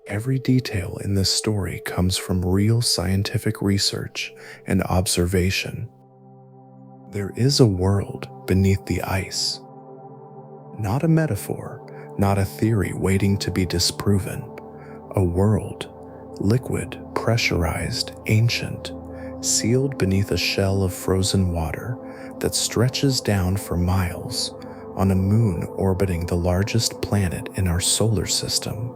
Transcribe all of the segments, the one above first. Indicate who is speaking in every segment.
Speaker 1: Every detail in this story comes from real scientific research and observation. There is a world beneath the ice. Not a metaphor, not a theory waiting to be disproven. A world, liquid, pressurized, ancient, sealed beneath a shell of frozen water that stretches down for miles on a moon orbiting the largest planet in our solar system.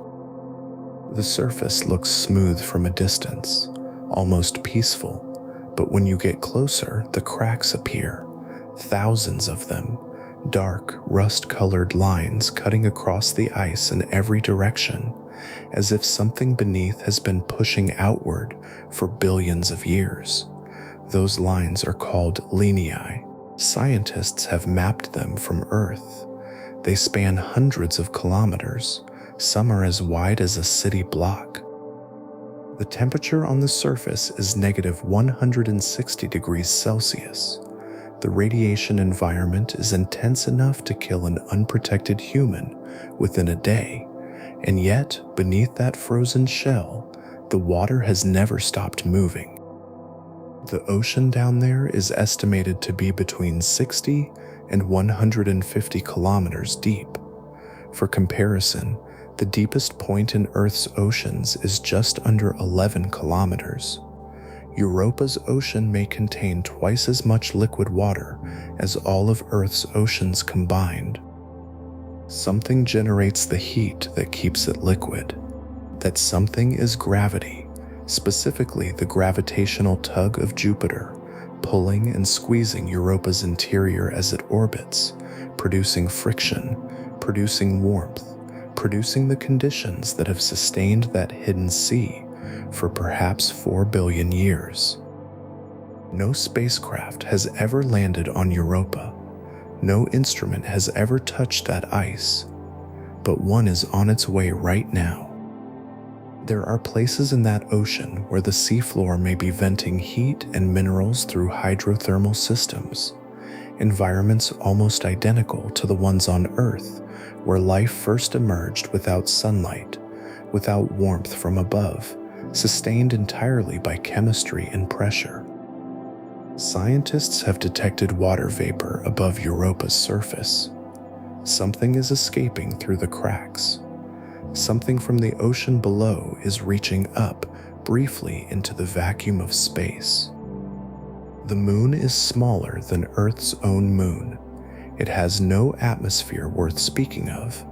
Speaker 1: The surface looks smooth from a distance, almost peaceful, but when you get closer, the cracks appear, thousands of them, dark, rust-colored lines cutting across the ice in every direction, as if something beneath has been pushing outward for billions of years. Those lines are called lineae. Scientists have mapped them from Earth. They span hundreds of kilometers. Some are as wide as a city block. The temperature on the surface is negative 160 degrees Celsius. The radiation environment is intense enough to kill an unprotected human within a day, and yet, beneath that frozen shell, the water has never stopped moving. The ocean down there is estimated to be between 60 and 150 kilometers deep. For comparison, the deepest point in Earth's oceans is just under 11 kilometers. Europa's ocean may contain twice as much liquid water as all of Earth's oceans combined. Something generates the heat that keeps it liquid. That something is gravity, specifically the gravitational tug of Jupiter, pulling and squeezing Europa's interior as it orbits, producing friction, producing warmth, producing the conditions that have sustained that hidden sea for perhaps 4 billion years. No spacecraft has ever landed on Europa. No instrument has ever touched that ice, but one is on its way right now. There are places in that ocean where the seafloor may be venting heat and minerals through hydrothermal systems, environments almost identical to the ones on Earth, where life first emerged without sunlight, without warmth from above, sustained entirely by chemistry and pressure. Scientists have detected water vapor above Europa's surface. Something is escaping through the cracks. Something from the ocean below is reaching up briefly into the vacuum of space. The moon is smaller than Earth's own moon. It has no atmosphere worth speaking of.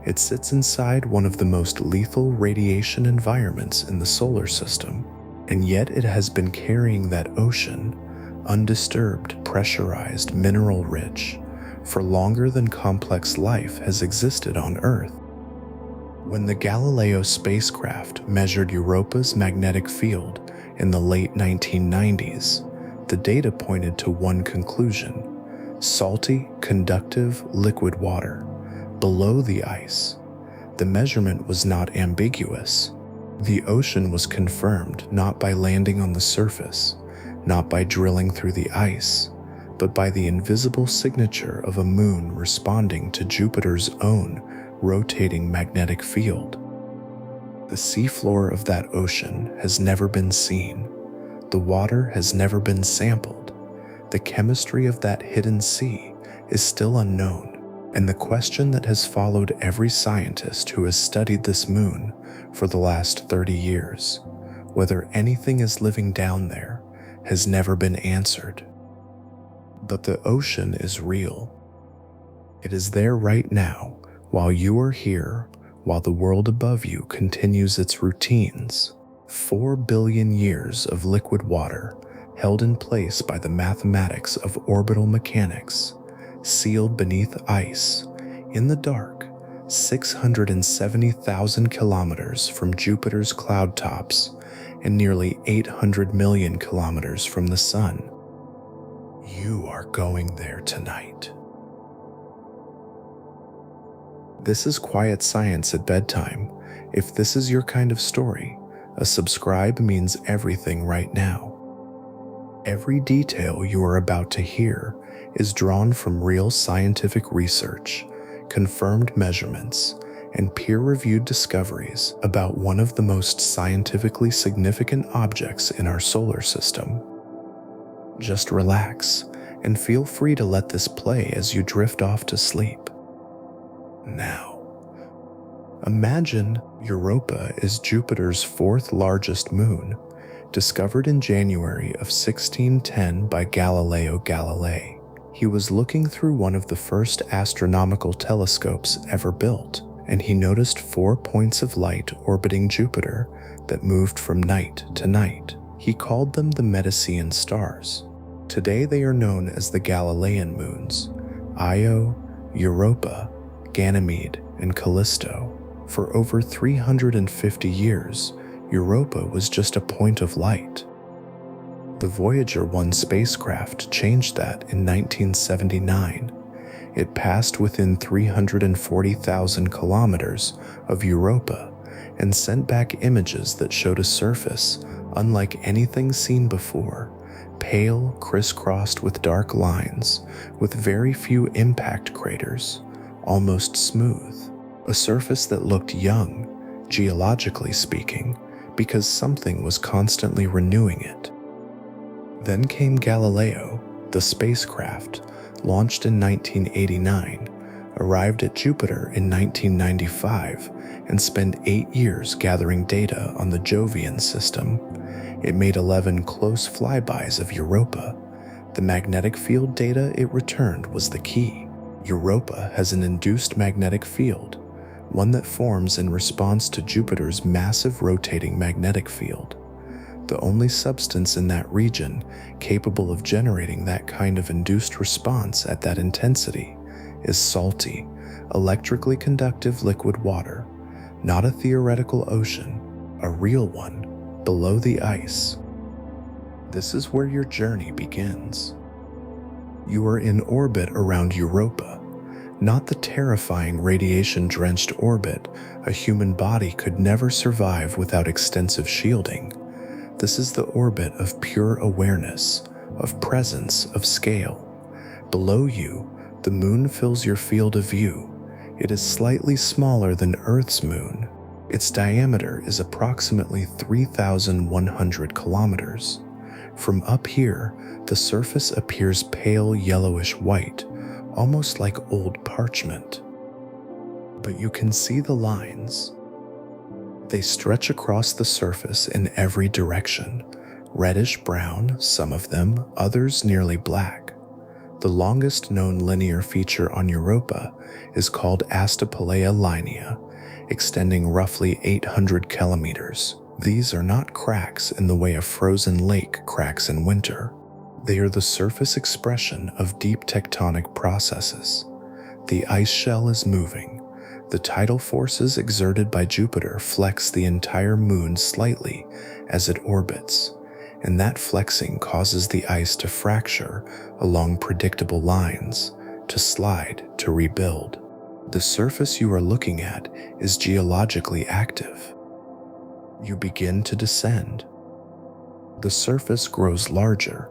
Speaker 1: It sits inside one of the most lethal radiation environments in the solar system, and yet it has been carrying that ocean, undisturbed, pressurized, mineral-rich, for longer than complex life has existed on Earth. When the Galileo spacecraft measured Europa's magnetic field in the late 1990s, the data pointed to one conclusion: salty, conductive, liquid water below the ice. The measurement was not ambiguous. The ocean was confirmed not by landing on the surface, not by drilling through the ice, but by the invisible signature of a moon responding to Jupiter's own rotating magnetic field. The seafloor of that ocean has never been seen. The water has never been sampled. The chemistry of that hidden sea is still unknown. And the question that has followed every scientist who has studied this moon for the last 30 years, whether anything is living down there, has never been answered. But the ocean is real. It is there right now, while you are here, while the world above you continues its routines. 4 billion years of liquid water held in place by the mathematics of orbital mechanics, sealed beneath ice, in the dark, 670,000 kilometers from Jupiter's cloud tops and nearly 800 million kilometers from the sun. You are going there tonight. This is Quiet Science at Bedtime. If this is your kind of story, a subscribe means everything right now. Every detail you are about to hear is drawn from real scientific research, confirmed measurements, and peer-reviewed discoveries about one of the most scientifically significant objects in our solar system. Just relax and feel free to let this play as you drift off to sleep. Now, imagine Europa is Jupiter's fourth largest moon, discovered in January of 1610 by Galileo Galilei. He was looking through one of the first astronomical telescopes ever built, and he noticed 4 points of light orbiting Jupiter that moved from night to night. He called them the Medicean stars. Today they are known as the Galilean moons, Io, Europa, Ganymede, and Callisto. For over 350 years, Europa was just a point of light. The Voyager 1 spacecraft changed that in 1979. It passed within 340,000 kilometers of Europa and sent back images that showed a surface unlike anything seen before, pale, crisscrossed with dark lines, with very few impact craters, almost smooth. A surface that looked young, geologically speaking, because something was constantly renewing it. Then came Galileo, the spacecraft, launched in 1989, arrived at Jupiter in 1995, and spent 8 years gathering data on the Jovian system. It made 11 close flybys of Europa. The magnetic field data it returned was the key. Europa has an induced magnetic field, one that forms in response to Jupiter's massive rotating magnetic field. The only substance in that region capable of generating that kind of induced response at that intensity is salty, electrically conductive liquid water, not a theoretical ocean, a real one, below the ice. This is where your journey begins. You are in orbit around Europa, not the terrifying radiation-drenched orbit a human body could never survive without extensive shielding. This is the orbit of pure awareness, of presence, of scale. Below you, the moon fills your field of view. It is slightly smaller than Earth's moon. Its diameter is approximately 3,100 kilometers. From up here, the surface appears pale yellowish white, almost like old parchment. But you can see the lines. They stretch across the surface in every direction, reddish-brown, some of them, others nearly black. The longest known linear feature on Europa is called Astapelea Linea, extending roughly 800 kilometers. These are not cracks in the way a frozen lake cracks in winter. They are the surface expression of deep tectonic processes. The ice shell is moving. The tidal forces exerted by Jupiter flex the entire moon slightly as it orbits, and that flexing causes the ice to fracture along predictable lines, to slide, to rebuild. The surface you are looking at is geologically active. You begin to descend. The surface grows larger,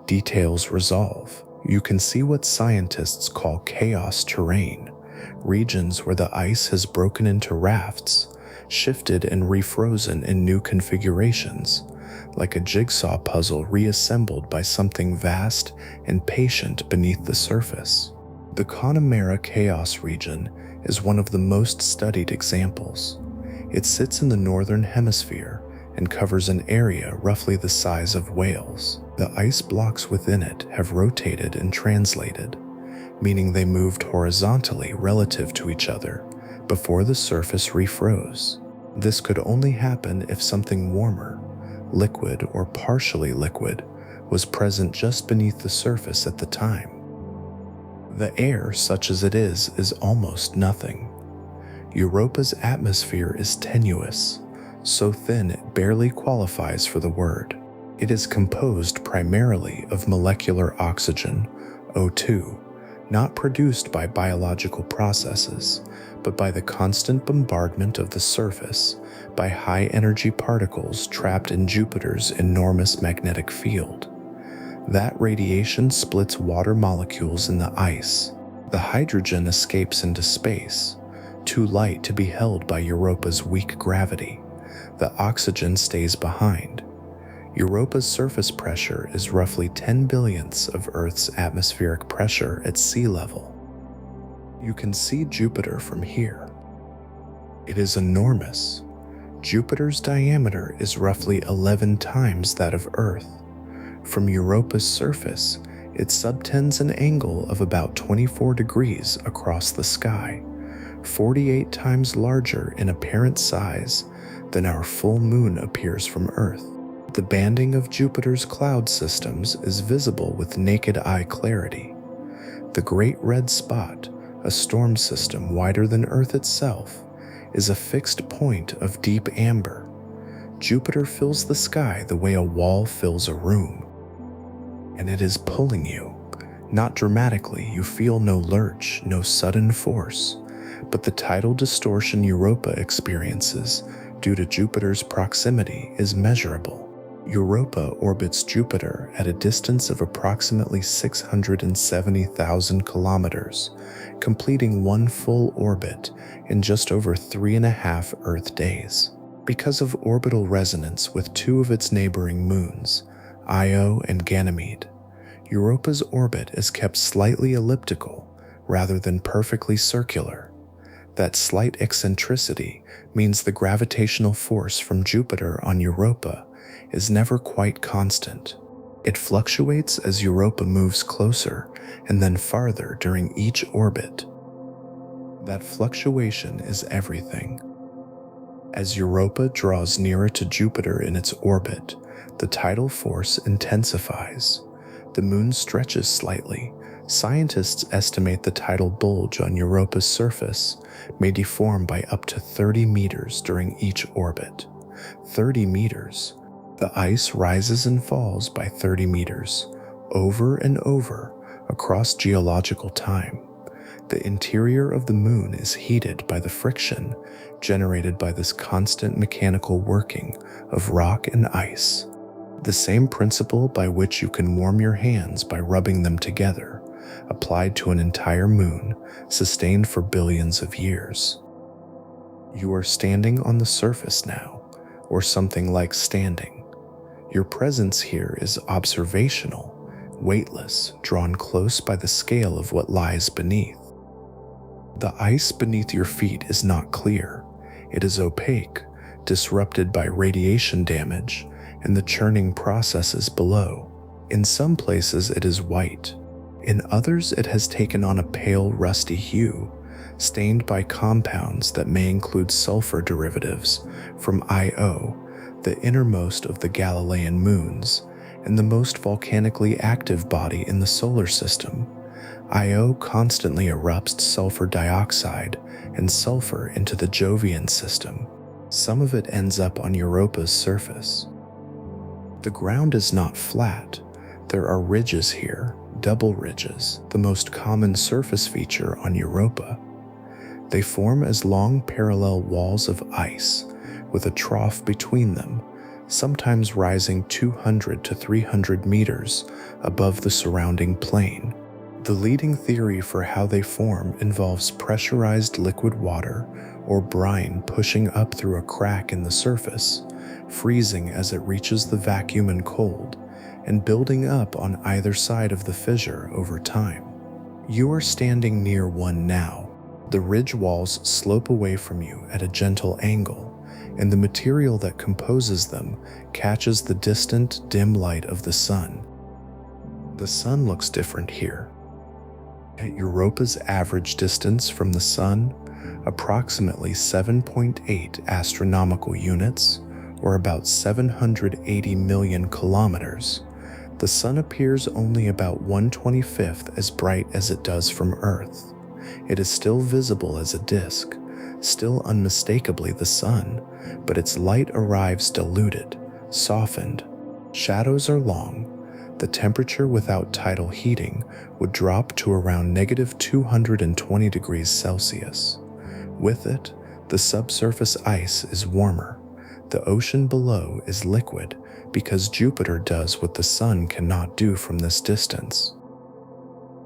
Speaker 1: details resolve. You can see what scientists call chaos terrain, regions where the ice has broken into rafts, shifted and refrozen in new configurations, like a jigsaw puzzle reassembled by something vast and patient beneath the surface. The Connemara Chaos region is one of the most studied examples. It sits in the northern hemisphere and covers an area roughly the size of Wales. The ice blocks within it have rotated and translated, meaning they moved horizontally relative to each other before the surface refroze. This could only happen if something warmer, liquid or partially liquid, was present just beneath the surface at the time. The air, such as it is almost nothing. Europa's atmosphere is tenuous, so thin it barely qualifies for the word. It is composed primarily of molecular oxygen, O2, not produced by biological processes, but by the constant bombardment of the surface by high-energy particles trapped in Jupiter's enormous magnetic field. That radiation splits water molecules in the ice. The hydrogen escapes into space, too light to be held by Europa's weak gravity. The oxygen stays behind. Europa's surface pressure is roughly 10 billionths of Earth's atmospheric pressure at sea level. You can see Jupiter from here. It is enormous. Jupiter's diameter is roughly 11 times that of Earth. From Europa's surface, it subtends an angle of about 24 degrees across the sky, 48 times larger in apparent size than our full moon appears from Earth. The banding of Jupiter's cloud systems is visible with naked eye clarity. The Great Red Spot, a storm system wider than Earth itself, is a fixed point of deep amber. Jupiter fills the sky the way a wall fills a room. And it is pulling you. Not dramatically, you feel no lurch, no sudden force, but the tidal distortion Europa experiences due to Jupiter's proximity is measurable. Europa orbits Jupiter at a distance of approximately 670,000 kilometers, completing one full orbit in just over 3.5 Earth days. Because of orbital resonance with two of its neighboring moons, Io and Ganymede, Europa's orbit is kept slightly elliptical rather than perfectly circular. That slight eccentricity means the gravitational force from Jupiter on Europa is never quite constant. It fluctuates as Europa moves closer and then farther during each orbit. That fluctuation is everything. As Europa draws nearer to Jupiter in its orbit, the tidal force intensifies. The moon stretches slightly. Scientists estimate the tidal bulge on Europa's surface may deform by up to 30 meters during each orbit. 30 meters. The ice rises and falls by 30 meters, over and over, across geological time. The interior of the moon is heated by the friction generated by this constant mechanical working of rock and ice. The same principle by which you can warm your hands by rubbing them together, applied to an entire moon, sustained for billions of years. You are standing on the surface now, or something like standing. Your presence here is observational, weightless, drawn close by the scale of what lies beneath. The ice beneath your feet is not clear. It is opaque, disrupted by radiation damage and the churning processes below. In some places it is white. In others it has taken on a pale rusty hue, stained by compounds that may include sulfur derivatives from Io, the innermost of the Galilean moons, and the most volcanically active body in the solar system. Io constantly erupts sulfur dioxide and sulfur into the Jovian system. Some of it ends up on Europa's surface. The ground is not flat. There are ridges here, double ridges, the most common surface feature on Europa. They form as long parallel walls of ice, with a trough between them, sometimes rising 200 to 300 meters above the surrounding plain. The leading theory for how they form involves pressurized liquid water or brine pushing up through a crack in the surface, freezing as it reaches the vacuum and cold, and building up on either side of the fissure over time. You are standing near one now. The ridge walls slope away from you at a gentle angle, and the material that composes them catches the distant, dim light of the sun. The sun looks different here. At Europa's average distance from the sun, approximately 7.8 astronomical units, or about 780 million kilometers, the sun appears only about 1/25th as bright as it does from Earth. It is still visible as a disk, still unmistakably the sun, but its light arrives diluted, softened. Shadows are long. The temperature without tidal heating would drop to around -220 degrees Celsius. With it, the subsurface ice is warmer. The ocean below is liquid because Jupiter does what the sun cannot do from this distance.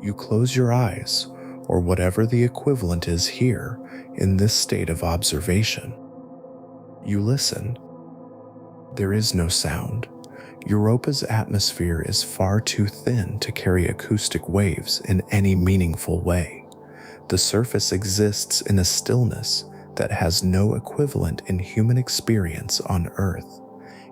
Speaker 1: You close your eyes, or whatever the equivalent is here in this state of observation. You listen. There is no sound. Europa's atmosphere is far too thin to carry acoustic waves in any meaningful way. The surface exists in a stillness that has no equivalent in human experience on Earth.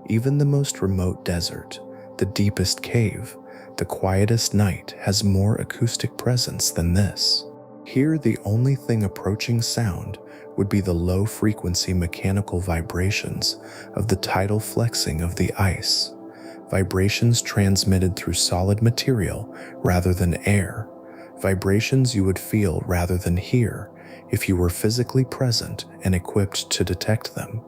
Speaker 1: Even the most remote desert, the deepest cave, the quietest night has more acoustic presence than this. Here, the only thing approaching sound would be the low-frequency mechanical vibrations of the tidal flexing of the ice, vibrations transmitted through solid material rather than air, vibrations you would feel rather than hear if you were physically present and equipped to detect them.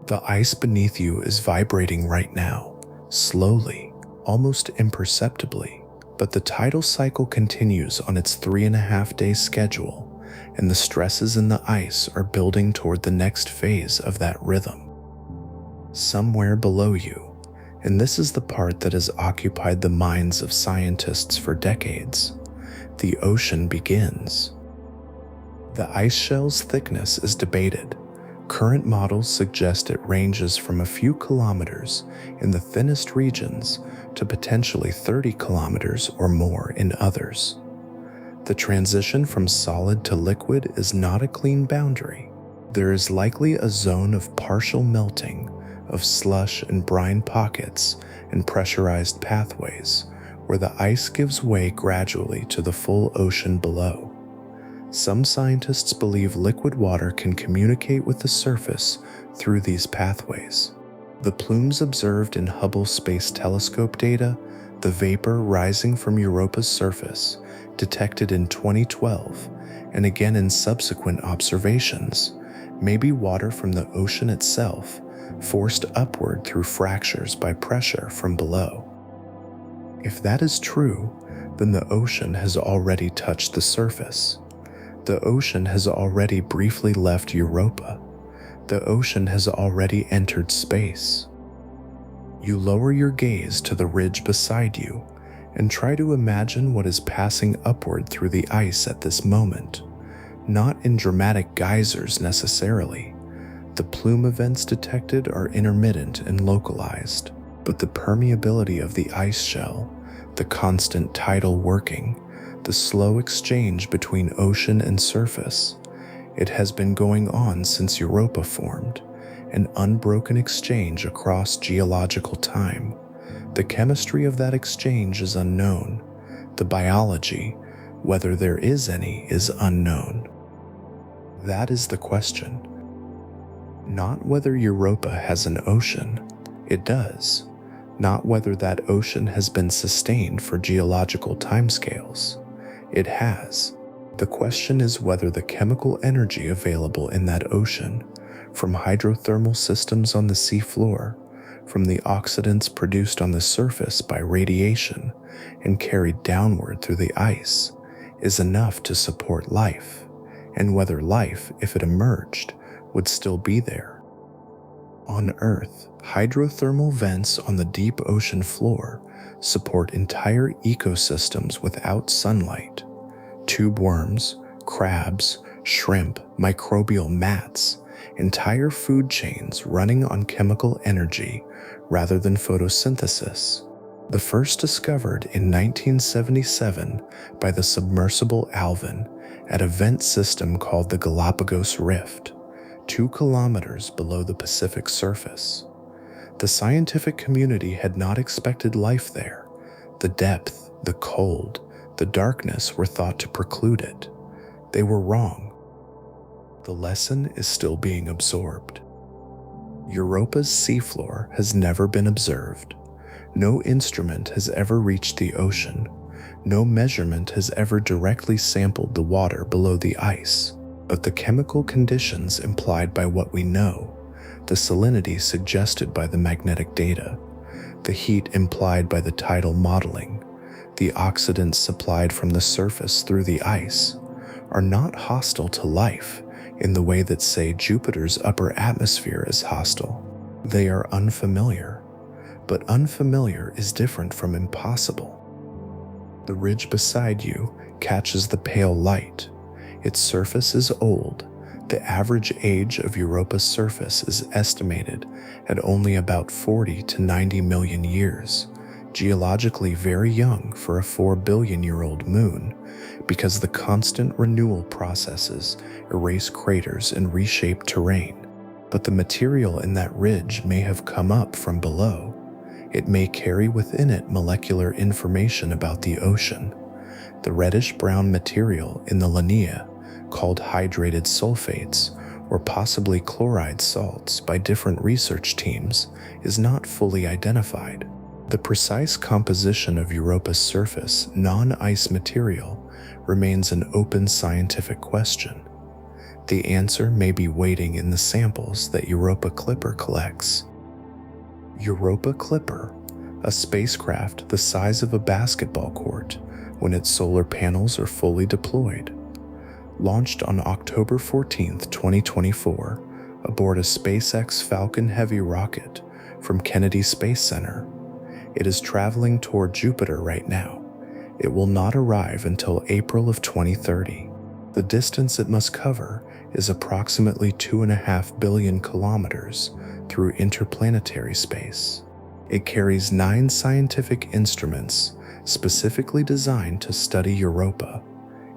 Speaker 1: The ice beneath you is vibrating right now, slowly, almost imperceptibly, but the tidal cycle continues on its 3.5-day schedule, and the stresses in the ice are building toward the next phase of that rhythm. Somewhere below you, and this is the part that has occupied the minds of scientists for decades, the ocean begins. The ice shell's thickness is debated. Current models suggest it ranges from a few kilometers in the thinnest regions to potentially 30 kilometers or more in others. The transition from solid to liquid is not a clean boundary. There is likely a zone of partial melting, of slush and brine pockets and pressurized pathways, where the ice gives way gradually to the full ocean below. Some scientists believe liquid water can communicate with the surface through these pathways. The plumes observed in Hubble Space Telescope data, the vapor rising from Europa's surface, detected in 2012, and again in subsequent observations, may be water from the ocean itself, forced upward through fractures by pressure from below. If that is true, then the ocean has already touched the surface. The ocean has already briefly left Europa. The ocean has already entered space. You lower your gaze to the ridge beside you and try to imagine what is passing upward through the ice at this moment, not in dramatic geysers necessarily. The plume events detected are intermittent and localized, but the permeability of the ice shell, the constant tidal working, the slow exchange between ocean and surface, it has been going on since Europa formed, an unbroken exchange across geological time. The chemistry of that exchange is unknown. The biology, whether there is any, is unknown. That is the question. Not whether Europa has an ocean. It does. Not whether that ocean has been sustained for geological timescales. It has. The question is whether the chemical energy available in that ocean, from hydrothermal systems on the seafloor, from the oxidants produced on the surface by radiation and carried downward through the ice, is enough to support life, and whether life, if it emerged, would still be there. On Earth, hydrothermal vents on the deep ocean floor support entire ecosystems without sunlight. Tube worms, crabs, shrimp, microbial mats, entire food chains running on chemical energy rather than photosynthesis. The first discovered in 1977 by the submersible Alvin at a vent system called the Galapagos Rift, 2 kilometers below the Pacific surface. The scientific community had not expected life there. The depth, the cold, the darkness were thought to preclude it. They were wrong. The lesson is still being absorbed. Europa's seafloor has never been observed. No instrument has ever reached the ocean. No measurement has ever directly sampled the water below the ice. But the chemical conditions implied by what we know, the salinity suggested by the magnetic data, the heat implied by the tidal modeling, the oxidants supplied from the surface through the ice, are not hostile to life in the way that, say, Jupiter's upper atmosphere is hostile. They are unfamiliar, but unfamiliar is different from impossible. The ridge beside you catches the pale light. Its surface is old. The average age of Europa's surface is estimated at only about 40 to 90 million years, geologically very young for a 4 billion-year-old moon, because the constant renewal processes erase craters and reshape terrain. But the material in that ridge may have come up from below. It may carry within it molecular information about the ocean. The reddish-brown material in the lineae, called hydrated sulfates, or possibly chloride salts by different research teams, is not fully identified. The precise composition of Europa's surface, non-ice material, remains an open scientific question. The answer may be waiting in the samples that Europa Clipper collects. Europa Clipper, a spacecraft the size of a basketball court when its solar panels are fully deployed, launched on October 14, 2024, aboard a SpaceX Falcon Heavy rocket from Kennedy Space Center. It is traveling toward Jupiter right now. It will not arrive until April of 2030. The distance it must cover is approximately 2.5 billion kilometers through interplanetary space. It carries 9 scientific instruments specifically designed to study Europa: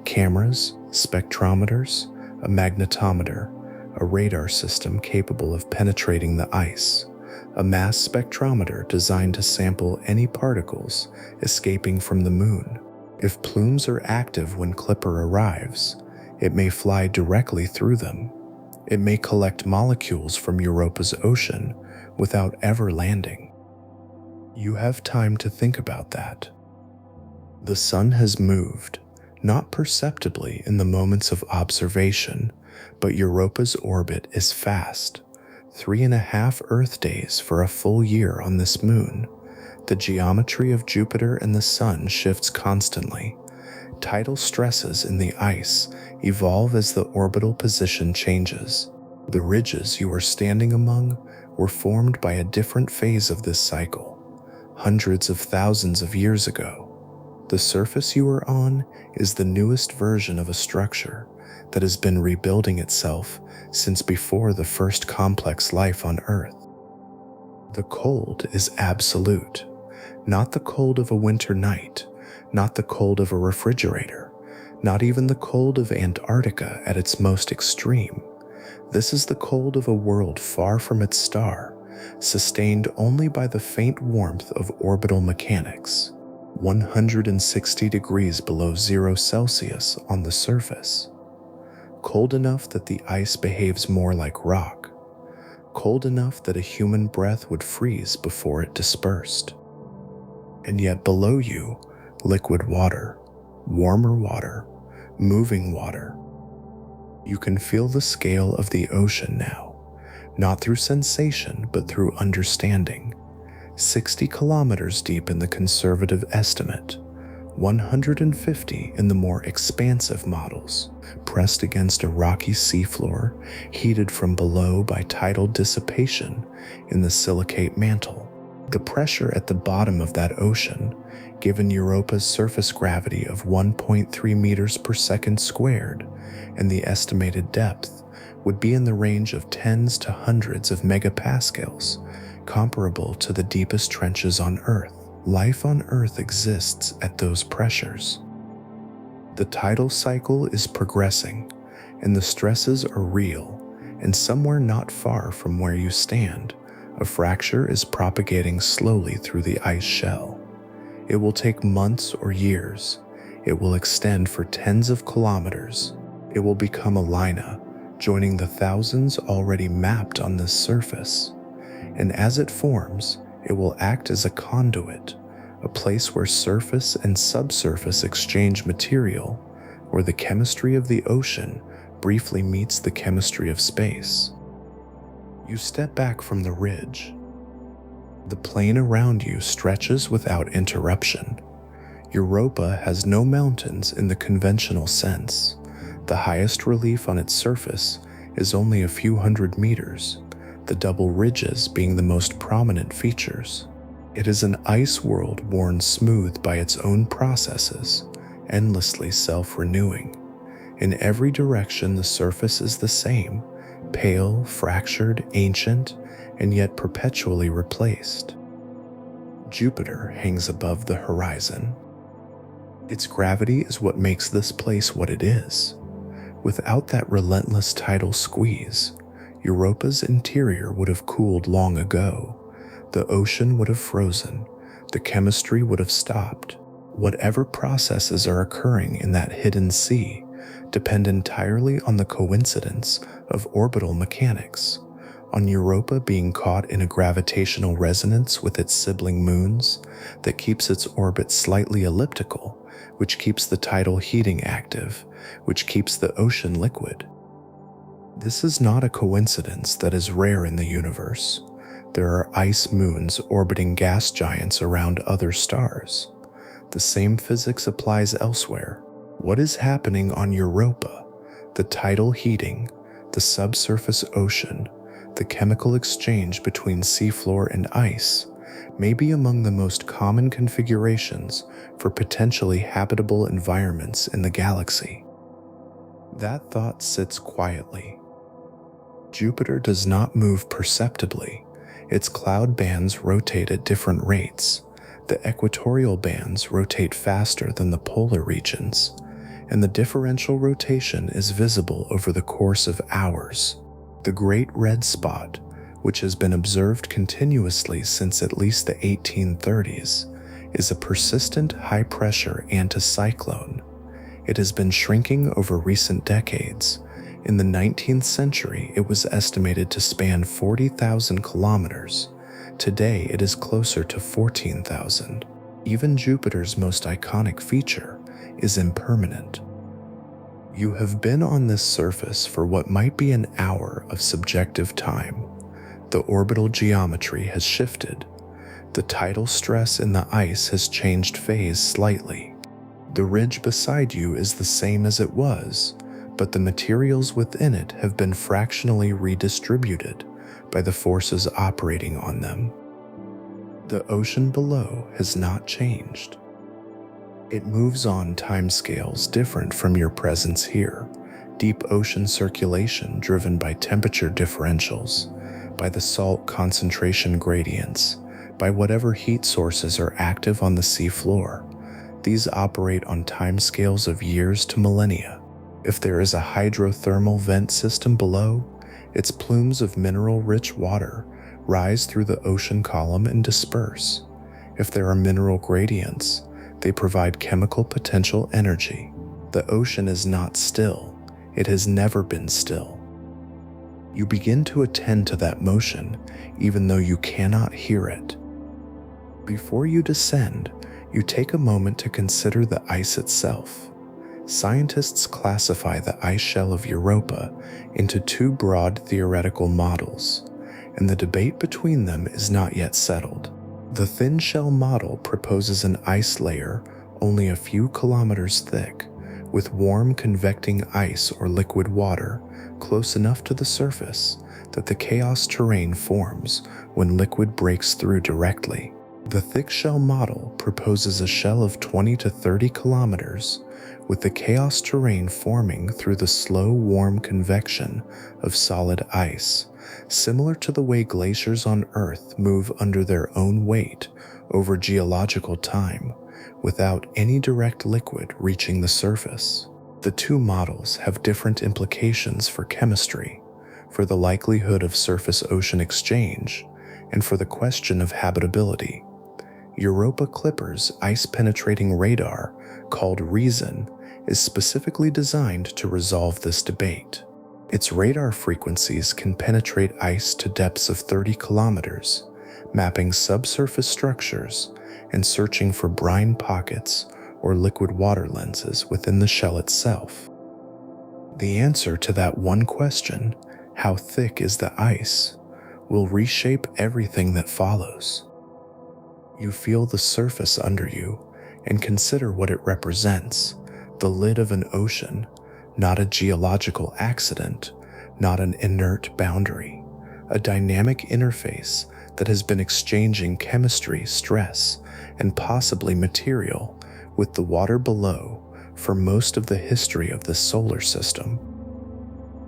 Speaker 1: cameras, spectrometers, a magnetometer, a radar system capable of penetrating the ice, a mass spectrometer designed to sample any particles escaping from the moon. If plumes are active when Clipper arrives, it may fly directly through them. It may collect molecules from Europa's ocean without ever landing. You have time to think about that. The sun has moved, not perceptibly in the moments of observation, but Europa's orbit is fast. 3.5 Earth days for a full year on this moon. The geometry of Jupiter and the sun shifts constantly. Tidal stresses in the ice evolve as the orbital position changes. The ridges you are standing among were formed by a different phase of this cycle, hundreds of thousands of years ago. The surface you are on is the newest version of a structure that has been rebuilding itself since before the first complex life on Earth. The cold is absolute, not the cold of a winter night, not the cold of a refrigerator, not even the cold of Antarctica at its most extreme. This is the cold of a world far from its star, sustained only by the faint warmth of orbital mechanics. 160 degrees below 0 Celsius on the surface. Cold enough that the ice behaves more like rock. Cold enough that a human breath would freeze before it dispersed. And yet below you, liquid water, warmer water, moving water. You can feel the scale of the ocean now, not through sensation but through understanding. 60 kilometers deep in the conservative estimate, 150 in the more expansive models, pressed against a rocky seafloor, heated from below by tidal dissipation in the silicate mantle. The pressure at the bottom of that ocean, given Europa's surface gravity of 1.3 meters per second squared, and the estimated depth, would be in the range of tens to hundreds of megapascals, comparable to the deepest trenches on Earth. Life on Earth exists at those pressures. The tidal cycle is progressing, and the stresses are real, and somewhere not far from where you stand, a fracture is propagating slowly through the ice shell. It will take months or years. It will extend for tens of kilometers. It will become a lina, joining the thousands already mapped on this surface. And as it forms, it will act as a conduit, a place where surface and subsurface exchange material, where the chemistry of the ocean briefly meets the chemistry of space. You step back from the ridge. The plain around you stretches without interruption. Europa has no mountains in the conventional sense. The highest relief on its surface is only a few hundred meters, the double ridges being the most prominent features. It is an ice world worn smooth by its own processes, endlessly self-renewing. In every direction, the surface is the same, pale, fractured, ancient, and yet perpetually replaced. Jupiter hangs above the horizon. Its gravity is what makes this place what it is. Without that relentless tidal squeeze, Europa's interior would have cooled long ago. The ocean would have frozen. The chemistry would have stopped. Whatever processes are occurring in that hidden sea depend entirely on the coincidence of orbital mechanics, on Europa being caught in a gravitational resonance with its sibling moons that keeps its orbit slightly elliptical, which keeps the tidal heating active, which keeps the ocean liquid. This is not a coincidence that is rare in the universe. There are ice moons orbiting gas giants around other stars. The same physics applies elsewhere. What is happening on Europa, the tidal heating, the subsurface ocean, the chemical exchange between seafloor and ice, may be among the most common configurations for potentially habitable environments in the galaxy. That thought sits quietly. Jupiter does not move perceptibly. Its cloud bands rotate at different rates. The equatorial bands rotate faster than the polar regions, and the differential rotation is visible over the course of hours. The Great Red Spot, which has been observed continuously since at least the 1830s, is a persistent high-pressure anticyclone. It has been shrinking over recent decades. In the 19th century, it was estimated to span 40,000 kilometers. Today, it is closer to 14,000. Even Jupiter's most iconic feature is impermanent. You have been on this surface for what might be an hour of subjective time. The orbital geometry has shifted. The tidal stress in the ice has changed phase slightly. The ridge beside you is the same as it was, but the materials within it have been fractionally redistributed by the forces operating on them. The ocean below has not changed. It moves on timescales different from your presence here. Deep ocean circulation driven by temperature differentials, by the salt concentration gradients, by whatever heat sources are active on the seafloor. These operate on timescales of years to millennia. If there is a hydrothermal vent system below, its plumes of mineral-rich water rise through the ocean column and disperse. If there are mineral gradients, they provide chemical potential energy. The ocean is not still. It has never been still. You begin to attend to that motion, even though you cannot hear it. Before you descend, you take a moment to consider the ice itself. Scientists classify the ice shell of Europa into two broad theoretical models, and the debate between them is not yet settled. The thin shell model proposes an ice layer only a few kilometers thick, with warm convecting ice or liquid water close enough to the surface that the chaos terrain forms when liquid breaks through directly. The thick shell model proposes a shell of 20 to 30 kilometers, with the chaos terrain forming through the slow warm convection of solid ice, similar to the way glaciers on Earth move under their own weight over geological time, without any direct liquid reaching the surface. The two models have different implications for chemistry, for the likelihood of surface-ocean exchange, and for the question of habitability. Europa Clipper's ice-penetrating radar, called REASON, is specifically designed to resolve this debate. Its radar frequencies can penetrate ice to depths of 30 kilometers, mapping subsurface structures and searching for brine pockets or liquid water lenses within the shell itself. The answer to that one question, how thick is the ice, will reshape everything that follows. You feel the surface under you and consider what it represents, the lid of an ocean, not a geological accident, not an inert boundary, a dynamic interface that has been exchanging chemistry, stress, and possibly material with the water below for most of the history of the solar system.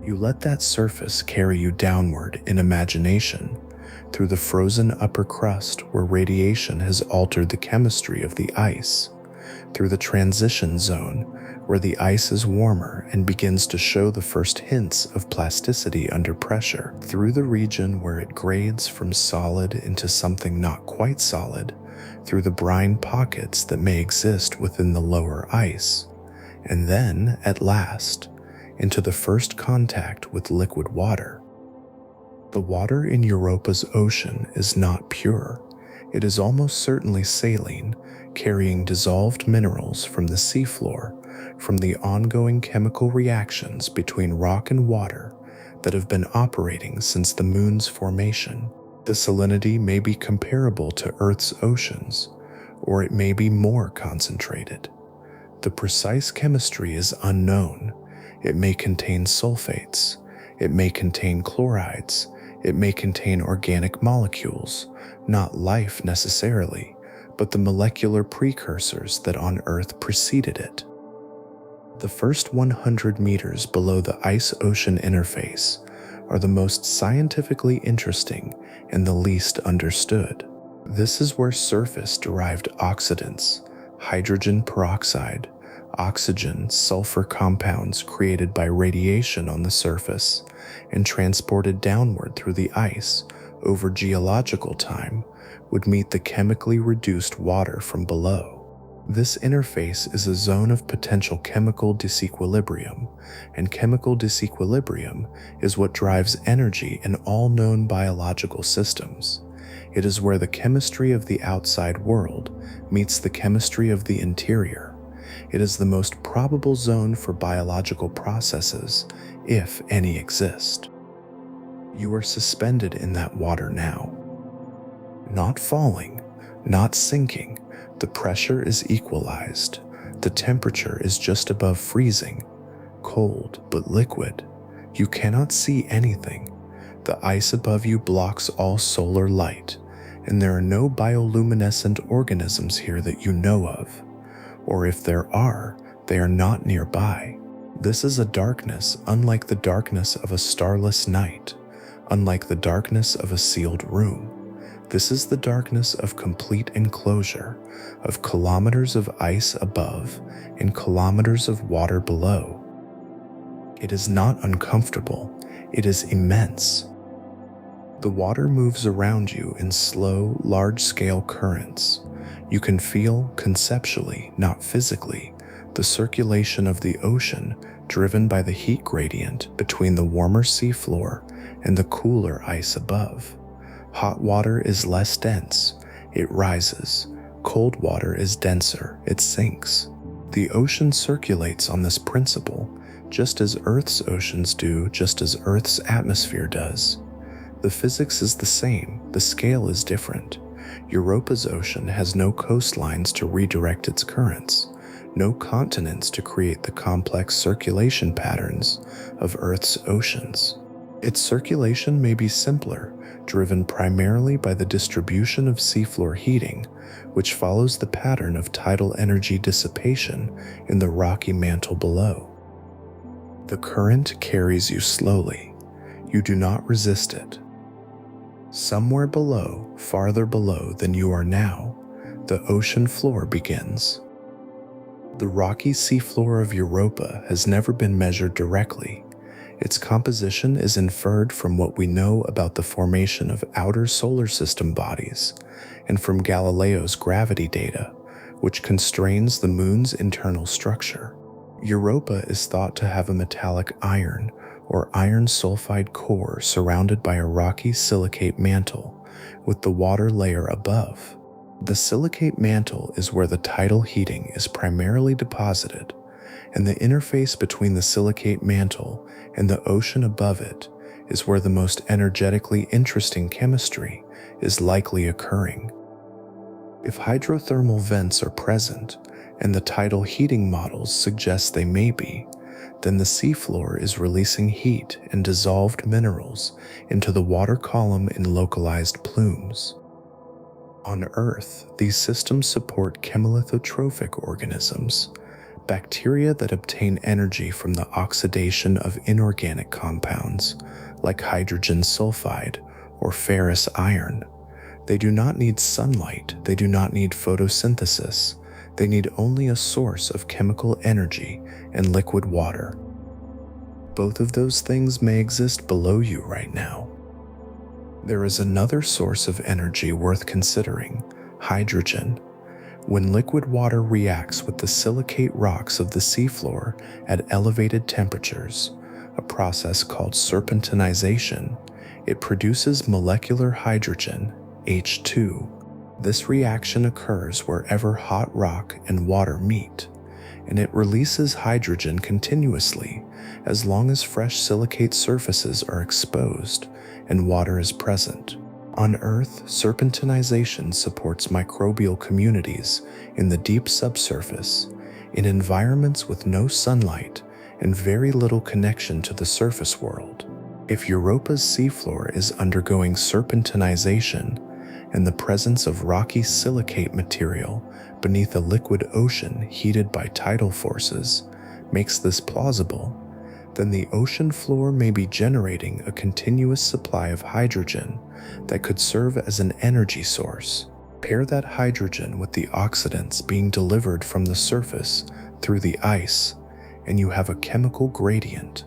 Speaker 1: You let that surface carry you downward in imagination through the frozen upper crust where radiation has altered the chemistry of the ice, through the transition zone where the ice is warmer and begins to show the first hints of plasticity under pressure, through the region where it grades from solid into something not quite solid, through the brine pockets that may exist within the lower ice, and then, at last, into the first contact with liquid water. The water in Europa's ocean is not pure. It is almost certainly saline, carrying dissolved minerals from the seafloor, from the ongoing chemical reactions between rock and water that have been operating since the moon's formation. The salinity may be comparable to Earth's oceans, or it may be more concentrated. The precise chemistry is unknown. It may contain sulfates, it may contain chlorides, it may contain organic molecules, not life necessarily, but the molecular precursors that on Earth preceded it. The first 100 meters below the ice-ocean interface are the most scientifically interesting and the least understood. This is where surface-derived oxidants, hydrogen peroxide, oxygen, sulfur compounds created by radiation on the surface and transported downward through the ice over geological time, would meet the chemically reduced water from below. This interface is a zone of potential chemical disequilibrium, and chemical disequilibrium is what drives energy in all known biological systems. It is where the chemistry of the outside world meets the chemistry of the interior. It is the most probable zone for biological processes, if any exist. You are suspended in that water now. Not falling, not sinking, the pressure is equalized. The temperature is just above freezing, cold but liquid. You cannot see anything. The ice above you blocks all solar light, and there are no bioluminescent organisms here that you know of. Or if there are, they are not nearby. This is a darkness unlike the darkness of a starless night, unlike the darkness of a sealed room. This is the darkness of complete enclosure, of kilometers of ice above and kilometers of water below. It is not uncomfortable, it is immense. The water moves around you in slow, large-scale currents. You can feel, conceptually, not physically, the circulation of the ocean driven by the heat gradient between the warmer seafloor and the cooler ice above. Hot water is less dense, it rises. Cold water is denser, it sinks. The ocean circulates on this principle, just as Earth's oceans do, just as Earth's atmosphere does. The physics is the same, the scale is different. Europa's ocean has no coastlines to redirect its currents, no continents to create the complex circulation patterns of Earth's oceans. Its circulation may be simpler, driven primarily by the distribution of seafloor heating, which follows the pattern of tidal energy dissipation in the rocky mantle below. The current carries you slowly. You do not resist it. Somewhere below, farther below than you are now, the ocean floor begins. The rocky seafloor of Europa has never been measured directly. Its composition is inferred from what we know about the formation of outer solar system bodies and from Galileo's gravity data, which constrains the moon's internal structure. Europa is thought to have a metallic iron or iron sulfide core surrounded by a rocky silicate mantle with the water layer above. The silicate mantle is where the tidal heating is primarily deposited, and the interface between the silicate mantle and the ocean above it is where the most energetically interesting chemistry is likely occurring. If hydrothermal vents are present, and the tidal heating models suggest they may be, then the seafloor is releasing heat and dissolved minerals into the water column in localized plumes. On Earth, these systems support chemolithotrophic organisms, bacteria that obtain energy from the oxidation of inorganic compounds like hydrogen sulfide or ferrous iron. They do not need sunlight, they do not need photosynthesis, they need only a source of chemical energy and liquid water. Both of those things may exist below you right now. There is another source of energy worth considering: hydrogen. When liquid water reacts with the silicate rocks of the seafloor at elevated temperatures, a process called serpentinization, it produces molecular hydrogen, H2. This reaction occurs wherever hot rock and water meet, and it releases hydrogen continuously as long as fresh silicate surfaces are exposed and water is present. On Earth, serpentinization supports microbial communities in the deep subsurface, in environments with no sunlight and very little connection to the surface world. If Europa's seafloor is undergoing serpentinization, and the presence of rocky silicate material beneath a liquid ocean heated by tidal forces makes this plausible, then the ocean floor may be generating a continuous supply of hydrogen that could serve as an energy source. Pair that hydrogen with the oxidants being delivered from the surface through the ice, and you have a chemical gradient.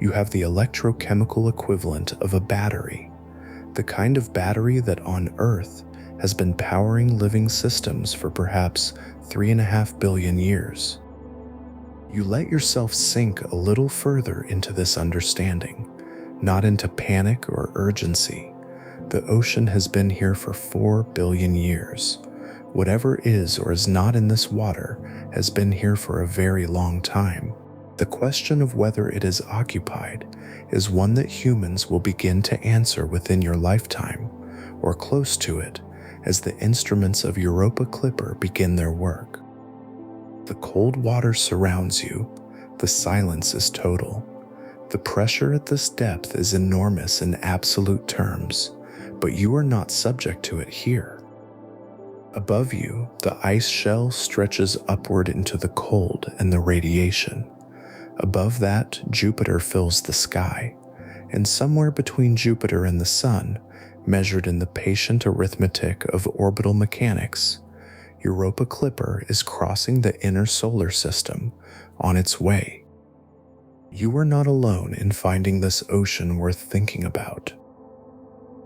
Speaker 1: You have the electrochemical equivalent of a battery, the kind of battery that on Earth has been powering living systems for perhaps 3.5 billion years. You let yourself sink a little further into this understanding, not into panic or urgency. The ocean has been here for 4 billion years. Whatever is or is not in this water has been here for a very long time. The question of whether it is occupied is one that humans will begin to answer within your lifetime, or close to it, as the instruments of Europa Clipper begin their work. The cold water surrounds you. The silence is total. The pressure at this depth is enormous in absolute terms, but you are not subject to it here. Above you, the ice shell stretches upward into the cold and the radiation. Above that, Jupiter fills the sky, and somewhere between Jupiter and the Sun, measured in the patient arithmetic of orbital mechanics, Europa Clipper is crossing the inner solar system on its way. You are not alone in finding this ocean worth thinking about.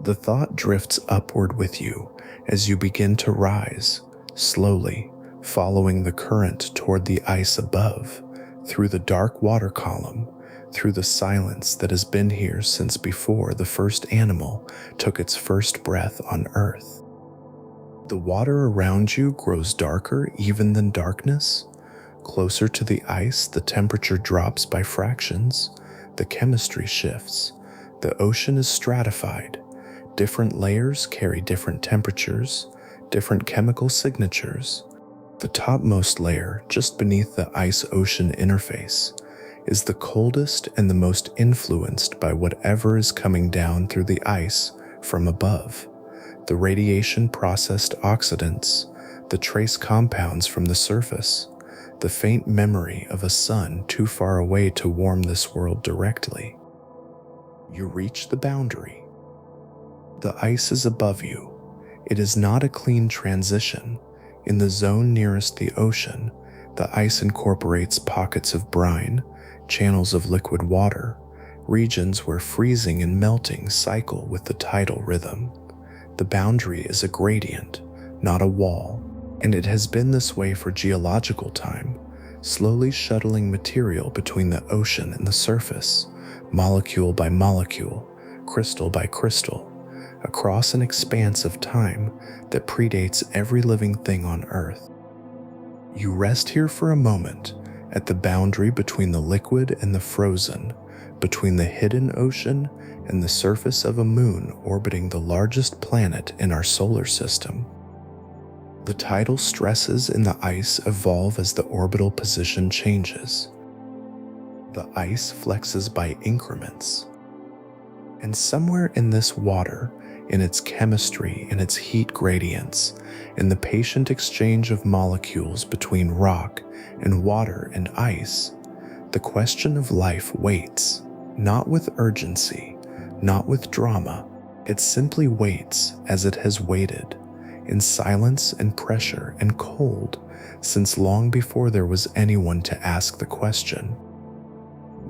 Speaker 1: The thought drifts upward with you as you begin to rise, slowly, following the current toward the ice above, through the dark water column, through the silence that has been here since before the first animal took its first breath on Earth. The water around you grows darker even than darkness. Closer to the ice, the temperature drops by fractions, the chemistry shifts, the ocean is stratified. Different layers carry different temperatures, different chemical signatures. The topmost layer, just beneath the ice-ocean interface, is the coldest and the most influenced by whatever is coming down through the ice from above. The radiation-processed oxidants, the trace compounds from the surface, the faint memory of a sun too far away to warm this world directly. You reach the boundary. The ice is above you. It is not a clean transition. In the zone nearest the ocean, the ice incorporates pockets of brine, channels of liquid water, regions where freezing and melting cycle with the tidal rhythm. The boundary is a gradient, not a wall, and it has been this way for geological time, slowly shuttling material between the ocean and the surface, molecule by molecule, crystal by crystal, across an expanse of time that predates every living thing on Earth. You rest here for a moment, at the boundary between the liquid and the frozen, between the hidden ocean and the surface of a moon orbiting the largest planet in our solar system. The tidal stresses in the ice evolve as the orbital position changes. The ice flexes by increments. And somewhere in this water, in its chemistry, in its heat gradients, in the patient exchange of molecules between rock and water and ice, the question of life waits, not with urgency, not with drama. It simply waits as it has waited, in silence and pressure and cold, since long before there was anyone to ask the question.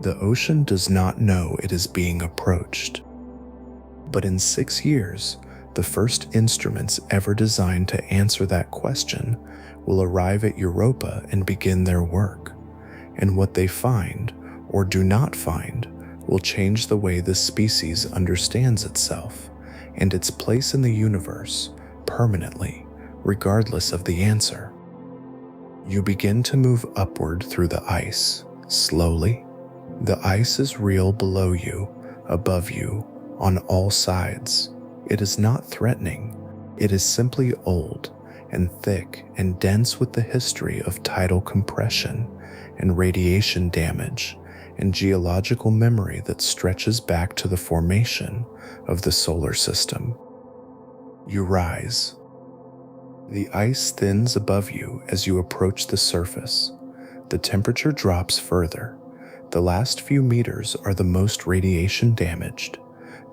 Speaker 1: The ocean does not know it is being approached. But in 6 years, the first instruments ever designed to answer that question will arrive at Europa and begin their work. And what they find, or do not find, will change the way this species understands itself and its place in the universe permanently, regardless of the answer. You begin to move upward through the ice, slowly. The ice is real below you, above you, on all sides. It is not threatening. It is simply old and thick and dense with the history of tidal compression and radiation damage and geological memory that stretches back to the formation of the solar system. You rise. The ice thins above you as you approach the surface. The temperature drops further. The last few meters are the most radiation damaged,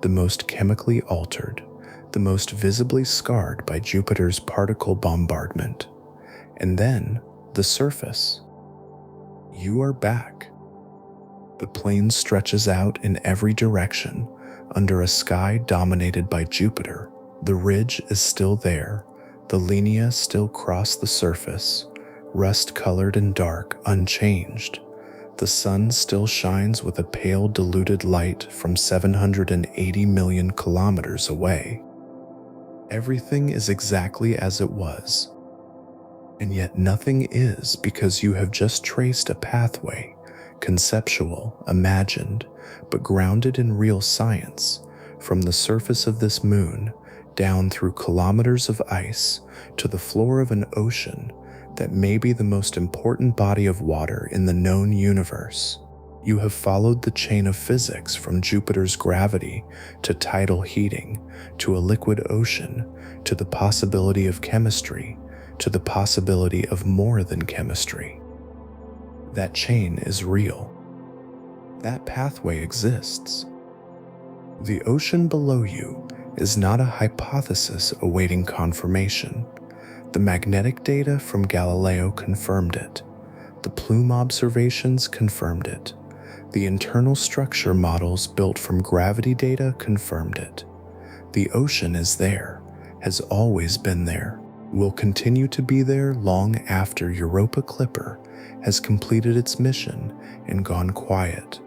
Speaker 1: the most chemically altered, the most visibly scarred by Jupiter's particle bombardment. And then, the surface. You are back. The plain stretches out in every direction under a sky dominated by Jupiter. The ridge is still there. The linea still cross the surface, rust-colored and dark, unchanged. The sun still shines with a pale diluted light from 780 million kilometers away. Everything is exactly as it was. And yet nothing is, because you have just traced a pathway, conceptual, imagined, but grounded in real science, from the surface of this moon, down through kilometers of ice, to the floor of an ocean that may be the most important body of water in the known universe. You have followed the chain of physics from Jupiter's gravity to tidal heating, to a liquid ocean, to the possibility of chemistry, to the possibility of more than chemistry. That chain is real. That pathway exists. The ocean below you is not a hypothesis awaiting confirmation. The magnetic data from Galileo confirmed it. The plume observations confirmed it. The internal structure models built from gravity data confirmed it. The ocean is there, has always been there, will continue to be there long after Europa Clipper has completed its mission and gone quiet.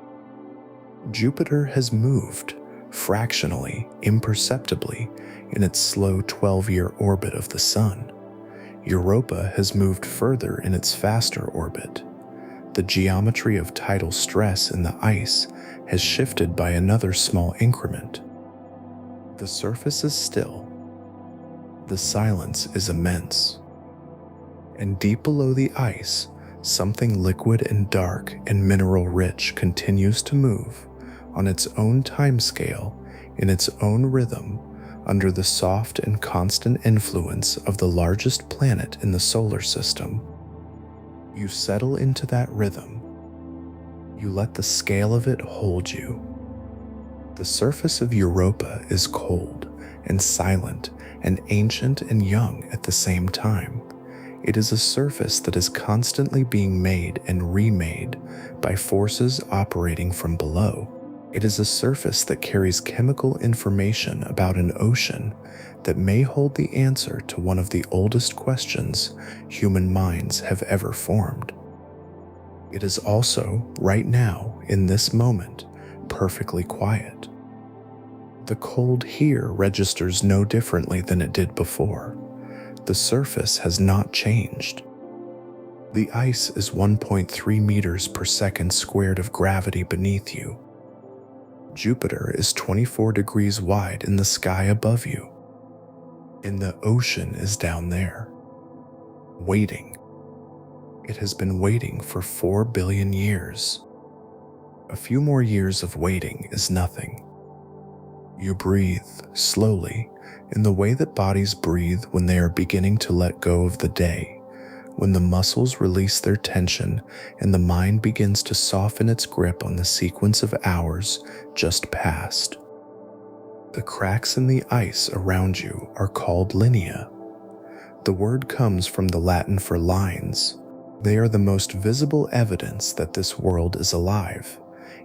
Speaker 1: Jupiter has moved, fractionally, imperceptibly, in its slow 12-year orbit of the Sun. Europa has moved further in its faster orbit. The geometry of tidal stress in the ice has shifted by another small increment. The surface is still. The silence is immense. And deep below the ice, something liquid and dark and mineral-rich continues to move on its own timescale, in its own rhythm, under the soft and constant influence of the largest planet in the solar system. You settle into that rhythm. You let the scale of it hold you. The surface of Europa is cold and silent and ancient and young at the same time. It is a surface that is constantly being made and remade by forces operating from below. It is a surface that carries chemical information about an ocean that may hold the answer to one of the oldest questions human minds have ever formed. It is also, right now, in this moment, perfectly quiet. The cold here registers no differently than it did before. The surface has not changed. The ice is 1.3 meters per second squared of gravity beneath you. Jupiter is 24 degrees wide in the sky above you. And the ocean is down there, waiting. It has been waiting for 4 billion years. A few more years of waiting is nothing. You breathe slowly, in the way that bodies breathe when they are beginning to let go of the day, when the muscles release their tension and the mind begins to soften its grip on the sequence of hours just past. The cracks in the ice around you are called linea. The word comes from the Latin for lines. They are the most visible evidence that this world is alive,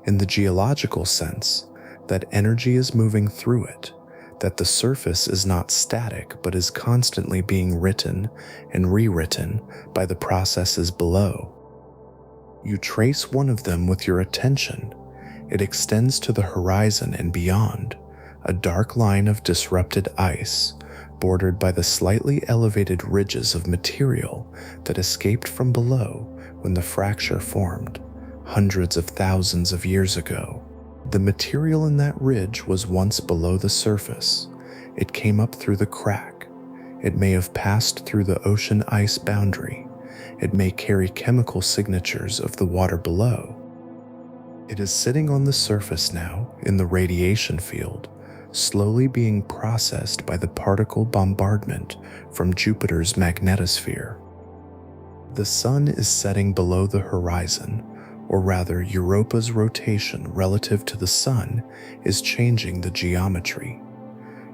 Speaker 1: in the geological sense, that energy is moving through it, that the surface is not static but is constantly being written and rewritten by the processes below. You trace one of them with your attention. It extends to the horizon and beyond, a dark line of disrupted ice, bordered by the slightly elevated ridges of material that escaped from below when the fracture formed, hundreds of thousands of years ago. The material in that ridge was once below the surface. It came up through the crack. It may have passed through the ocean ice boundary. It may carry chemical signatures of the water below. It is sitting on the surface now, in the radiation field, slowly being processed by the particle bombardment from Jupiter's magnetosphere. The sun is setting below the horizon, or rather Europa's rotation relative to the sun is changing the geometry.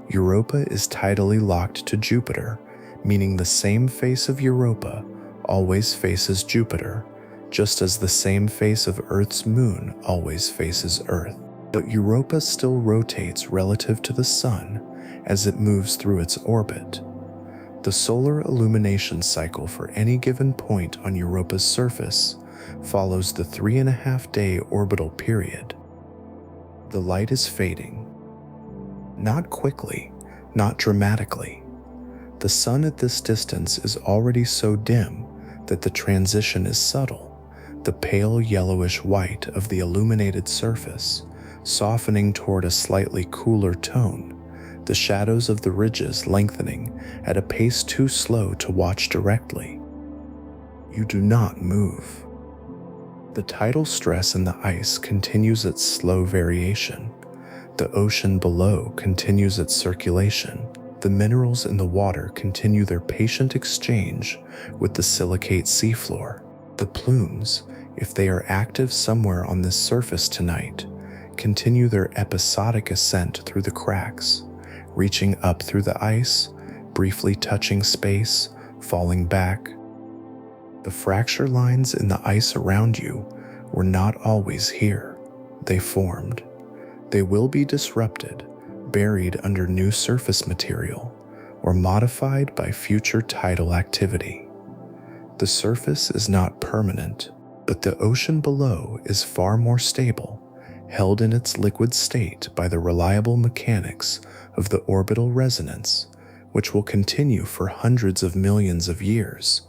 Speaker 1: Europa is tidally locked to Jupiter, meaning the same face of Europa always faces Jupiter, just as the same face of Earth's moon always faces Earth. But Europa still rotates relative to the sun as it moves through its orbit. The solar illumination cycle for any given point on Europa's surface follows the 3.5-day orbital period. The light is fading. Not quickly, not dramatically. The sun at this distance is already so dim that the transition is subtle, the pale yellowish white of the illuminated surface softening toward a slightly cooler tone, the shadows of the ridges lengthening at a pace too slow to watch directly. You do not move. The tidal stress in the ice continues its slow variation. The ocean below continues its circulation. The minerals in the water continue their patient exchange with the silicate seafloor. The plumes, if they are active somewhere on this surface tonight, continue their episodic ascent through the cracks, reaching up through the ice, briefly touching space, falling back. The fracture lines in the ice around you were not always here. They formed. They will be disrupted, buried under new surface material, or modified by future tidal activity. The surface is not permanent, but the ocean below is far more stable, held in its liquid state by the reliable mechanics of the orbital resonance, which will continue for hundreds of millions of years,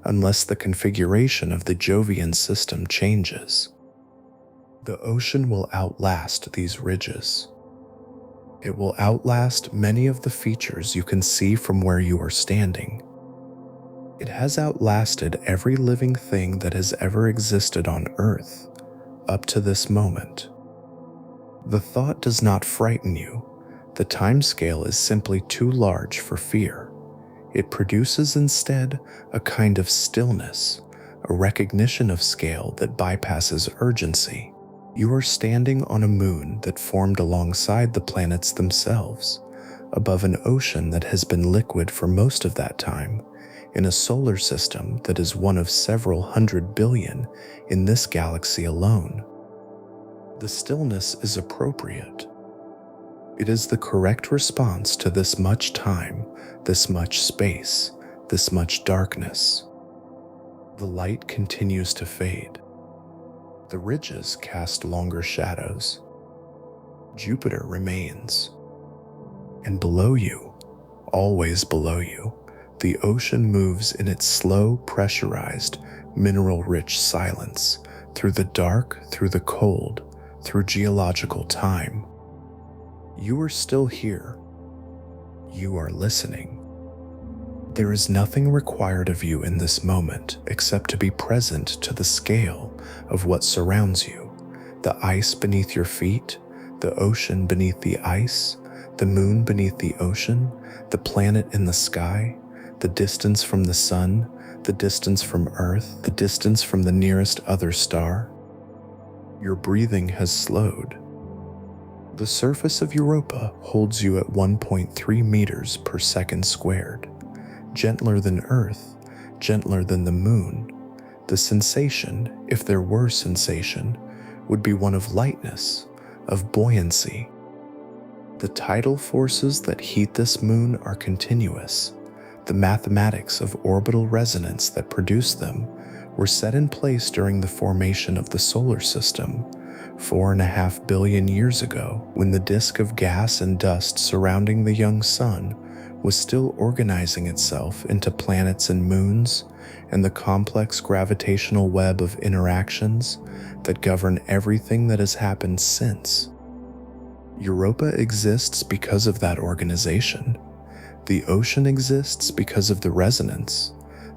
Speaker 1: unless the configuration of the Jovian system changes. The ocean will outlast these ridges. It will outlast many of the features you can see from where you are standing. It has outlasted every living thing that has ever existed on Earth, up to this moment. The thought does not frighten you. The timescale is simply too large for fear. It produces instead a kind of stillness, a recognition of scale that bypasses urgency. You are standing on a moon that formed alongside the planets themselves, above an ocean that has been liquid for most of that time, in a solar system that is one of several 100 billion in this galaxy alone. The stillness is appropriate. It is the correct response to this much time, this much space, this much darkness. The light continues to fade. The ridges cast longer shadows. Jupiter remains. And below you, always below you, the ocean moves in its slow, pressurized, mineral-rich silence through the dark, through the cold, through geological time. You are still here. You are listening. There is nothing required of you in this moment except to be present to the scale of what surrounds you, The ice beneath your feet, the ocean beneath the ice, the moon beneath the ocean, the planet in the sky, the distance from the sun, the distance from Earth, the distance from the nearest other star. Your breathing has slowed. The surface of Europa holds you at 1.3 meters per second squared, gentler than Earth, gentler than the moon. The sensation, if there were sensation, would be one of lightness, of buoyancy. The tidal forces that heat this moon are continuous. The mathematics of orbital resonance that produce them were set in place during the formation of the solar system 4.5 billion years ago, when the disk of gas and dust surrounding the young sun was still organizing itself into planets and moons, and the complex gravitational web of interactions that govern everything that has happened since. Europa exists because of that organization. The ocean exists because of the resonance.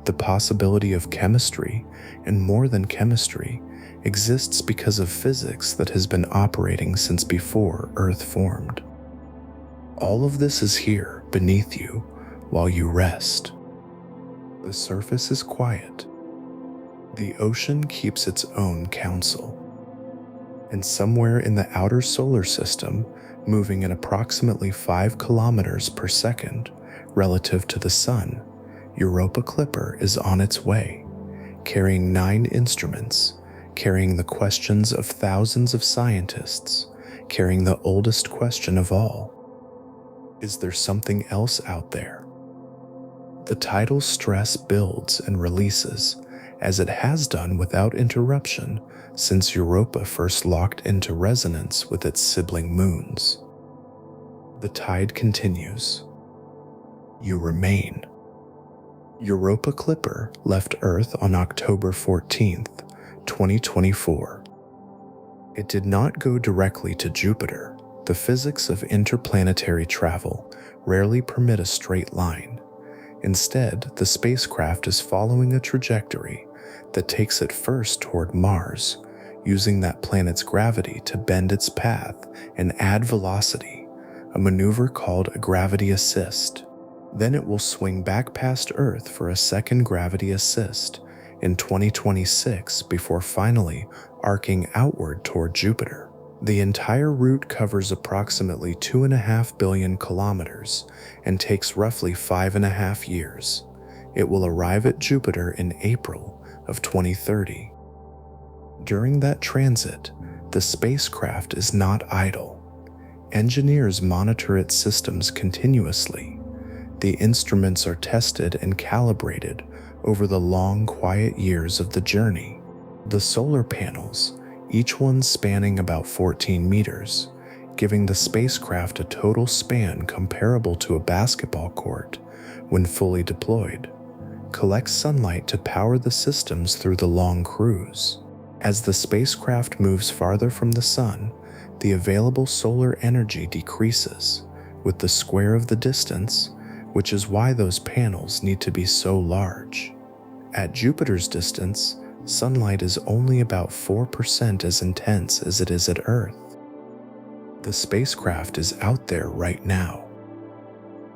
Speaker 1: The possibility of chemistry, and more than chemistry, exists because of physics that has been operating since before Earth formed. All of this is here, beneath you, while you rest. The surface is quiet. The ocean keeps its own counsel. And somewhere in the outer solar system, moving at approximately 5 kilometers per second relative to the sun, Europa Clipper is on its way, carrying 9 instruments, carrying the questions of thousands of scientists, carrying the oldest question of all. Is there something else out there? The tidal stress builds and releases, as it has done without interruption since Europa first locked into resonance with its sibling moons. The tide continues. You remain. Europa Clipper left Earth on October 14th, 2024. It did not go directly to Jupiter. The physics of interplanetary travel rarely permit a straight line. Instead, the spacecraft is following a trajectory that takes it first toward Mars, using that planet's gravity to bend its path and add velocity, a maneuver called a gravity assist. Then it will swing back past Earth for a second gravity assist in 2026 before finally arcing outward toward Jupiter. The entire route covers approximately 2.5 billion kilometers and takes roughly 5.5 years. It will arrive at Jupiter in April of 2030. During that transit, the spacecraft is not idle. Engineers monitor its systems continuously. The instruments are tested and calibrated over the long, quiet years of the journey. The solar panels, each one spanning about 14 meters, giving the spacecraft a total span comparable to a basketball court when fully deployed, collects sunlight to power the systems through the long cruise. As the spacecraft moves farther from the sun, the available solar energy decreases with the square of the distance, which is why those panels need to be so large. At Jupiter's distance, sunlight is only about 4% as intense as it is at Earth. The spacecraft is out there right now,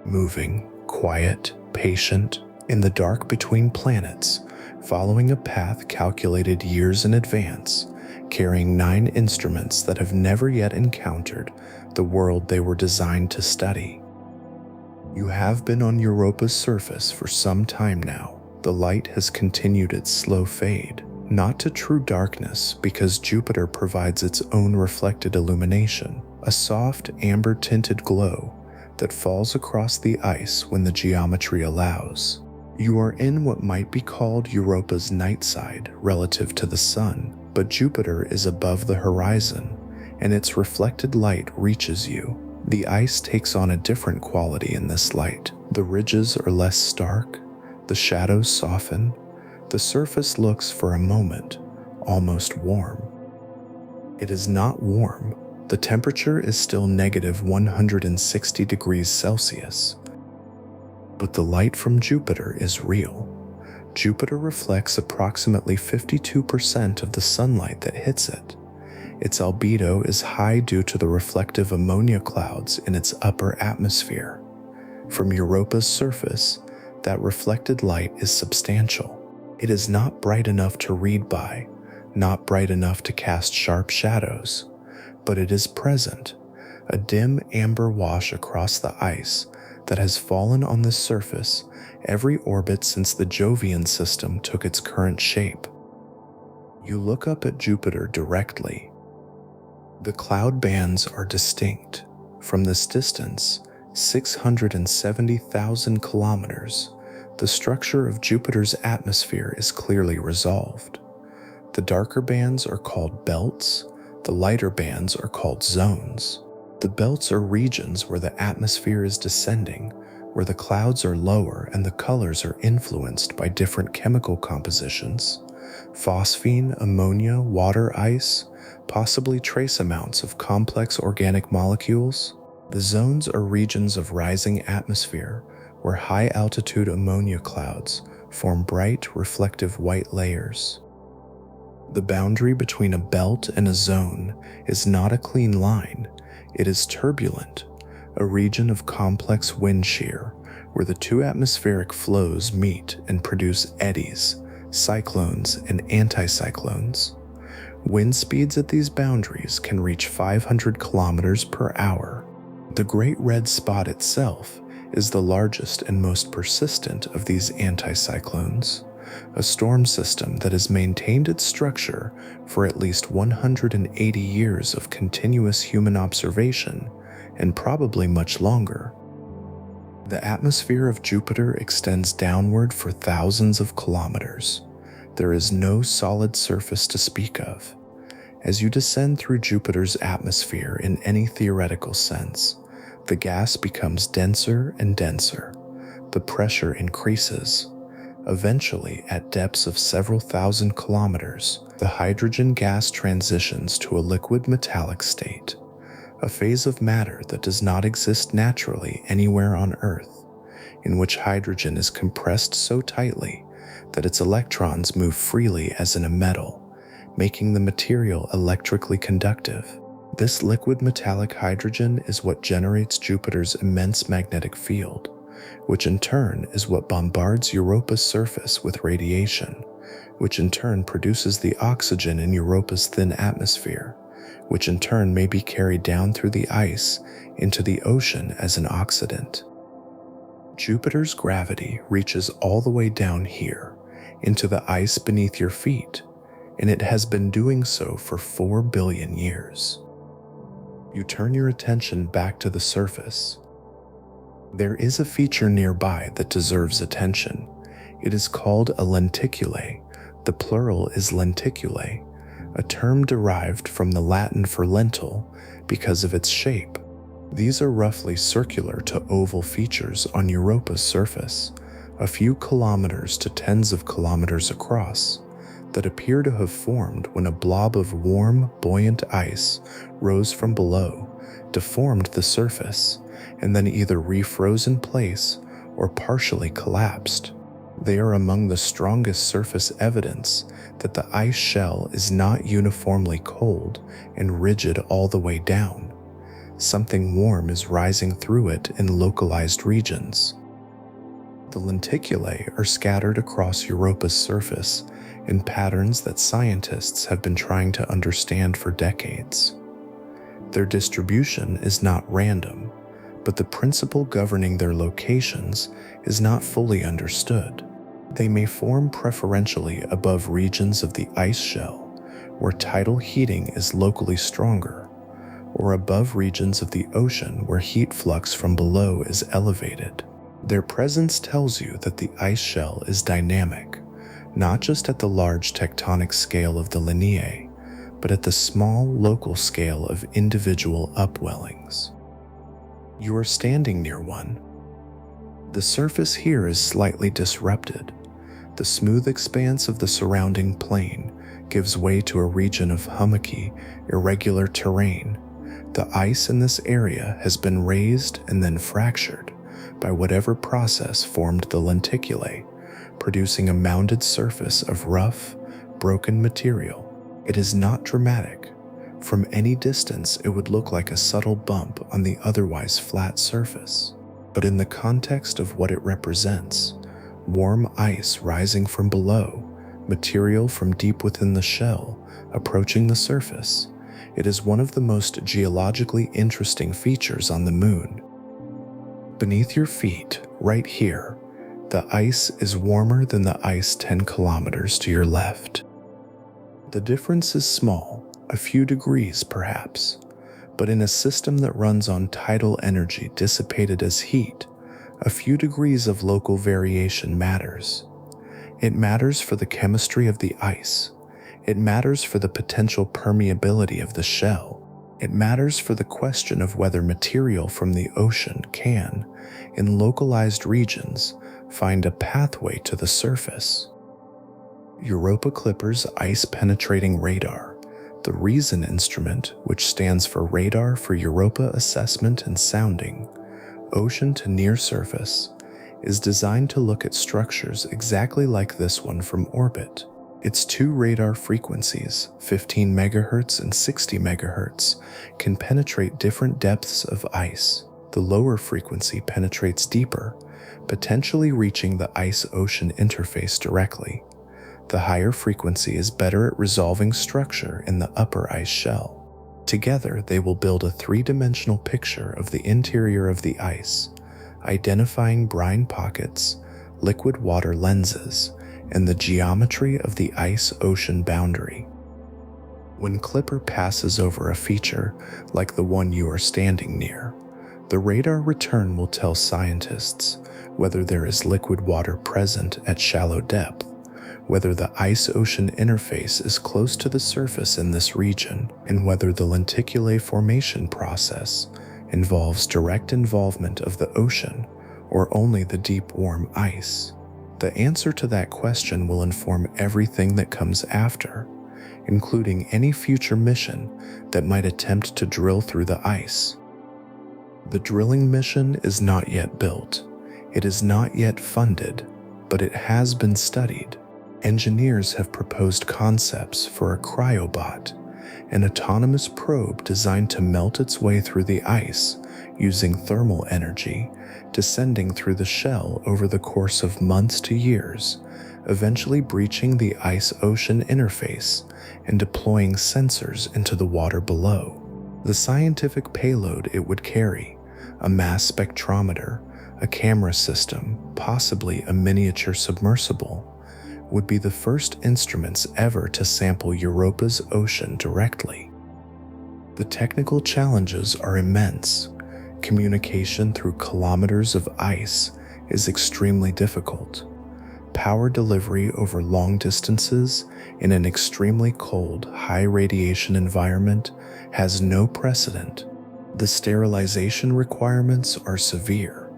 Speaker 1: moving, quiet, patient, in the dark between planets, following a path calculated years in advance, carrying 9 instruments that have never yet encountered the world they were designed to study. You have been on Europa's surface for some time now. The light has continued its slow fade, not to true darkness because Jupiter provides its own reflected illumination, a soft amber-tinted glow that falls across the ice when the geometry allows. You are in what might be called Europa's night side relative to the sun, but Jupiter is above the horizon, and its reflected light reaches you. The ice takes on a different quality in this light. The ridges are less stark, the shadows soften, the surface looks for a moment almost warm. It is not warm. The temperature is still negative 160 degrees Celsius. But the light from Jupiter is real. Jupiter reflects approximately 52% of the sunlight that hits it. Its albedo is high due to the reflective ammonia clouds in its upper atmosphere. From Europa's surface, that reflected light is substantial. It is not bright enough to read by, not bright enough to cast sharp shadows, but it is present, a dim amber wash across the ice that has fallen on this surface every orbit since the Jovian system took its current shape. You look up at Jupiter directly. The cloud bands are distinct. From this distance, 670,000 kilometers, the structure of Jupiter's atmosphere is clearly resolved. The darker bands are called belts, the lighter bands are called zones. The belts are regions where the atmosphere is descending, where the clouds are lower and the colors are influenced by different chemical compositions: phosphine, ammonia, water ice, possibly trace amounts of complex organic molecules. The zones are regions of rising atmosphere where high-altitude ammonia clouds form bright, reflective white layers. The boundary between a belt and a zone is not a clean line. It is turbulent, a region of complex wind shear where the two atmospheric flows meet and produce eddies, cyclones, and anticyclones. Wind speeds at these boundaries can reach 500 kilometers per hour. The Great Red Spot itself is the largest and most persistent of these anticyclones, a storm system that has maintained its structure for at least 180 years of continuous human observation, and probably much longer. The atmosphere of Jupiter extends downward for thousands of kilometers. There is no solid surface to speak of. As you descend through Jupiter's atmosphere in any theoretical sense, the gas becomes denser and denser. The pressure increases. Eventually, at depths of several thousand kilometers, the hydrogen gas transitions to a liquid metallic state, a phase of matter that does not exist naturally anywhere on Earth, in which hydrogen is compressed so tightly that its electrons move freely as in a metal, making the material electrically conductive. This liquid metallic hydrogen is what generates Jupiter's immense magnetic field, which in turn is what bombards Europa's surface with radiation, which in turn produces the oxygen in Europa's thin atmosphere, which in turn may be carried down through the ice into the ocean as an oxidant. Jupiter's gravity reaches all the way down here, into the ice beneath your feet, and it has been doing so for 4 billion years. You turn your attention back to the surface. There is a feature nearby that deserves attention. It is called a lenticule. The plural is lenticulae, a term derived from the Latin for lentil because of its shape. These are roughly circular to oval features on Europa's surface, a few kilometers to tens of kilometers across, that appear to have formed when a blob of warm, buoyant ice rose from below, deformed the surface, and then either refroze in place or partially collapsed. They are among the strongest surface evidence that the ice shell is not uniformly cold and rigid all the way down. Something warm is rising through it in localized regions. The lenticulae are scattered across Europa's surface in patterns that scientists have been trying to understand for decades. Their distribution is not random, but the principle governing their locations is not fully understood. They may form preferentially above regions of the ice shell, where tidal heating is locally stronger, or above regions of the ocean where heat flux from below is elevated. Their presence tells you that the ice shell is dynamic, not just at the large tectonic scale of the lineae, but at the small local scale of individual upwellings. You are standing near one. The surface here is slightly disrupted. The smooth expanse of the surrounding plain gives way to a region of hummocky, irregular terrain. The ice in this area has been raised and then fractured by whatever process formed the lenticulae, producing a mounded surface of rough, broken material. It is not dramatic. From any distance, it would look like a subtle bump on the otherwise flat surface. But in the context of what it represents, warm ice rising from below, material from deep within the shell approaching the surface, it is one of the most geologically interesting features on the moon. Beneath your feet, right here, the ice is warmer than the ice 10 kilometers to your left. The difference is small, a few degrees perhaps, but in a system that runs on tidal energy dissipated as heat, a few degrees of local variation matters. It matters for the chemistry of the ice. It matters for the potential permeability of the shell. It matters for the question of whether material from the ocean can, in localized regions, find a pathway to the surface. Europa Clipper's ice-penetrating radar, the REASON instrument, which stands for Radar for Europa Assessment and Sounding, ocean to near surface, is designed to look at structures exactly like this one from orbit. Its two radar frequencies, 15 MHz and 60 MHz, can penetrate different depths of ice. The lower frequency penetrates deeper, potentially reaching the ice-ocean interface directly. The higher frequency is better at resolving structure in the upper ice shell. Together, they will build a three-dimensional picture of the interior of the ice, identifying brine pockets, liquid water lenses, and the geometry of the ice-ocean boundary. When Clipper passes over a feature like the one you are standing near, the radar return will tell scientists whether there is liquid water present at shallow depth, whether the ice-ocean interface is close to the surface in this region, and whether the lenticulae formation process involves direct involvement of the ocean or only the deep warm ice. The answer to that question will inform everything that comes after, including any future mission that might attempt to drill through the ice. The drilling mission is not yet built. It is not yet funded, but it has been studied. Engineers have proposed concepts for a cryobot, an autonomous probe designed to melt its way through the ice using thermal energy, descending through the shell over the course of months to years, eventually breaching the ice-ocean interface and deploying sensors into the water below. The scientific payload it would carry, a mass spectrometer, a camera system, possibly a miniature submersible, would be the first instruments ever to sample Europa's ocean directly. The technical challenges are immense. Communication through kilometers of ice is extremely difficult. Power delivery over long distances in an extremely cold, high radiation environment has no precedent. The sterilization requirements are severe.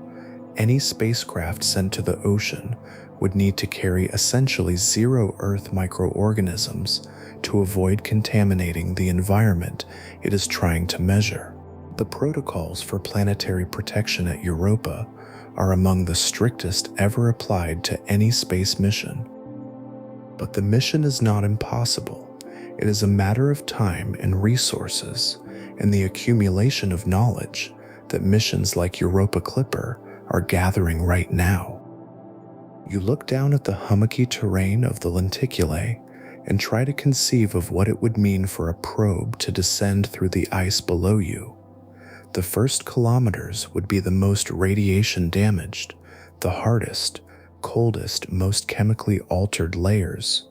Speaker 1: Any spacecraft sent to the ocean would need to carry essentially zero Earth microorganisms to avoid contaminating the environment it is trying to measure. The protocols for planetary protection at Europa are among the strictest ever applied to any space mission. But the mission is not impossible. It is a matter of time and resources and the accumulation of knowledge that missions like Europa Clipper are gathering right now. You look down at the hummocky terrain of the lenticulae and try to conceive of what it would mean for a probe to descend through the ice below you. The first kilometers would be the most radiation damaged, the hardest, coldest, most chemically altered layers.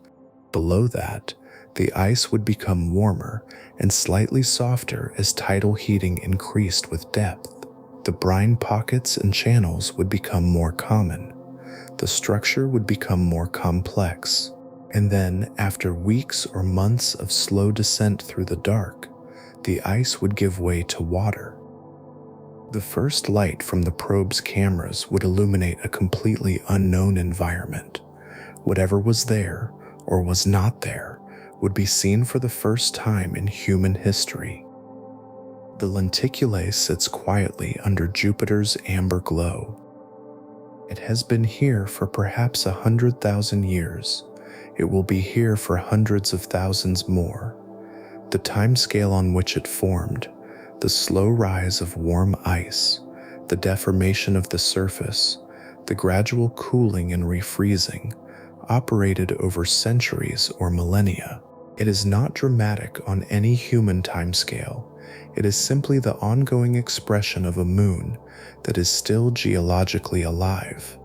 Speaker 1: Below that, the ice would become warmer and slightly softer as tidal heating increased with depth. The brine pockets and channels would become more common. The structure would become more complex. And then, after weeks or months of slow descent through the dark, the ice would give way to water. The first light from the probe's cameras would illuminate a completely unknown environment. Whatever was there, or was not there, would be seen for the first time in human history. The lenticulae sits quietly under Jupiter's amber glow. It has been here for perhaps 100,000 years. It will be here for hundreds of thousands more. the timescale on which it formed, the slow rise of warm ice, the deformation of the surface, the gradual cooling and refreezing, operated over centuries or millennia. It is not dramatic on any human timescale. It is simply the ongoing expression of a moon that is still geologically alive.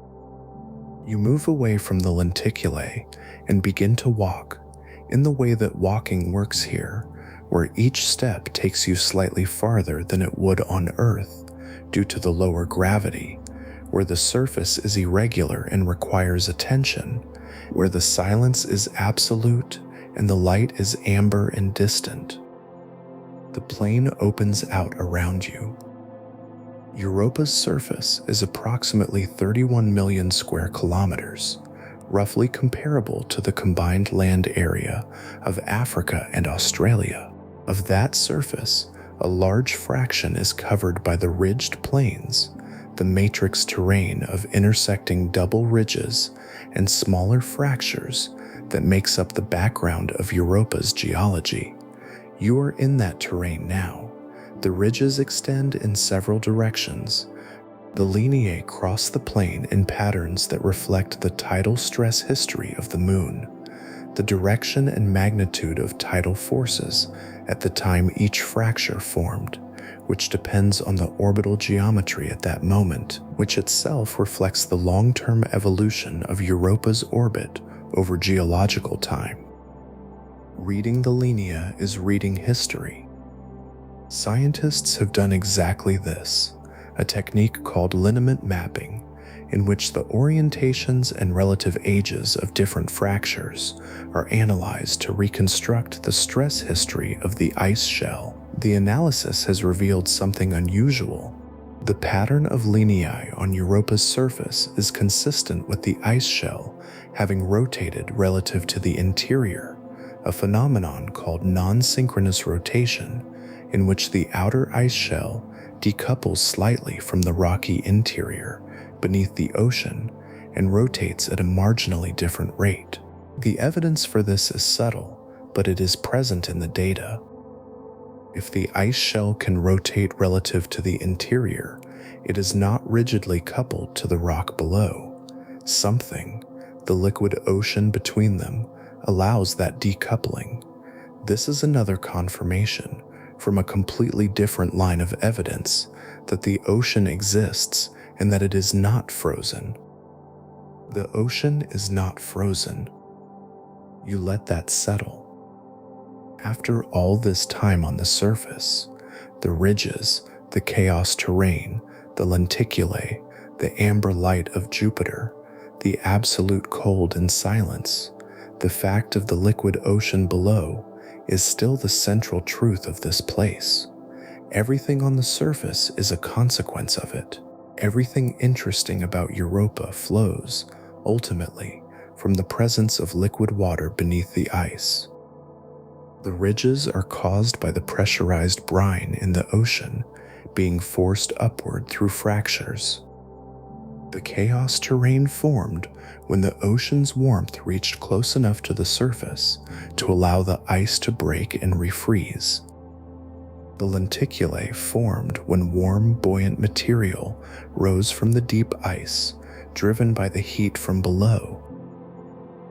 Speaker 1: You move away from the lenticulae and begin to walk in the way that walking works here, where each step takes you slightly farther than it would on Earth due to the lower gravity, where the surface is irregular and requires attention, where the silence is absolute and the light is amber and distant. The plain opens out around you. Europa's surface is approximately 31 million square kilometers, roughly comparable to the combined land area of Africa and Australia. Of that surface, a large fraction is covered by the ridged plains, the matrix terrain of intersecting double ridges and smaller fractures that makes up the background of Europa's geology. You are in that terrain now. The ridges extend in several directions. The lineae cross the plane in patterns that reflect the tidal stress history of the moon, the direction and magnitude of tidal forces at the time each fracture formed, which depends on the orbital geometry at that moment, which itself reflects the long-term evolution of Europa's orbit over geological time. Reading the linea is reading history. Scientists have done exactly this, a technique called lineament mapping, in which the orientations and relative ages of different fractures are analyzed to reconstruct the stress history of the ice shell. The analysis has revealed something unusual. The pattern of lineae on Europa's surface is consistent with the ice shell having rotated relative to the interior, a phenomenon called non-synchronous rotation, in which the outer ice shell decouples slightly from the rocky interior beneath the ocean and rotates at a marginally different rate. The evidence for this is subtle, but it is present in the data. If the ice shell can rotate relative to the interior, it is not rigidly coupled to the rock below. Something, the liquid ocean between them, allows that decoupling. This is another confirmation from a completely different line of evidence that the ocean exists and that it is not frozen. The ocean is not frozen. You let that settle. After all this time on the surface, the ridges, the chaos terrain, the lenticulae, the amber light of Jupiter, the absolute cold and silence, the fact of the liquid ocean below is still the central truth of this place. Everything on the surface is a consequence of it. Everything interesting about Europa flows, ultimately, from the presence of liquid water beneath the ice. The ridges are caused by the pressurized brine in the ocean being forced upward through fractures. The chaos terrain formed when the ocean's warmth reached close enough to the surface to allow the ice to break and refreeze. The lenticulae formed when warm, buoyant material rose from the deep ice, driven by the heat from below.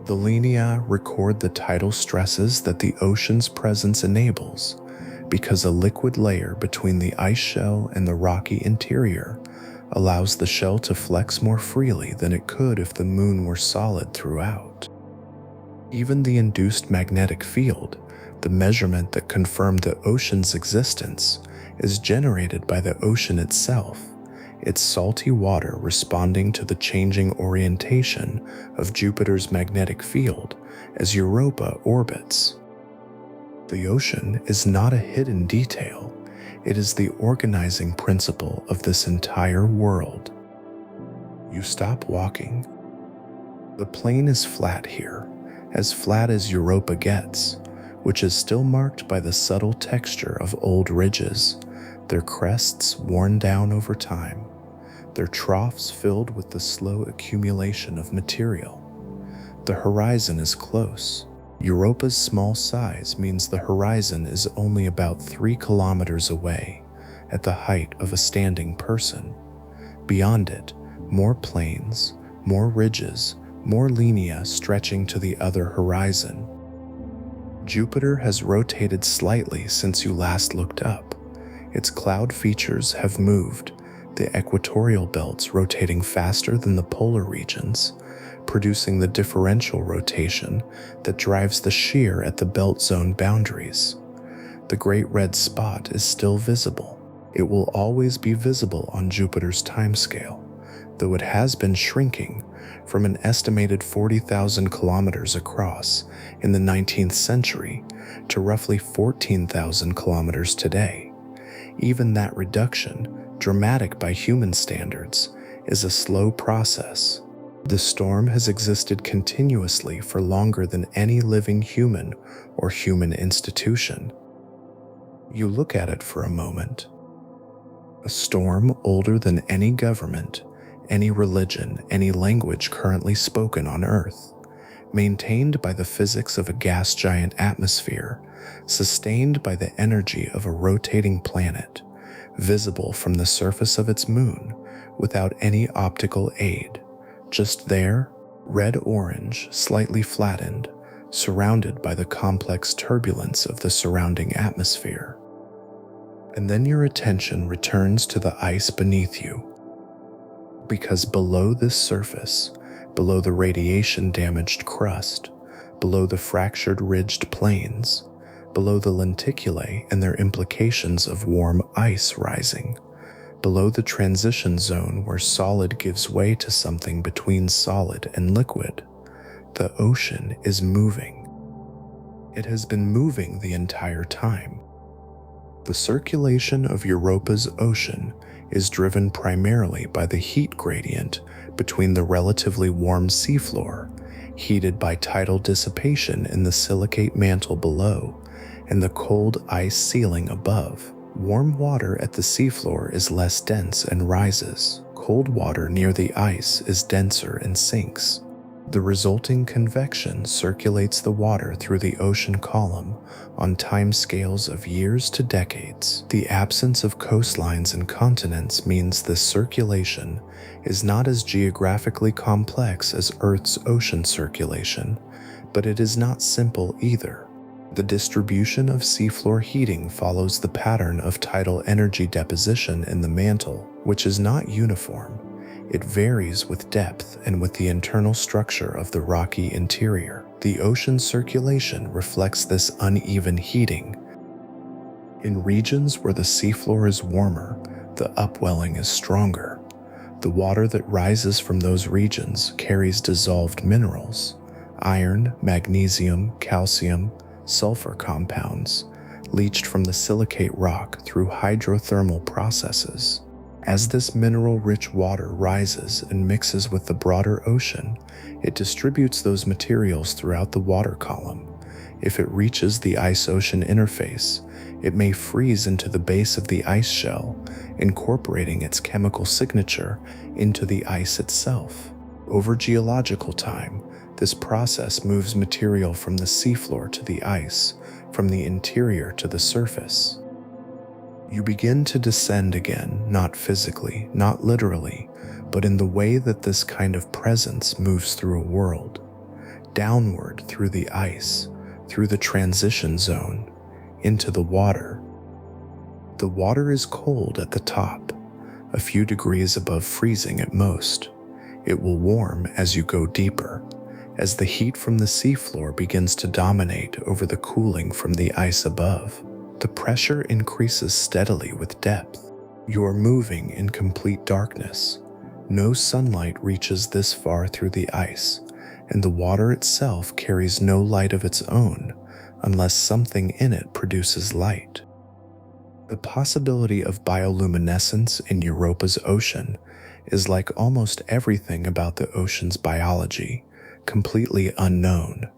Speaker 1: The linea record the tidal stresses that the ocean's presence enables, because a liquid layer between the ice shell and the rocky interior allows the shell to flex more freely than it could if the moon were solid throughout. Even the induced magnetic field, the measurement that confirmed the ocean's existence, is generated by the ocean itself, its salty water responding to the changing orientation of Jupiter's magnetic field as Europa orbits. The ocean is not a hidden detail. It is the organizing principle of this entire world. You stop walking. The plain is flat here, as flat as Europa gets, which is still marked by the subtle texture of old ridges, their crests worn down over time, their troughs filled with the slow accumulation of material. The horizon is close. Europa's small size means the horizon is only about 3 kilometers away, at the height of a standing person. Beyond it, more plains, more ridges, more linea stretching to the other horizon. Jupiter has rotated slightly since you last looked up. Its cloud features have moved, the equatorial belts rotating faster than the polar regions, producing the differential rotation that drives the shear at the belt zone boundaries. The Great Red Spot is still visible. It will always be visible on Jupiter's timescale, though it has been shrinking from an estimated 40,000 kilometers across in the 19th century to roughly 14,000 kilometers today. Even that reduction, dramatic by human standards, is a slow process. The storm has existed continuously for longer than any living human or human institution. You look at it for a moment. A storm older than any government, any religion, any language currently spoken on Earth, maintained by the physics of a gas giant atmosphere, sustained by the energy of a rotating planet, visible from the surface of its moon without any optical aid, just there, red-orange, slightly flattened, surrounded by the complex turbulence of the surrounding atmosphere. And then your attention returns to the ice beneath you. Because below this surface, below the radiation-damaged crust, below the fractured ridged plains, below the lenticulae and their implications of warm ice rising, below the transition zone where solid gives way to something between solid and liquid, the ocean is moving. It has been moving the entire time. The circulation of Europa's ocean is driven primarily by the heat gradient between the relatively warm seafloor, heated by tidal dissipation in the silicate mantle below, and the cold ice ceiling above. Warm water at the seafloor is less dense and rises. Cold water near the ice is denser and sinks. The resulting convection circulates the water through the ocean column on timescales of years to decades. The absence of coastlines and continents means this circulation is not as geographically complex as Earth's ocean circulation, but it is not simple either. The distribution of seafloor heating follows the pattern of tidal energy deposition in the mantle, which is not uniform. It varies with depth and with the internal structure of the rocky interior. The ocean circulation reflects this uneven heating. In regions where the seafloor is warmer, the upwelling is stronger. The water that rises from those regions carries dissolved minerals, iron, magnesium, calcium, sulfur compounds, leached from the silicate rock through hydrothermal processes. As this mineral-rich water rises and mixes with the broader ocean, it distributes those materials throughout the water column. If it reaches the ice-ocean interface, it may freeze into the base of the ice shell, incorporating its chemical signature into the ice itself. Over geological time, this process moves material from the seafloor to the ice, from the interior to the surface. You begin to descend again, not physically, not literally, but in the way that this kind of presence moves through a world. Downward through the ice, through the transition zone, into the water. The water is cold at the top, a few degrees above freezing at most. It will warm as you go deeper, as the heat from the seafloor begins to dominate over the cooling from the ice above. The pressure increases steadily with depth. You are moving in complete darkness. No sunlight reaches this far through the ice, and the water itself carries no light of its own unless something in it produces light. The possibility of bioluminescence in Europa's ocean is, like almost everything about the ocean's biology, completely unknown.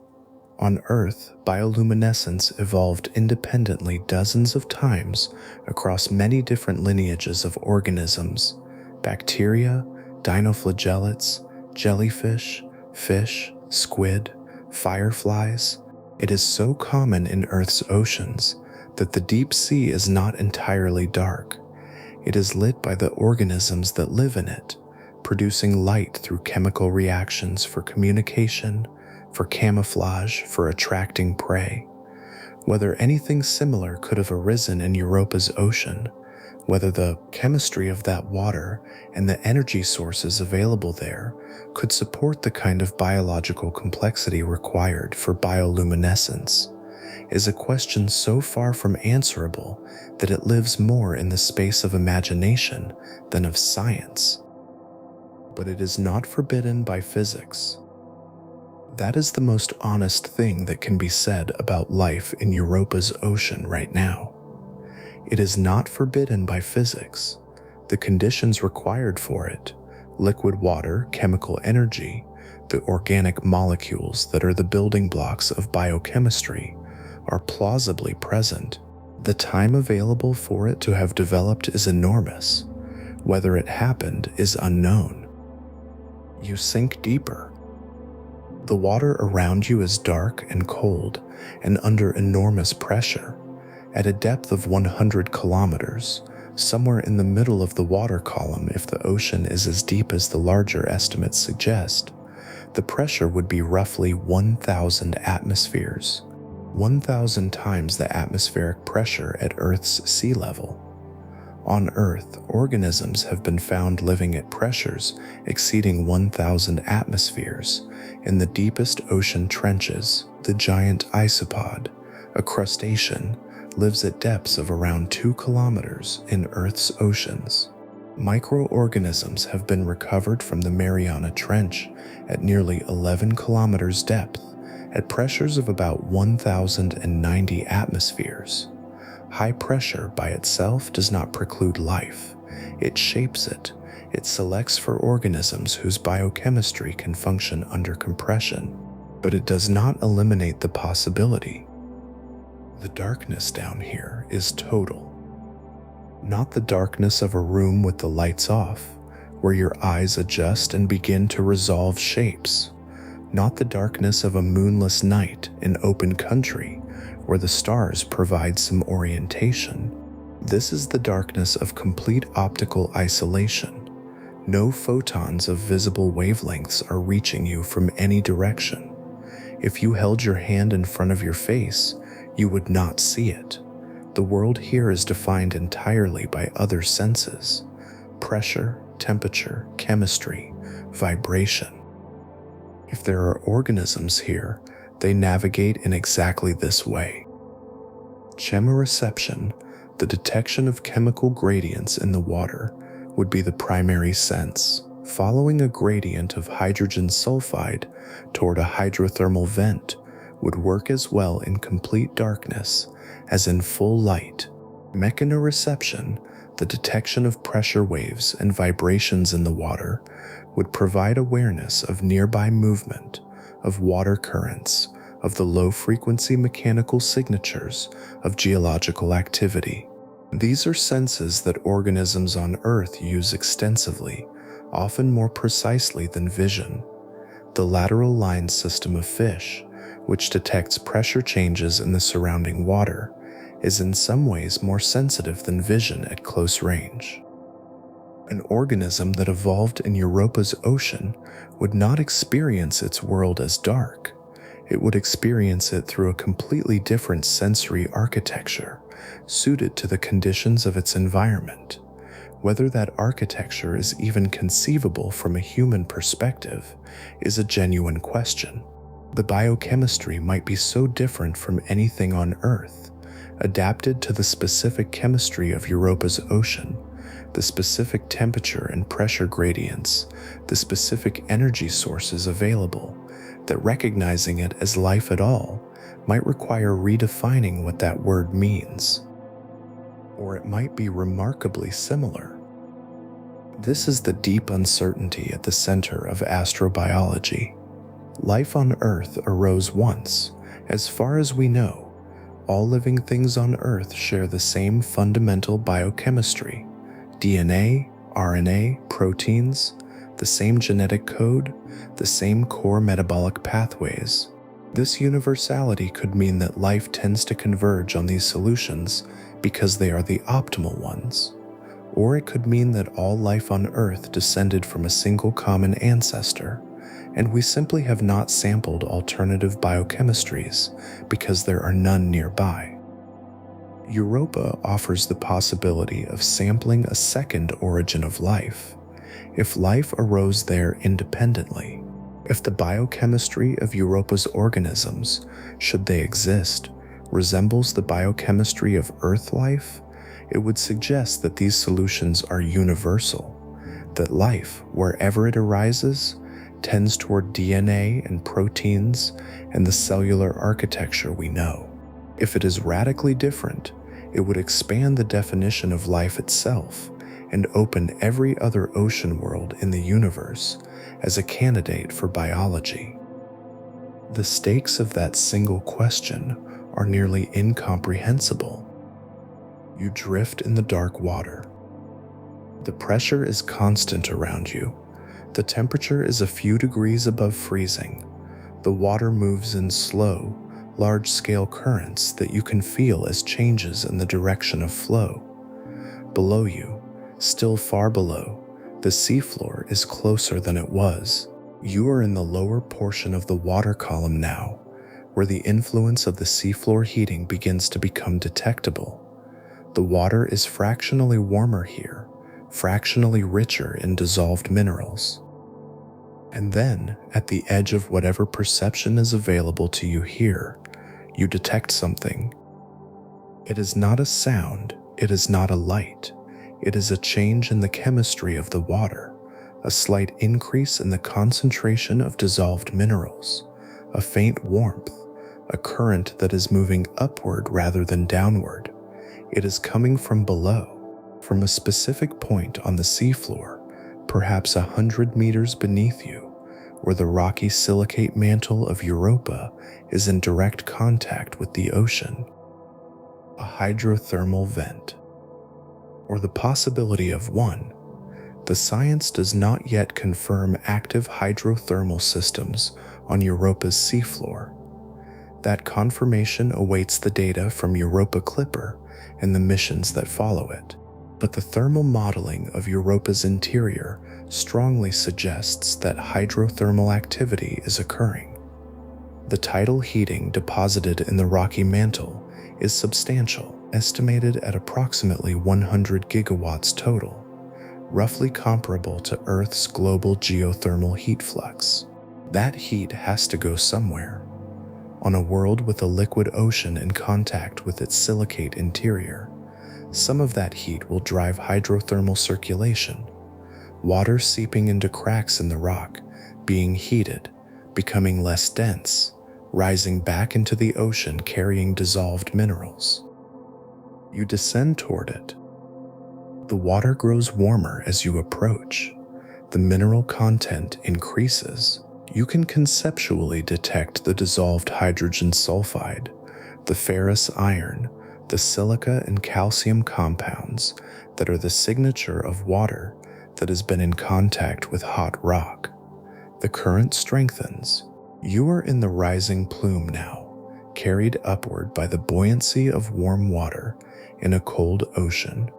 Speaker 1: On Earth, bioluminescence evolved independently dozens of times across many different lineages of organisms: bacteria, dinoflagellates, jellyfish, fish, squid, fireflies, It is so common in Earth's oceans that the deep sea is not entirely dark. It is lit by the organisms that live in it, producing light through chemical reactions for communication, for camouflage, for attracting prey. Whether anything similar could have arisen in Europa's ocean, whether the chemistry of that water and the energy sources available there could support the kind of biological complexity required for bioluminescence, is a question so far from answerable that it lives more in the space of imagination than of science. But it is not forbidden by physics. That is the most honest thing that can be said about life in Europa's ocean right now. It is not forbidden by physics. The conditions required for it, liquid water, chemical energy, the organic molecules that are the building blocks of biochemistry, are plausibly present. The time available for it to have developed is enormous. Whether it happened is unknown. You sink deeper. The water around you is dark and cold and under enormous pressure. At a depth of 100 kilometers, somewhere in the middle of the water column if the ocean is as deep as the larger estimates suggest, the pressure would be roughly 1,000 atmospheres, 1,000 times the atmospheric pressure at Earth's sea level. On Earth, organisms have been found living at pressures exceeding 1,000 atmospheres in the deepest ocean trenches. The giant isopod, a crustacean, lives at depths of around 2 kilometers in Earth's oceans. Microorganisms have been recovered from the Mariana Trench at nearly 11 kilometers depth at pressures of about 1,090 atmospheres. High pressure by itself does not preclude life. It shapes it. It selects for organisms whose biochemistry can function under compression, but it does not eliminate the possibility. The darkness down here is total. Not the darkness of a room with the lights off, where your eyes adjust and begin to resolve shapes. Not the darkness of a moonless night in open country, where the stars provide some orientation. This is the darkness of complete optical isolation. No photons of visible wavelengths are reaching you from any direction. If you held your hand in front of your face, you would not see it. The world here is defined entirely by other senses: pressure, temperature, chemistry, vibration. If there are organisms here, they navigate in exactly this way. Chemoreception, the detection of chemical gradients in the water, would be the primary sense. Following a gradient of hydrogen sulfide toward a hydrothermal vent would work as well in complete darkness as in full light. Mechanoreception, the detection of pressure waves and vibrations in the water, would provide awareness of nearby movement, of water currents, of the low-frequency mechanical signatures of geological activity. These are senses that organisms on Earth use extensively, often more precisely than vision. The lateral line system of fish, which detects pressure changes in the surrounding water, is in some ways more sensitive than vision at close range. An organism that evolved in Europa's ocean would not experience its world as dark. It would experience it through a completely different sensory architecture, suited to the conditions of its environment. Whether that architecture is even conceivable from a human perspective is a genuine question. The biochemistry might be so different from anything on Earth, adapted to the specific chemistry of Europa's ocean, the specific temperature and pressure gradients, the specific energy sources available, that recognizing it as life at all might require redefining what that word means. Or it might be remarkably similar. This is the deep uncertainty at the center of astrobiology. Life on Earth arose once. As far as we know, all living things on Earth share the same fundamental biochemistry: DNA, RNA, proteins, the same genetic code, the same core metabolic pathways. This universality could mean that life tends to converge on these solutions because they are the optimal ones. Or it could mean that all life on Earth descended from a single common ancestor, and we simply have not sampled alternative biochemistries because there are none nearby. Europa offers the possibility of sampling a second origin of life, if life arose there independently. If the biochemistry of Europa's organisms, should they exist, resembles the biochemistry of Earth life, it would suggest that these solutions are universal, that life, wherever it arises, tends toward DNA and proteins and the cellular architecture we know. If it is radically different, it would expand the definition of life itself and open every other ocean world in the universe as a candidate for biology. The stakes of that single question are nearly incomprehensible. You drift in the dark water. The pressure is constant around you. The temperature is a few degrees above freezing. The water moves in slow, large-scale currents that you can feel as changes in the direction of flow. Below you, still far below, the seafloor is closer than it was. You are in the lower portion of the water column now, where the influence of the seafloor heating begins to become detectable. The water is fractionally warmer here, fractionally richer in dissolved minerals. And then, at the edge of whatever perception is available to you here, you detect something. It is not a sound, it is not a light. It is a change in the chemistry of the water, a slight increase in the concentration of dissolved minerals, a faint warmth, a current that is moving upward rather than downward. It is coming from below, from a specific point on the seafloor, perhaps 100 meters beneath you, where the rocky silicate mantle of Europa is in direct contact with the ocean. A hydrothermal vent, or the possibility of one. The science does not yet confirm active hydrothermal systems on Europa's seafloor. That confirmation awaits the data from Europa Clipper and the missions that follow it. But the thermal modeling of Europa's interior strongly suggests that hydrothermal activity is occurring. The tidal heating deposited in the rocky mantle is substantial, estimated at approximately 100 gigawatts total, roughly comparable to Earth's global geothermal heat flux. That heat has to go somewhere. On a world with a liquid ocean in contact with its silicate interior, some of that heat will drive hydrothermal circulation, water seeping into cracks in the rock, being heated, becoming less dense, rising back into the ocean carrying dissolved minerals. You descend toward it. The water grows warmer as you approach. The mineral content increases. You can conceptually detect the dissolved hydrogen sulfide, the ferrous iron, the silica and calcium compounds that are the signature of water that has been in contact with hot rock. The current strengthens. You are in the rising plume now, carried upward by the buoyancy of warm water in a cold ocean.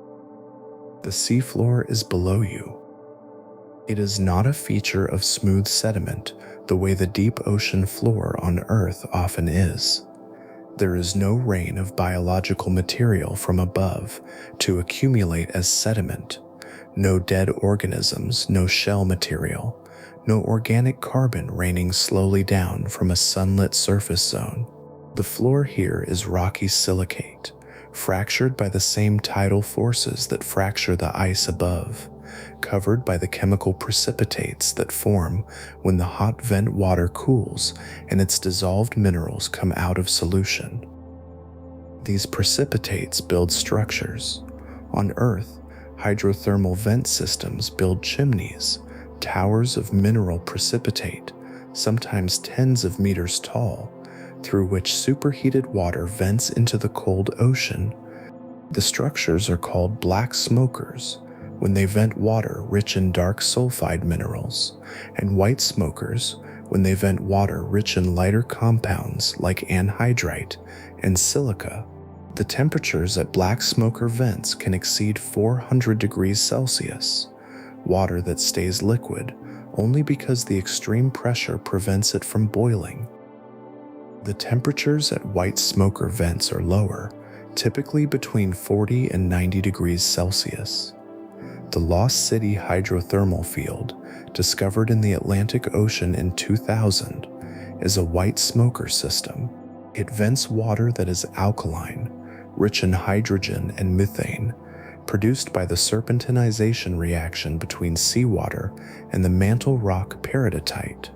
Speaker 1: The seafloor is below you. It is not a feature of smooth sediment the way the deep ocean floor on Earth often is. There is no rain of biological material from above to accumulate as sediment, no dead organisms, no shell material, no organic carbon raining slowly down from a sunlit surface zone. The floor here is rocky silicate, fractured by the same tidal forces that fracture the ice above, covered by the chemical precipitates that form when the hot vent water cools and its dissolved minerals come out of solution. These precipitates build structures. On Earth, hydrothermal vent systems build chimneys, towers of mineral precipitate, sometimes tens of meters tall, through which superheated water vents into the cold ocean. The structures are called black smokers when they vent water rich in dark sulfide minerals, and white smokers when they vent water rich in lighter compounds like anhydrite and silica. The temperatures at black smoker vents can exceed 400 degrees Celsius, water that stays liquid only because the extreme pressure prevents it from boiling. The temperatures at white smoker vents are lower, typically between 40 and 90 degrees Celsius. The Lost City hydrothermal field, discovered in the Atlantic Ocean in 2000, is a white smoker system. It vents water that is alkaline, rich in hydrogen and methane, produced by the serpentinization reaction between seawater and the mantle rock peridotite.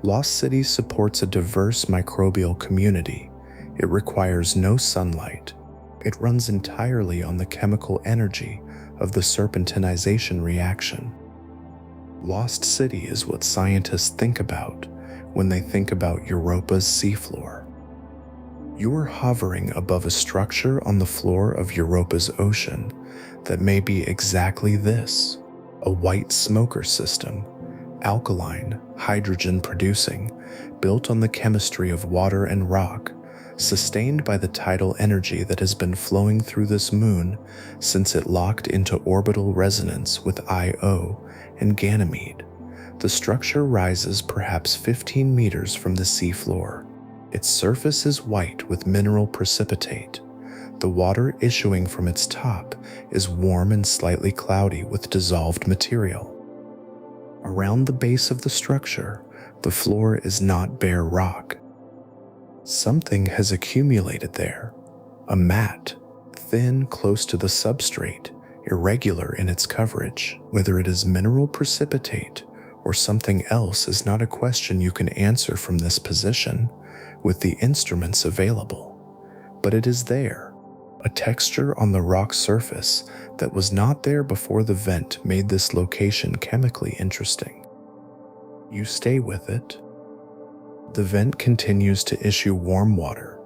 Speaker 1: Lost City supports a diverse microbial community. It requires no sunlight. It runs entirely on the chemical energy of the serpentinization reaction. Lost City is what scientists think about when they think about Europa's seafloor. You are hovering above a structure on the floor of Europa's ocean that may be exactly this: a white smoker system, alkaline, hydrogen-producing, built on the chemistry of water and rock, sustained by the tidal energy that has been flowing through this moon since it locked into orbital resonance with Io and Ganymede. The structure rises perhaps 15 meters from the seafloor. Its surface is white with mineral precipitate. The water issuing from its top is warm and slightly cloudy with dissolved material. Around the base of the structure, the floor is not bare rock. Something has accumulated there, a mat, thin close to the substrate, irregular in its coverage. Whether it is mineral precipitate or something else is not a question you can answer from this position with the instruments available, but it is there, a texture on the rock surface that was not there before the vent made this location chemically interesting. You stay with it. The vent continues to issue warm water.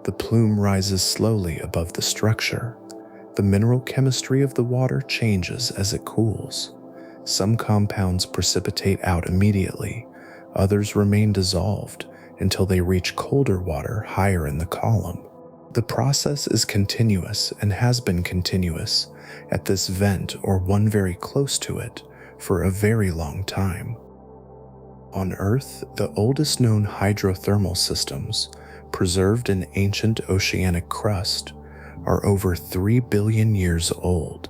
Speaker 1: The plume rises slowly above the structure. The mineral chemistry of the water changes as it cools. Some compounds precipitate out immediately, others remain dissolved until they reach colder water higher in the column. The process is continuous and has been continuous at this vent or one very close to it for a very long time. On Earth, the oldest known hydrothermal systems, preserved in ancient oceanic crust, are over 3 billion years old.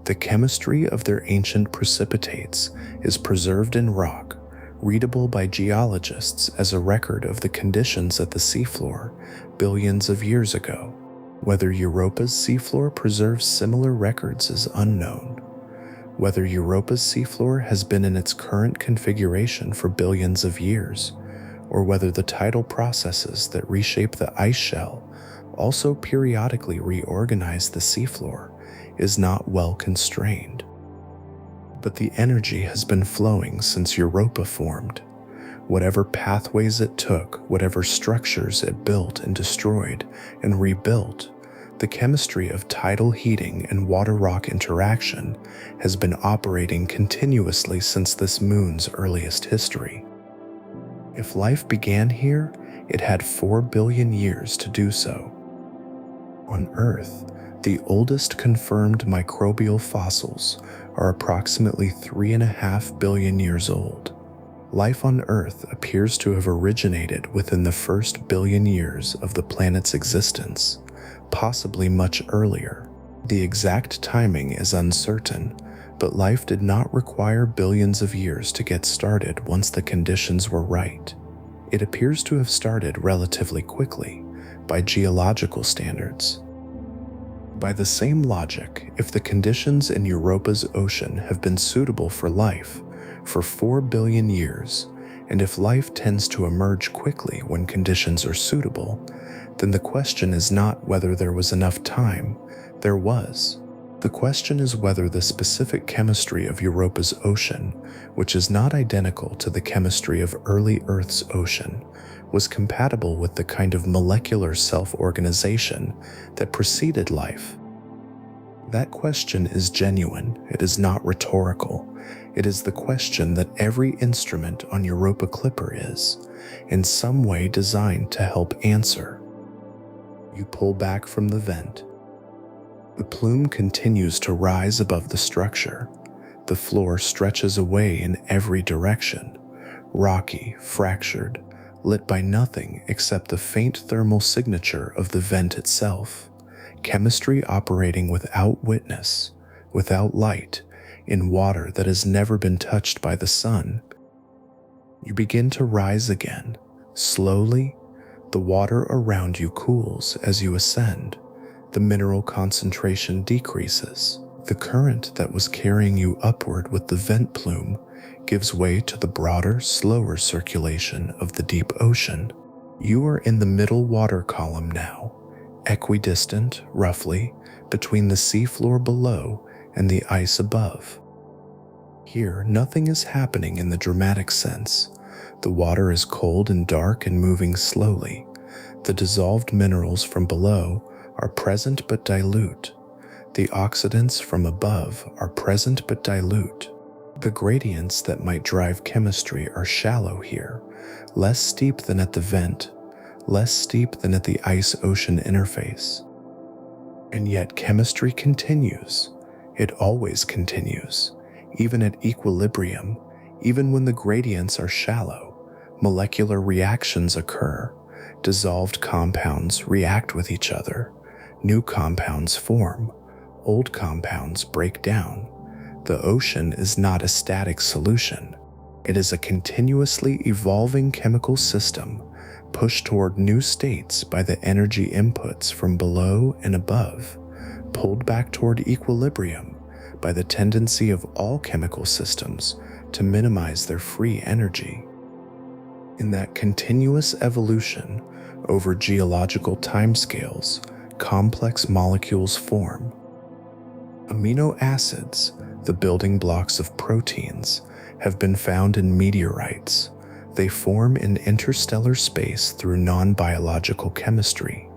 Speaker 1: The chemistry of their ancient precipitates is preserved in rock, readable by geologists as a record of the conditions at the seafloor billions of years ago. Whether Europa's seafloor preserves similar records is unknown. Whether Europa's seafloor has been in its current configuration for billions of years, or whether the tidal processes that reshape the ice shell also periodically reorganize the seafloor, is not well constrained. But the energy has been flowing since Europa formed. Whatever pathways it took, whatever structures it built and destroyed and rebuilt, the chemistry of tidal heating and water-rock interaction has been operating continuously since this moon's earliest history. If life began here, it had 4 billion years to do so. On Earth, the oldest confirmed microbial fossils are approximately 3.5 billion years old. Life on Earth appears to have originated within the first billion years of the planet's existence, possibly much earlier. The exact timing is uncertain, but life did not require billions of years to get started once the conditions were right. It appears to have started relatively quickly, by geological standards. By the same logic, if the conditions in Europa's ocean have been suitable for life for 4 billion years, and if life tends to emerge quickly when conditions are suitable, then the question is not whether there was enough time. There was. The question is whether the specific chemistry of Europa's ocean, which is not identical to the chemistry of early Earth's ocean, was compatible with the kind of molecular self-organization that preceded life. That question is genuine, it is not rhetorical, It is the question that every instrument on Europa Clipper is, in some way designed to help answer. You pull back from the vent. The plume continues to rise above the structure. The floor stretches away in every direction, rocky, fractured, lit by nothing except the faint thermal signature of the vent itself. Chemistry operating without witness, without light, in water that has never been touched by the sun. You begin to rise again. Slowly, the water around you cools as you ascend. The mineral concentration decreases. The current that was carrying you upward with the vent plume gives way to the broader, slower circulation of the deep ocean. You are in the middle water column now, equidistant, roughly, between the seafloor below and the ice above. Here, nothing is happening in the dramatic sense. The water is cold and dark and moving slowly. The dissolved minerals from below are present but dilute. The oxidants from above are present but dilute. The gradients that might drive chemistry are shallow here, less steep than at the vent, less steep than at the ice-ocean interface. And yet chemistry continues. It always continues, even at equilibrium, even when the gradients are shallow. Molecular reactions occur. Dissolved compounds react with each other. New compounds form. Old compounds break down. The ocean is not a static solution. It is a continuously evolving chemical system pushed toward new states by the energy inputs from below and above, pulled back toward equilibrium by the tendency of all chemical systems to minimize their free energy. In that continuous evolution over geological timescales, complex molecules form. Amino acids, the building blocks of proteins, have been found in meteorites. They form in interstellar space through non-biological chemistry.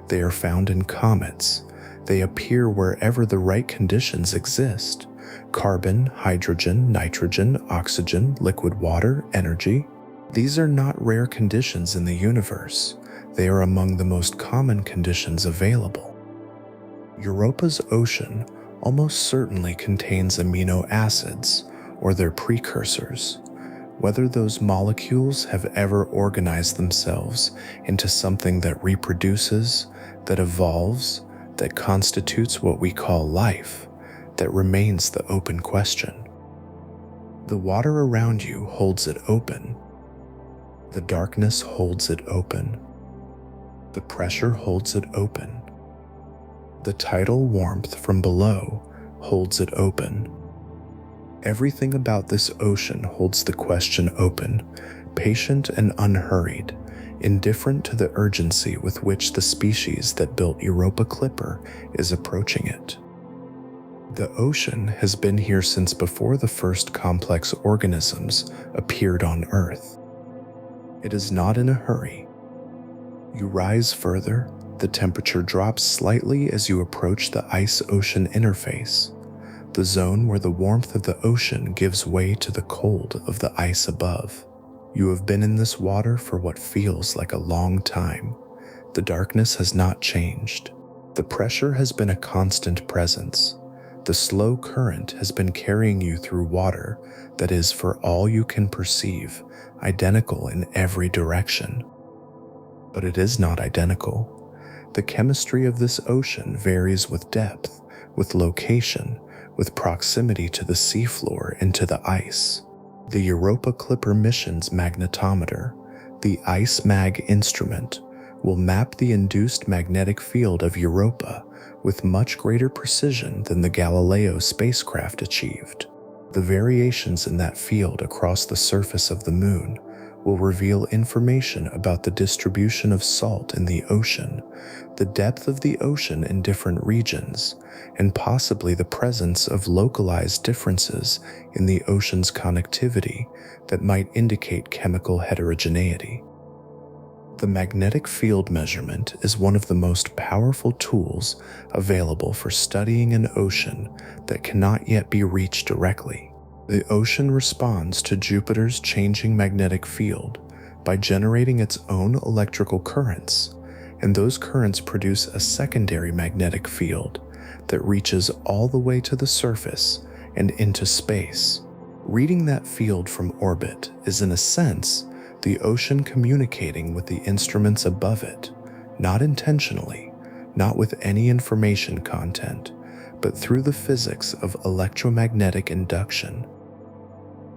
Speaker 1: They are found in comets. They appear wherever the right conditions exist. Carbon, hydrogen, nitrogen, oxygen, liquid water, energy. These are not rare conditions in the universe. They are among the most common conditions available. Europa's ocean almost certainly contains amino acids, or their precursors. Whether those molecules have ever organized themselves into something that reproduces, that evolves, that constitutes what we call life, that remains the open question. The water around you holds it open. The darkness holds it open. The pressure holds it open. The tidal warmth from below holds it open. Everything about this ocean holds the question open, patient and unhurried, indifferent to the urgency with which the species that built Europa Clipper is approaching it. The ocean has been here since before the first complex organisms appeared on Earth. It is not in a hurry. You rise further, the temperature drops slightly as you approach the ice-ocean interface, the zone where the warmth of the ocean gives way to the cold of the ice above. You have been in this water for what feels like a long time. The darkness has not changed. The pressure has been a constant presence. The slow current has been carrying you through water that is, for all you can perceive, identical in every direction. But it is not identical. The chemistry of this ocean varies with depth, with location, with proximity to the seafloor and to the ice. The Europa Clipper mission's magnetometer, the Ice Mag instrument, will map the induced magnetic field of Europa with much greater precision than the Galileo spacecraft achieved. The variations in that field across the surface of the moon will reveal information about the distribution of salt in the ocean, the depth of the ocean in different regions, and possibly the presence of localized differences in the ocean's connectivity that might indicate chemical heterogeneity. The magnetic field measurement is one of the most powerful tools available for studying an ocean that cannot yet be reached directly. The ocean responds to Jupiter's changing magnetic field by generating its own electrical currents, and those currents produce a secondary magnetic field that reaches all the way to the surface and into space. Reading that field from orbit is, in a sense, the ocean communicating with the instruments above it, not intentionally, not with any information content, but through the physics of electromagnetic induction.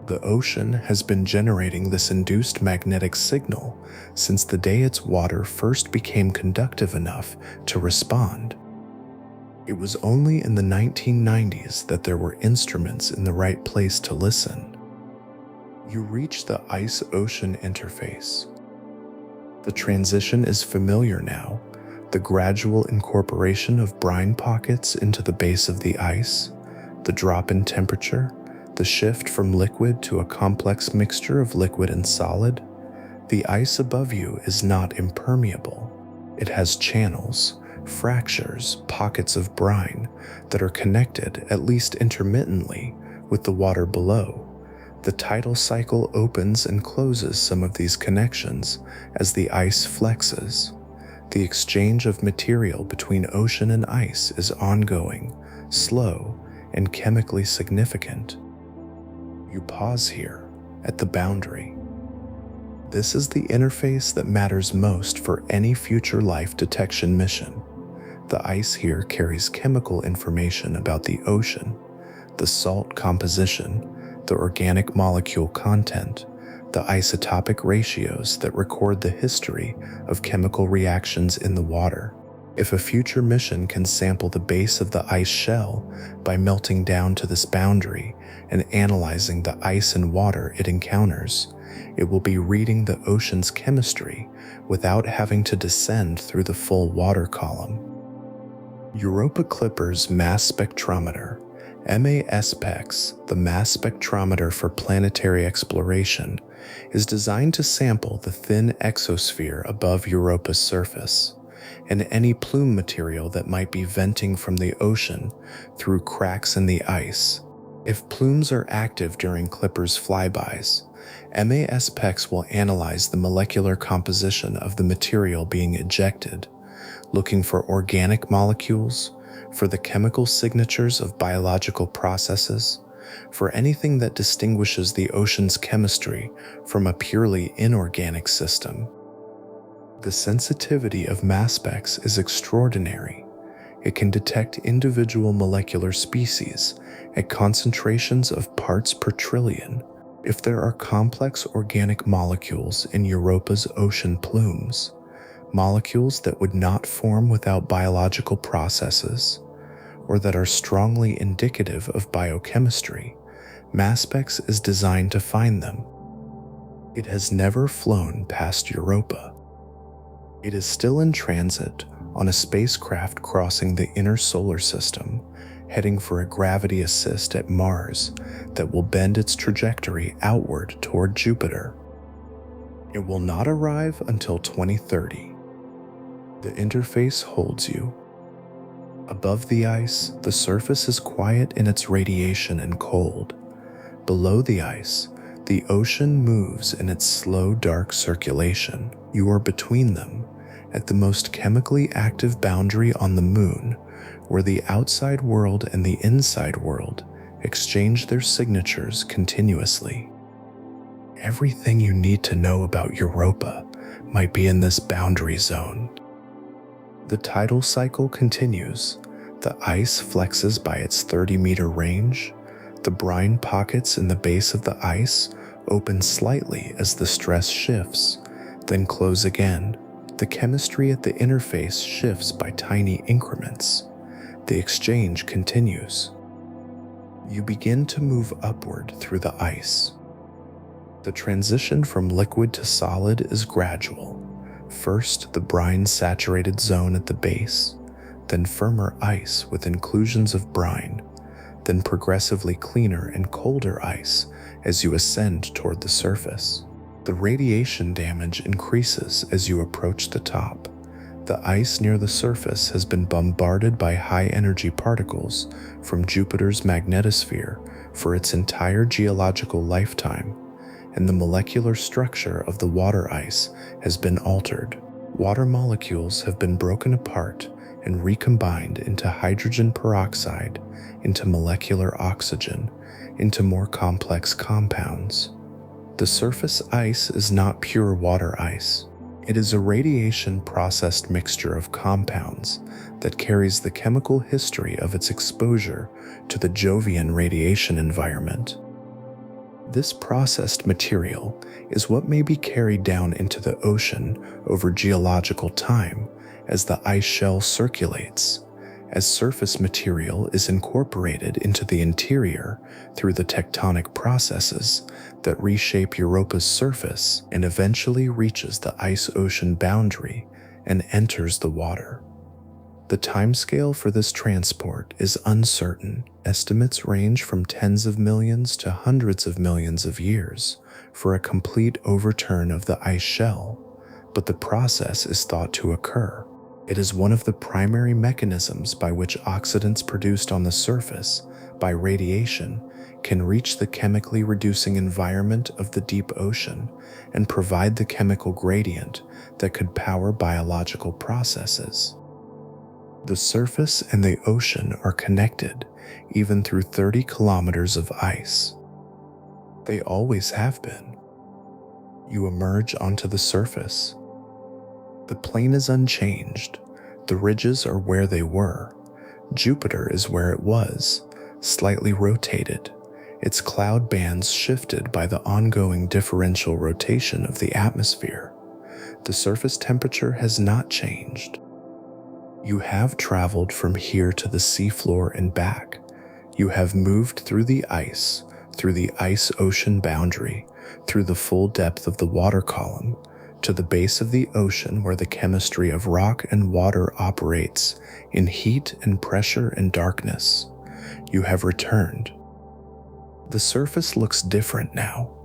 Speaker 1: The ocean has been generating this induced magnetic signal since the day its water first became conductive enough to respond. It was only in the 1990s that there were instruments in the right place to listen. You reach the ice-ocean interface. The transition is familiar now, the gradual incorporation of brine pockets into the base of the ice, the drop in temperature, the shift from liquid to a complex mixture of liquid and solid. The ice above you is not impermeable. It has channels, fractures, pockets of brine that are connected, at least intermittently, with the water below. The tidal cycle opens and closes some of these connections as the ice flexes. The exchange of material between ocean and ice is ongoing, slow, and chemically significant. You pause here, at the boundary. This is the interface that matters most for any future life detection mission. The ice here carries chemical information about the ocean, the salt composition, the organic molecule content, the isotopic ratios that record the history of chemical reactions in the water. If a future mission can sample the base of the ice shell by melting down to this boundary and analyzing the ice and water it encounters, it will be reading the ocean's chemistry without having to descend through the full water column. Europa Clipper's mass spectrometer, MASPEX, the mass spectrometer for planetary exploration, is designed to sample the thin exosphere above Europa's surface, and any plume material that might be venting from the ocean through cracks in the ice. If plumes are active during Clipper's flybys, MASPEX will analyze the molecular composition of the material being ejected, looking for organic molecules, for the chemical signatures of biological processes, for anything that distinguishes the ocean's chemistry from a purely inorganic system. The sensitivity of MASPEX is extraordinary. It can detect individual molecular species at concentrations of parts per trillion. If there are complex organic molecules in Europa's ocean plumes, molecules that would not form without biological processes, or that are strongly indicative of biochemistry, MASPEX is designed to find them. It has never flown past Europa. It is still in transit on a spacecraft crossing the inner solar system, heading for a gravity assist at Mars that will bend its trajectory outward toward Jupiter. It will not arrive until 2030. The interface holds you. Above the ice, the surface is quiet in its radiation and cold. Below the ice, the ocean moves in its slow, dark circulation. You are between them, at the most chemically active boundary on the moon, where the outside world and the inside world exchange their signatures continuously. Everything you need to know about Europa might be in this boundary zone. The tidal cycle continues. The ice flexes by its 30-meter range. The brine pockets in the base of the ice open slightly as the stress shifts, then close again. The chemistry at the interface shifts by tiny increments. The exchange continues. You begin to move upward through the ice. The transition from liquid to solid is gradual. First, the brine-saturated zone at the base, then firmer ice with inclusions of brine, then progressively cleaner and colder ice as you ascend toward the surface. The radiation damage increases as you approach the top. The ice near the surface has been bombarded by high-energy particles from Jupiter's magnetosphere for its entire geological lifetime, and the molecular structure of the water ice has been altered. Water molecules have been broken apart and recombined into hydrogen peroxide, into molecular oxygen, into more complex compounds. The surface ice is not pure water ice. It is a radiation-processed mixture of compounds that carries the chemical history of its exposure to the Jovian radiation environment. This processed material is what may be carried down into the ocean over geological time as the ice shell circulates, as surface material is incorporated into the interior through the tectonic processes that reshape Europa's surface and eventually reaches the ice-ocean boundary and enters the water. The timescale for this transport is uncertain. Estimates range from tens of millions to hundreds of millions of years for a complete overturn of the ice shell, but the process is thought to occur. It is one of the primary mechanisms by which oxidants produced on the surface by radiation can reach the chemically reducing environment of the deep ocean and provide the chemical gradient that could power biological processes. The surface and the ocean are connected even through 30 kilometers of ice. They always have been. You emerge onto the surface. The plane is unchanged. The ridges are where they were. Jupiter is where it was, slightly rotated, its cloud bands shifted by the ongoing differential rotation of the atmosphere. The surface temperature has not changed. You have traveled from here to the seafloor and back. You have moved through the ice-ocean boundary, through the full depth of the water column, to the base of the ocean where the chemistry of rock and water operates in heat and pressure and darkness. You have returned. The surface looks different now.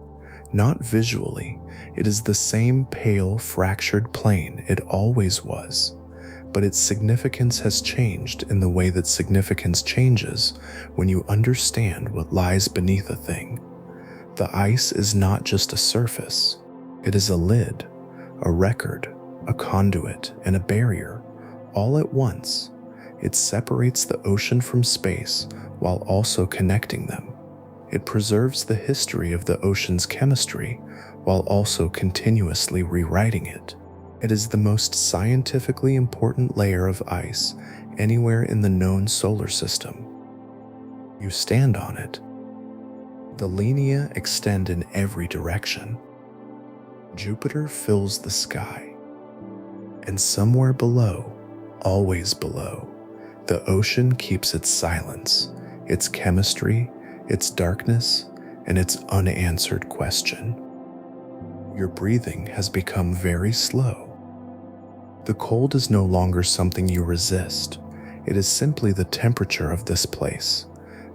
Speaker 1: Not visually, it is the same pale, fractured plane it always was, but its significance has changed in the way that significance changes when you understand what lies beneath a thing. The ice is not just a surface, it is a lid, a record, a conduit, and a barrier, all at once. It separates the ocean from space while also connecting them. It preserves the history of the ocean's chemistry while also continuously rewriting it. It is the most scientifically important layer of ice anywhere in the known solar system. You stand on it. The linea extend in every direction. Jupiter fills the sky. And somewhere below, always below, the ocean keeps its silence, its chemistry, its darkness, and its unanswered question. Your breathing has become very slow. The cold is no longer something you resist. It is simply the temperature of this place.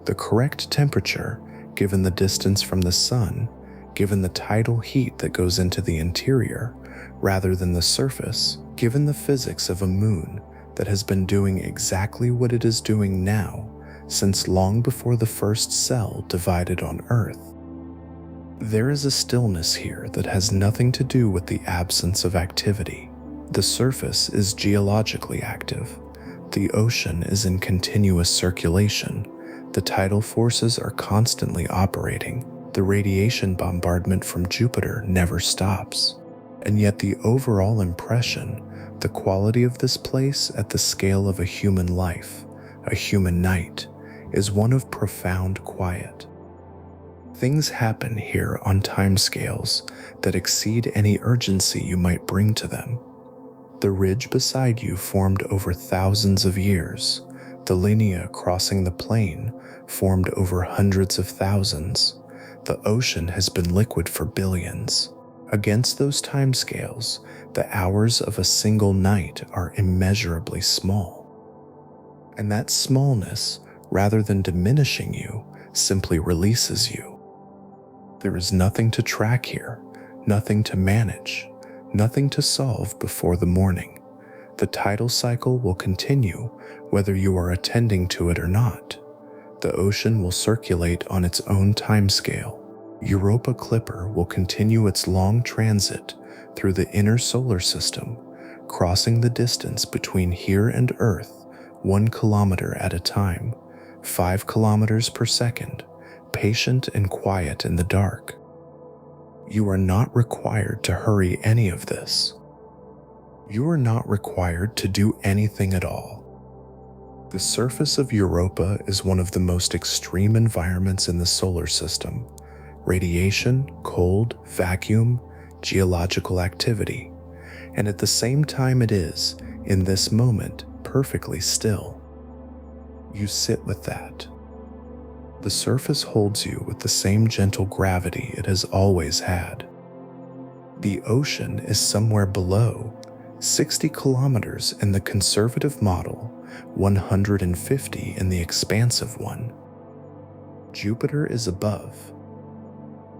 Speaker 1: The correct temperature, given the distance from the sun, given the tidal heat that goes into the interior, rather than the surface, given the physics of a moon that has been doing exactly what it is doing now since long before the first cell divided on Earth. There is a stillness here that has nothing to do with the absence of activity. The surface is geologically active. The ocean is in continuous circulation. The tidal forces are constantly operating. The radiation bombardment from Jupiter never stops. And yet the overall impression, the quality of this place at the scale of a human life, a human night, is one of profound quiet. Things happen here on timescales that exceed any urgency you might bring to them. The ridge beside you formed over thousands of years. The linea crossing the plain formed over hundreds of thousands. The ocean has been liquid for billions. Against those timescales, the hours of a single night are immeasurably small. And that smallness, rather than diminishing you, simply releases you. There is nothing to track here, nothing to manage, nothing to solve before the morning. The tidal cycle will continue whether you are attending to it or not. The ocean will circulate on its own timescale. Europa Clipper will continue its long transit through the inner solar system, crossing the distance between here and Earth 1 kilometer at a time, 5 kilometers per second, patient and quiet in the dark. You are not required to hurry any of this. You are not required to do anything at all. The surface of Europa is one of the most extreme environments in the solar system. Radiation, cold, vacuum, geological activity. And at the same time it is, in this moment, perfectly still. You sit with that. The surface holds you with the same gentle gravity it has always had. The ocean is somewhere below, 60 kilometers in the conservative model, 150 in the expansive one. Jupiter is above.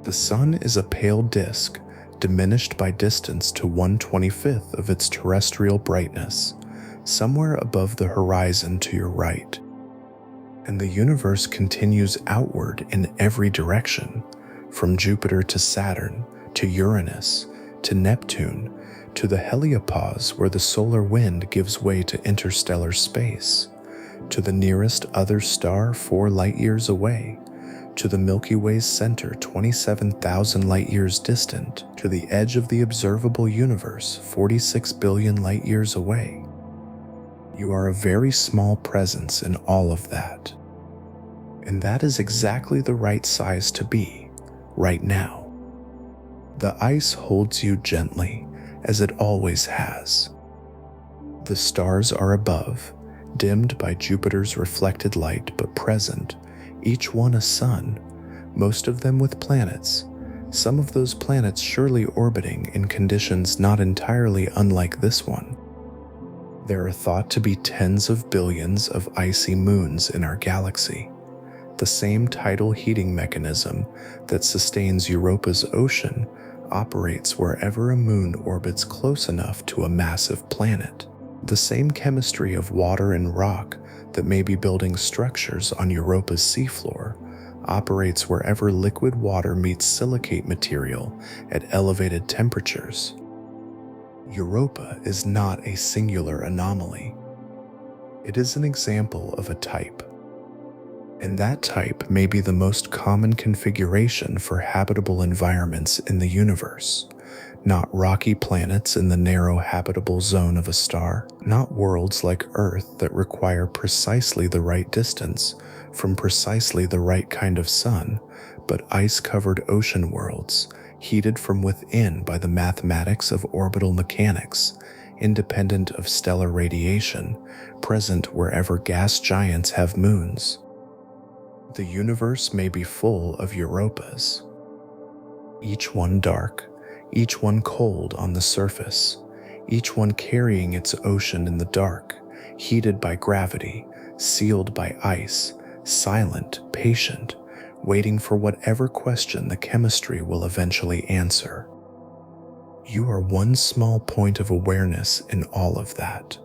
Speaker 1: The sun is a pale disk, diminished by distance to 1/25 of its terrestrial brightness, somewhere above the horizon to your right. And the universe continues outward in every direction, from Jupiter to Saturn, to Uranus, to Neptune, to the heliopause where the solar wind gives way to interstellar space, to the nearest other star 4 light-years away, to the Milky Way's center 27,000 light-years distant, to the edge of the observable universe 46 billion light-years away. You are a very small presence in all of that. And that is exactly the right size to be, right now. The ice holds you gently, as it always has. The stars are above, dimmed by Jupiter's reflected light but present, each one a sun, most of them with planets, some of those planets surely orbiting in conditions not entirely unlike this one. There are thought to be tens of billions of icy moons in our galaxy. The same tidal heating mechanism that sustains Europa's ocean operates wherever a moon orbits close enough to a massive planet. The same chemistry of water and rock that may be building structures on Europa's seafloor operates wherever liquid water meets silicate material at elevated temperatures. Europa is not a singular anomaly. It is an example of a type. And that type may be the most common configuration for habitable environments in the universe. Not rocky planets in the narrow habitable zone of a star, not worlds like Earth that require precisely the right distance from precisely the right kind of sun, but ice-covered ocean worlds, heated from within by the mathematics of orbital mechanics, independent of stellar radiation, present wherever gas giants have moons. The universe may be full of Europas, each one dark, each one cold on the surface, each one carrying its ocean in the dark, heated by gravity, sealed by ice, silent, patient, waiting for whatever question the chemistry will eventually answer. You are one small point of awareness in all of that.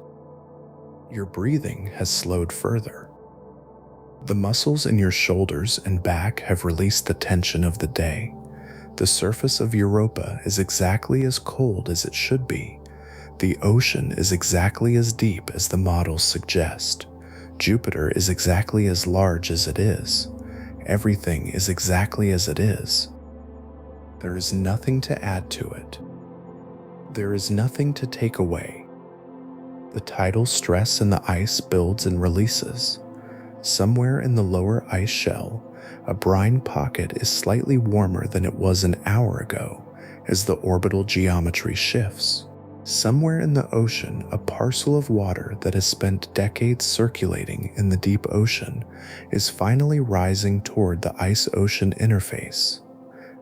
Speaker 1: Your breathing has slowed further. The muscles in your shoulders and back have released the tension of the day. The surface of Europa is exactly as cold as it should be. The ocean is exactly as deep as the models suggest. Jupiter is exactly as large as it is. Everything is exactly as it is. There is nothing to add to it. There is nothing to take away. The tidal stress in the ice builds and releases. Somewhere in the lower ice shell, a brine pocket is slightly warmer than it was an hour ago as the orbital geometry shifts. Somewhere in the ocean, a parcel of water that has spent decades circulating in the deep ocean is finally rising toward the ice-ocean interface.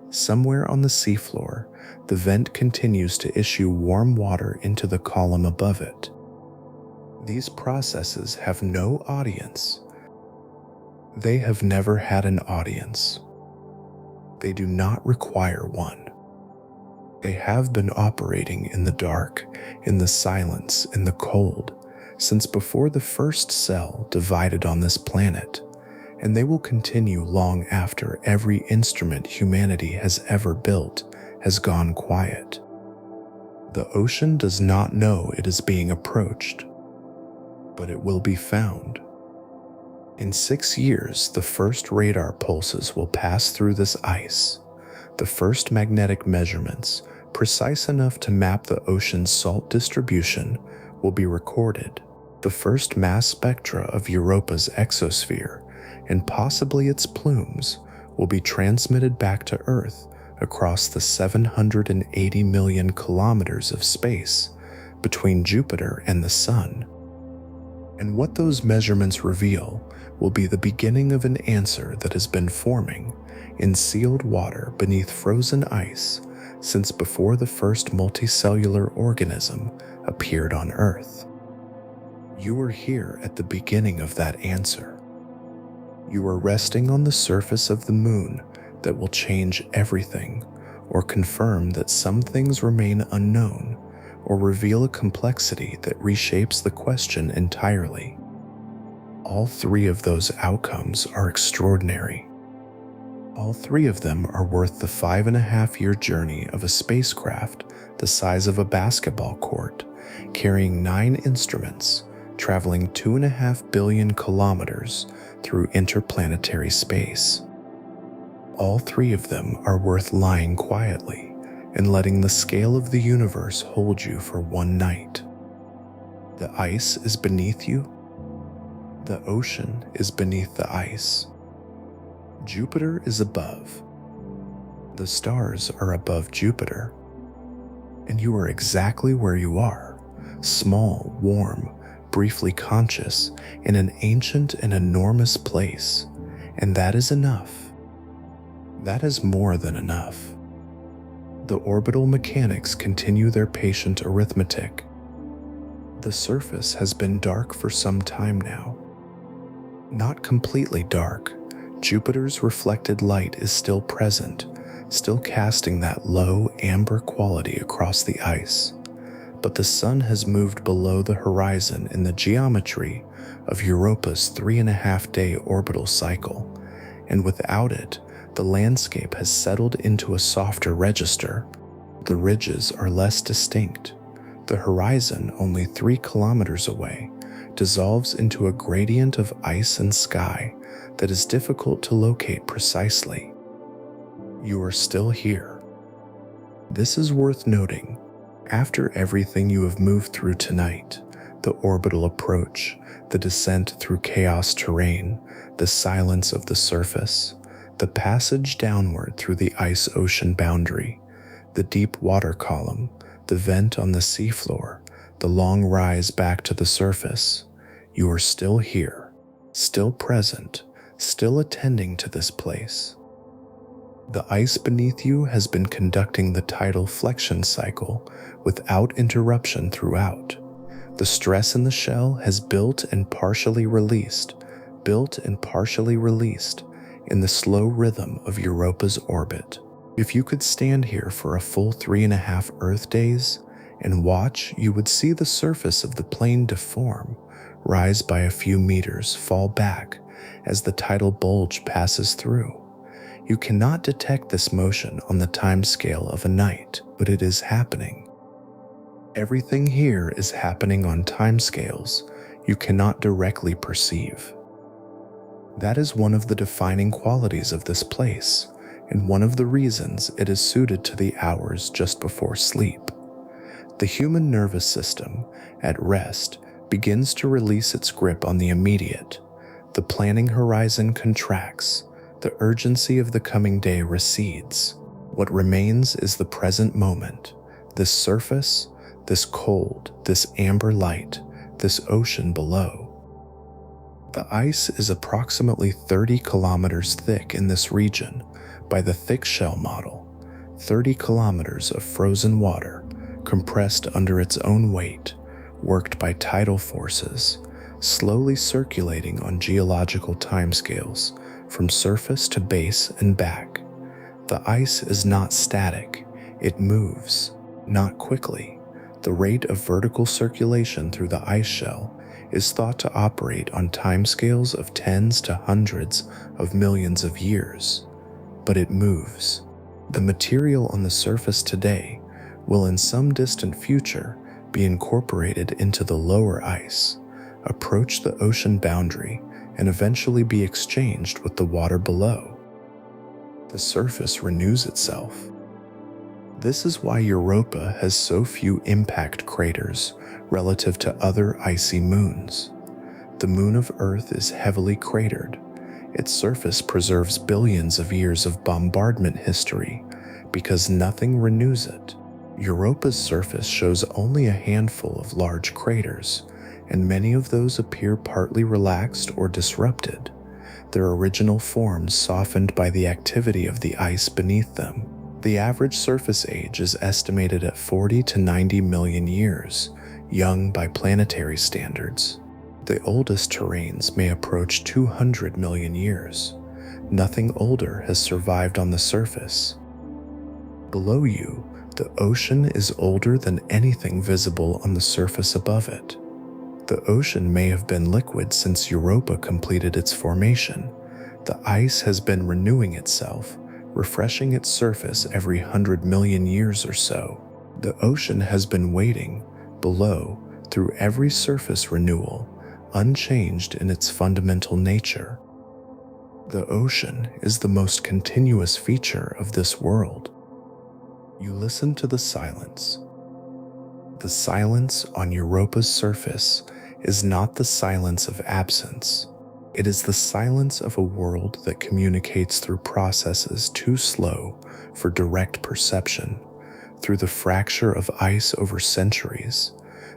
Speaker 1: Somewhere on the seafloor, the vent continues to issue warm water into the column above it. These processes have no audience. They have never had an audience. They do not require one. They have been operating in the dark, in the silence, in the cold, since before the first cell divided on this planet, and they will continue long after every instrument humanity has ever built has gone quiet. The ocean does not know it is being approached, but it will be found. In 6 years, the first radar pulses will pass through this ice. The first magnetic measurements, precise enough to map the ocean's salt distribution, will be recorded. The first mass spectra of Europa's exosphere, and possibly its plumes, will be transmitted back to Earth across the 780 million kilometers of space between Jupiter and the Sun. And what those measurements reveal will be the beginning of an answer that has been forming in sealed water beneath frozen ice since before the first multicellular organism appeared on Earth. You are here at the beginning of that answer. You are resting on the surface of the moon that will change everything, or confirm that some things remain unknown, or reveal a complexity that reshapes the question entirely. All three of those outcomes are extraordinary. All three of them are worth the 5.5-year journey of a spacecraft the size of a basketball court, carrying 9 instruments, traveling 2.5 billion kilometers through interplanetary space. All three of them are worth lying quietly and letting the scale of the universe hold you for one night. The ice is beneath you. The ocean is beneath the ice. Jupiter is above. The stars are above Jupiter. And you are exactly where you are, small, warm, briefly conscious, in an ancient and enormous place. And that is enough. That is more than enough. The orbital mechanics continue their patient arithmetic. The surface has been dark for some time now. Not completely dark. Jupiter's reflected light is still present, still casting that low amber quality across the ice. But the sun has moved below the horizon in the geometry of Europa's 3.5-day orbital cycle, and without it, the landscape has settled into a softer register. The ridges are less distinct. The horizon, only 3 kilometers away, dissolves into a gradient of ice and sky that is difficult to locate precisely. You are still here. This is worth noting. After everything you have moved through tonight, the orbital approach, the descent through chaos terrain, the silence of the surface, the passage downward through the ice-ocean boundary, the deep water column, the vent on the seafloor, the long rise back to the surface, you are still here, still present, still attending to this place. The ice beneath you has been conducting the tidal flexion cycle without interruption throughout. The stress in the shell has built and partially released in the slow rhythm of Europa's orbit. If you could stand here for a full 3.5 Earth days and watch, you would see the surface of the plane deform, rise by a few meters, fall back as the tidal bulge passes through. You cannot detect this motion on the timescale of a night, but it is happening. Everything here is happening on timescales you cannot directly perceive. That is one of the defining qualities of this place, and one of the reasons it is suited to the hours just before sleep. The human nervous system, at rest, begins to release its grip on the immediate. The planning horizon contracts. The urgency of the coming day recedes. What remains is the present moment, this surface, this cold, this amber light, this ocean below. The ice is approximately 30 kilometers thick in this region by the thick shell model, 30 kilometers of frozen water compressed under its own weight, worked by tidal forces, slowly circulating on geological timescales from surface to base and back. The ice is not static, it moves, not quickly. The rate of vertical circulation through the ice shell is thought to operate on timescales of tens to hundreds of millions of years, but it moves. The material on the surface today will in some distant future be incorporated into the lower ice, approach the ocean boundary, and eventually be exchanged with the water below. The surface renews itself. This is why Europa has so few impact craters relative to other icy moons. The moon of Earth is heavily cratered. Its surface preserves billions of years of bombardment history because nothing renews it. Europa's surface shows only a handful of large craters, and many of those appear partly relaxed or disrupted, their original forms softened by the activity of the ice beneath them. The average surface age is estimated at 40 to 90 million years, young by planetary standards. The oldest terrains may approach 200 million years. Nothing older has survived on the surface. Below you, the ocean is older than anything visible on the surface above it. The ocean may have been liquid since Europa completed its formation. The ice has been renewing itself, refreshing its surface every 100 million years or so. The ocean has been waiting, below, through every surface renewal, unchanged in its fundamental nature. The ocean is the most continuous feature of this world. You listen to the silence. The silence on Europa's surface is not the silence of absence. It is the silence of a world that communicates through processes too slow for direct perception, through the fracture of ice over centuries,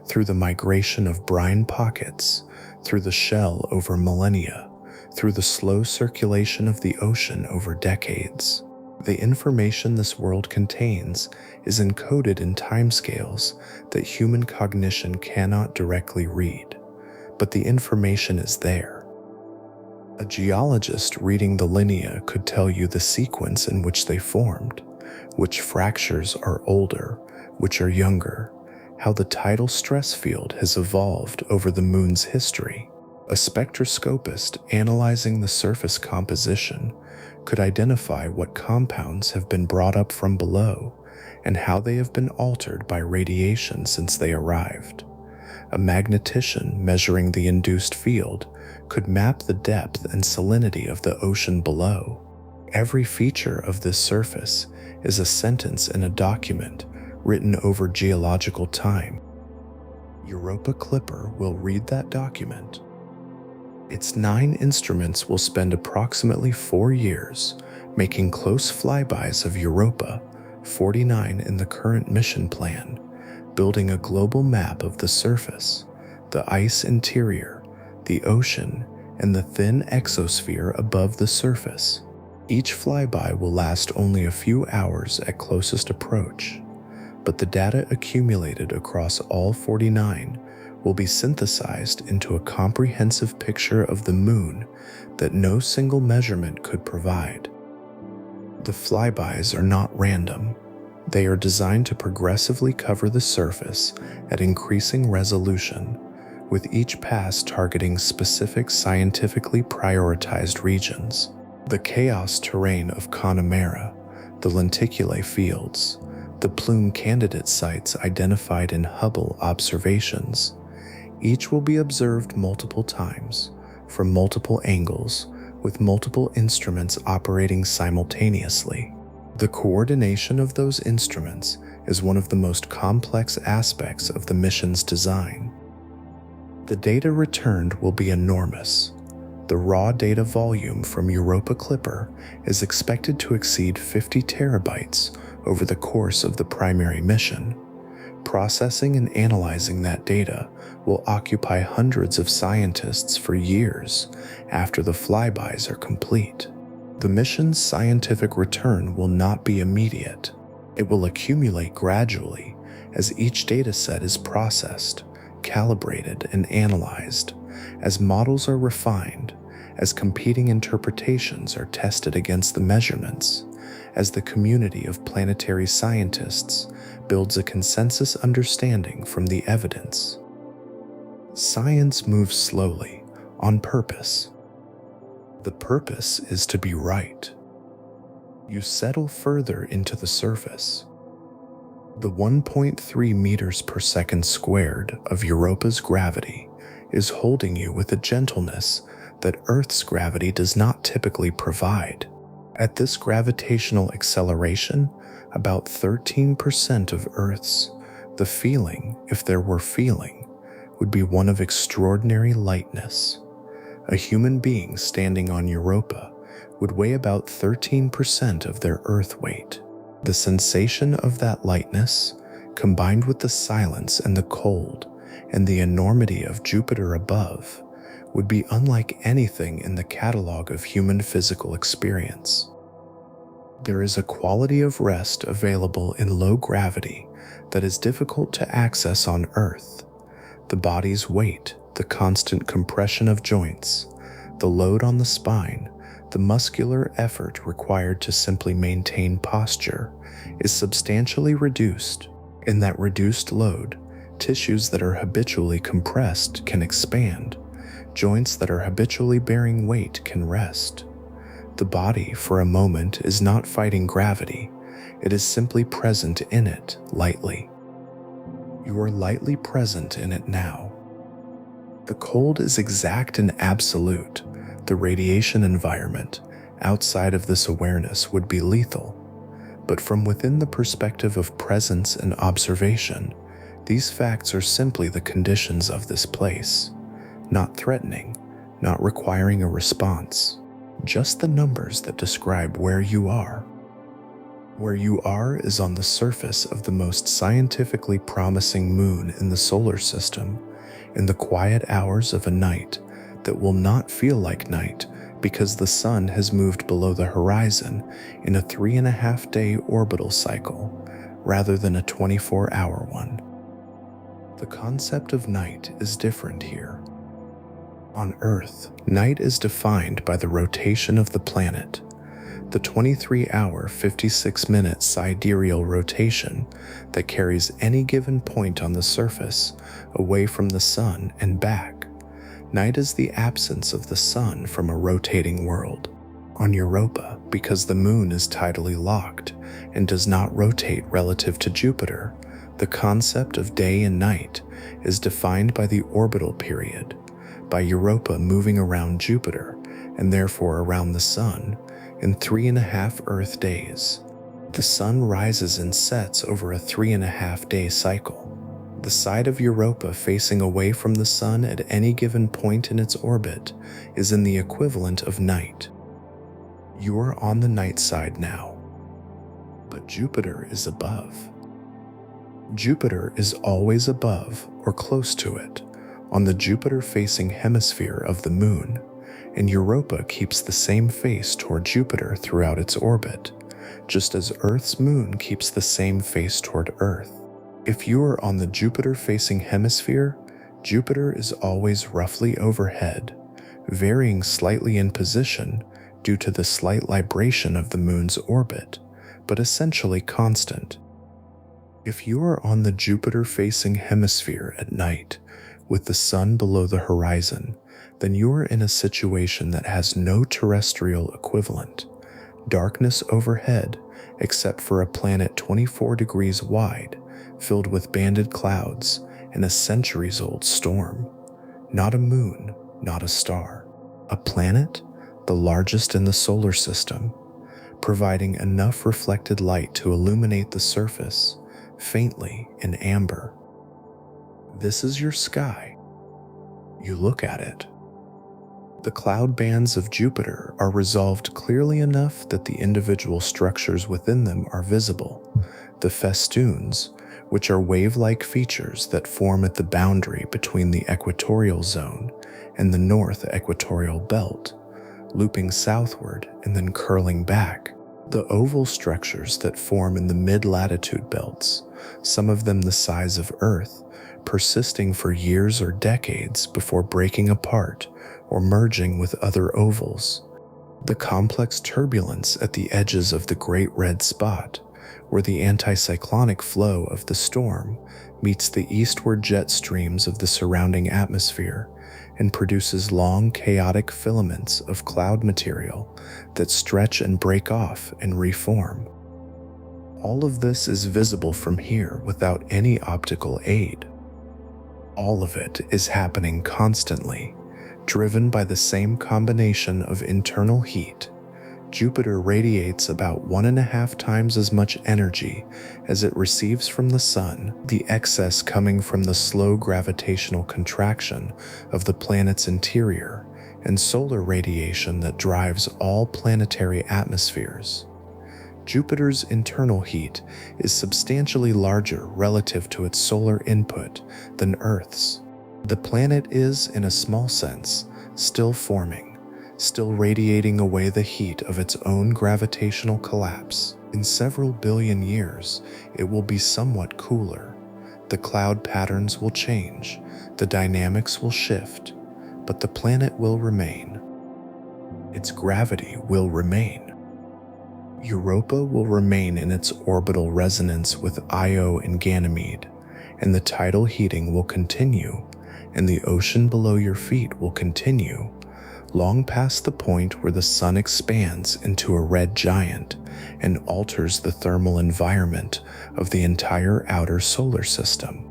Speaker 1: through the migration of brine pockets, through the shell over millennia, through the slow circulation of the ocean over decades. The information this world contains is encoded in timescales that human cognition cannot directly read, but the information is there. A geologist reading the lineae could tell you the sequence in which they formed, which fractures are older, which are younger, how the tidal stress field has evolved over the moon's history. A spectroscopist analyzing the surface composition could identify what compounds have been brought up from below and how they have been altered by radiation since they arrived. A magnetician measuring the induced field could map the depth and salinity of the ocean below. Every feature of this surface is a sentence in a document written over geological time. Europa Clipper will read that document. Its 9 instruments will spend approximately 4 years making close flybys of Europa, 49 in the current mission plan, building a global map of the surface, the ice interior, the ocean, and the thin exosphere above the surface. Each flyby will last only a few hours at closest approach, but the data accumulated across all 49 will be synthesized into a comprehensive picture of the moon that no single measurement could provide. The flybys are not random. They are designed to progressively cover the surface at increasing resolution, with each pass targeting specific scientifically prioritized regions. The chaos terrain of Connemara, the lenticulae fields, the plume candidate sites identified in Hubble observations. Each will be observed multiple times, from multiple angles, with multiple instruments operating simultaneously. The coordination of those instruments is one of the most complex aspects of the mission's design. The data returned will be enormous. The raw data volume from Europa Clipper is expected to exceed 50 terabytes over the course of the primary mission. Processing and analyzing that data will occupy hundreds of scientists for years after the flybys are complete. The mission's scientific return will not be immediate. It will accumulate gradually as each dataset is processed, calibrated, and analyzed, as models are refined, as competing interpretations are tested against the measurements, as the community of planetary scientists builds a consensus understanding from the evidence. Science moves slowly, on purpose. The purpose is to be right. You settle further into the surface. The 1.3 meters per second squared of Europa's gravity is holding you with a gentleness that Earth's gravity does not typically provide. At this gravitational acceleration, about 13% of Earth's, the feeling, if there were feeling, would be one of extraordinary lightness. A human being standing on Europa would weigh about 13% of their Earth weight. The sensation of that lightness, combined with the silence and the cold and the enormity of Jupiter above, would be unlike anything in the catalog of human physical experience. There is a quality of rest available in low gravity that is difficult to access on Earth. The body's weight, the constant compression of joints, the load on the spine, the muscular effort required to simply maintain posture is substantially reduced. In that reduced load, tissues that are habitually compressed can expand. Joints that are habitually bearing weight can rest. The body, for a moment, is not fighting gravity. It is simply present in it, lightly. You are lightly present in it now. The cold is exact and absolute. The radiation environment, outside of this awareness, would be lethal. But from within the perspective of presence and observation, these facts are simply the conditions of this place. Not threatening, not requiring a response, just the numbers that describe where you are. Where you are is on the surface of the most scientifically promising moon in the solar system, in the quiet hours of a night that will not feel like night because the sun has moved below the horizon in a 3.5-day orbital cycle rather than a 24-hour one. The concept of night is different here. On Earth, night is defined by the rotation of the planet. The 23-hour, 56-minute sidereal rotation that carries any given point on the surface away from the sun and back. Night is the absence of the sun from a rotating world. On Europa, because the moon is tidally locked and does not rotate relative to Jupiter, the concept of day and night is defined by the orbital period, by Europa moving around Jupiter and therefore around the sun in 3.5 Earth days. The sun rises and sets over a 3.5-day cycle. The side of Europa facing away from the sun at any given point in its orbit is in the equivalent of night. You are on the night side now, but Jupiter is above. Jupiter is always above or close to it, on the Jupiter-facing hemisphere of the moon, and Europa keeps the same face toward Jupiter throughout its orbit, just as Earth's moon keeps the same face toward Earth. If you are on the Jupiter-facing hemisphere, Jupiter is always roughly overhead, varying slightly in position due to the slight libration of the moon's orbit, but essentially constant. If you are on the Jupiter-facing hemisphere at night, with the sun below the horizon, then you are in a situation that has no terrestrial equivalent. Darkness overhead, except for a planet 24 degrees wide, filled with banded clouds and a centuries-old storm. Not a moon, not a star. A planet, the largest in the solar system, providing enough reflected light to illuminate the surface, faintly in amber. This is your sky. You look at it. The cloud bands of Jupiter are resolved clearly enough that the individual structures within them are visible. The festoons, which are wave-like features that form at the boundary between the equatorial zone and the north equatorial belt, looping southward and then curling back. The oval structures that form in the mid-latitude belts, some of them the size of Earth, persisting for years or decades before breaking apart or merging with other ovals. The complex turbulence at the edges of the Great Red Spot, where the anticyclonic flow of the storm meets the eastward jet streams of the surrounding atmosphere and produces long, chaotic filaments of cloud material that stretch and break off and reform. All of this is visible from here without any optical aid. All of it is happening constantly, driven by the same combination of internal heat. Jupiter radiates about 1.5 times as much energy as it receives from the Sun, the excess coming from the slow gravitational contraction of the planet's interior and solar radiation that drives all planetary atmospheres. Jupiter's internal heat is substantially larger relative to its solar input than Earth's. The planet is, in a small sense, still forming, still radiating away the heat of its own gravitational collapse. In several billion years, it will be somewhat cooler. The cloud patterns will change, the dynamics will shift, but the planet will remain. Its gravity will remain. Europa will remain in its orbital resonance with Io and Ganymede, and the tidal heating will continue, and the ocean below your feet will continue, long past the point where the sun expands into a red giant and alters the thermal environment of the entire outer solar system.